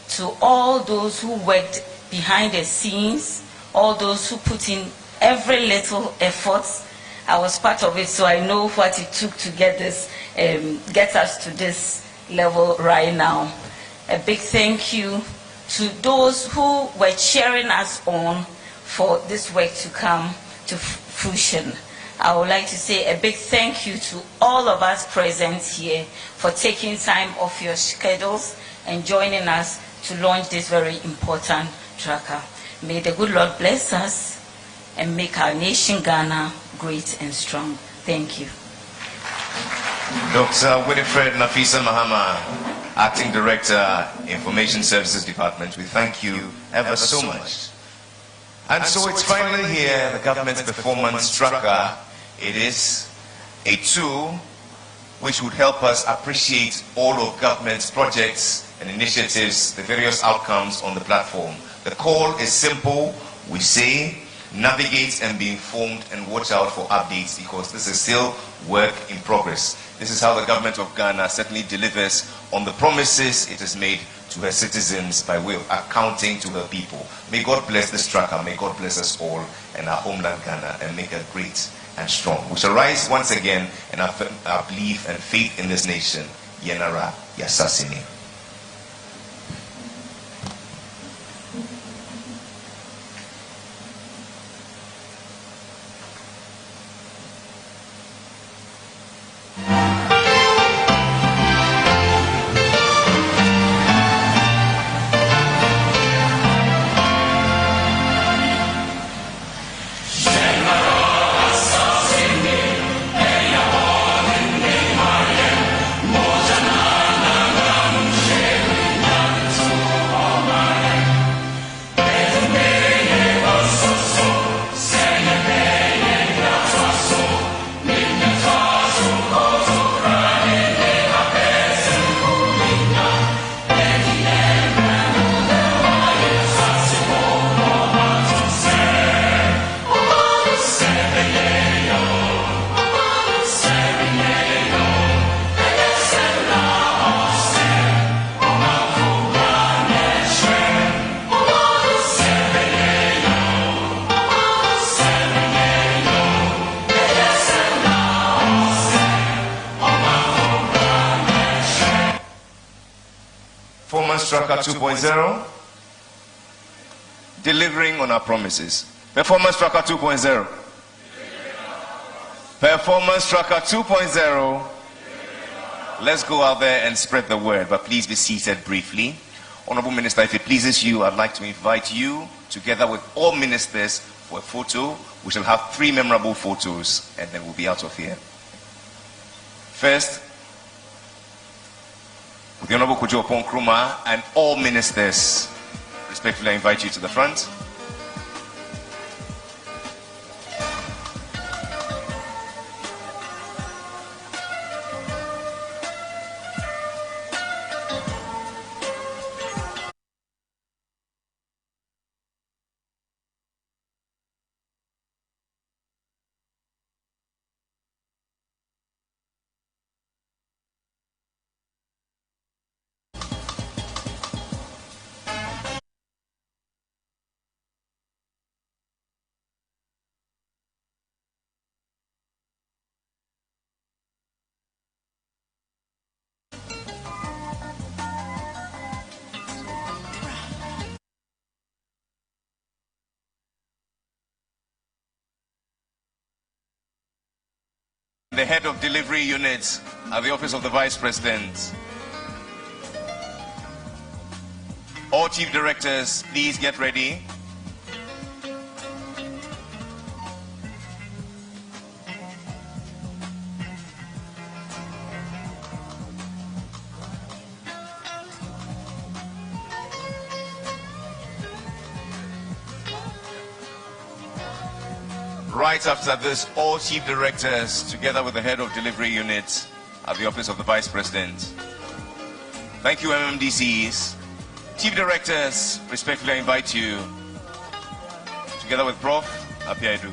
to all those who worked behind the scenes, all those who put in every little effort. I was part of it, so I know what it took to get this, get us to this level right now. A big thank you to those who were cheering us on for this work to come to fruition. I would like to say a big thank you to all of us present here for taking time off your schedules and joining us to launch this very important tracker. May the good Lord bless us and make our nation Ghana great and strong. Thank you. Dr. Winifred Nafisa Mahama, Acting Director, Information Services Department, we thank you ever so much. And so it's finally here, the government's performance tracker. It is a tool which would help us appreciate all of government's projects and initiatives, the various outcomes on the platform. The call is simple. We say, navigate and be informed and watch out for updates, because this is still work in progress. This is how the government of Ghana certainly delivers on the promises it has made to her citizens by way of accounting to her people. May God bless this tracker. May God bless us all and our homeland Ghana, and make it great and strong. We shall rise once again in our belief and faith in this nation. Yenara Yasasini. Tracker 2.0, delivering on our promises. Performance Tracker 2.0. Performance Tracker 2.0. Let's go out there and spread the word, but please be seated briefly. Honorable Minister, if it pleases you, I'd like to invite you, together with all ministers, for a photo. We shall have 3 memorable photos, and then we'll be out of here. First, the Honorable Kojo Nkrumah and all ministers, respectfully I invite you to the front. The head of delivery units at the office of the Vice President. All chief directors, please get ready. Right after this, all chief directors, together with the head of delivery units at the office of the Vice President. Thank you, MMDCs. Chief Directors, respectfully I invite you, together with Prof. Apiaidu.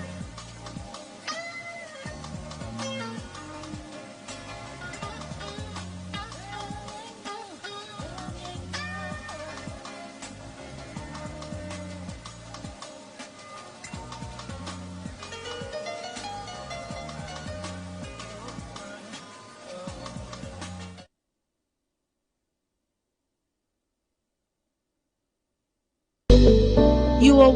You are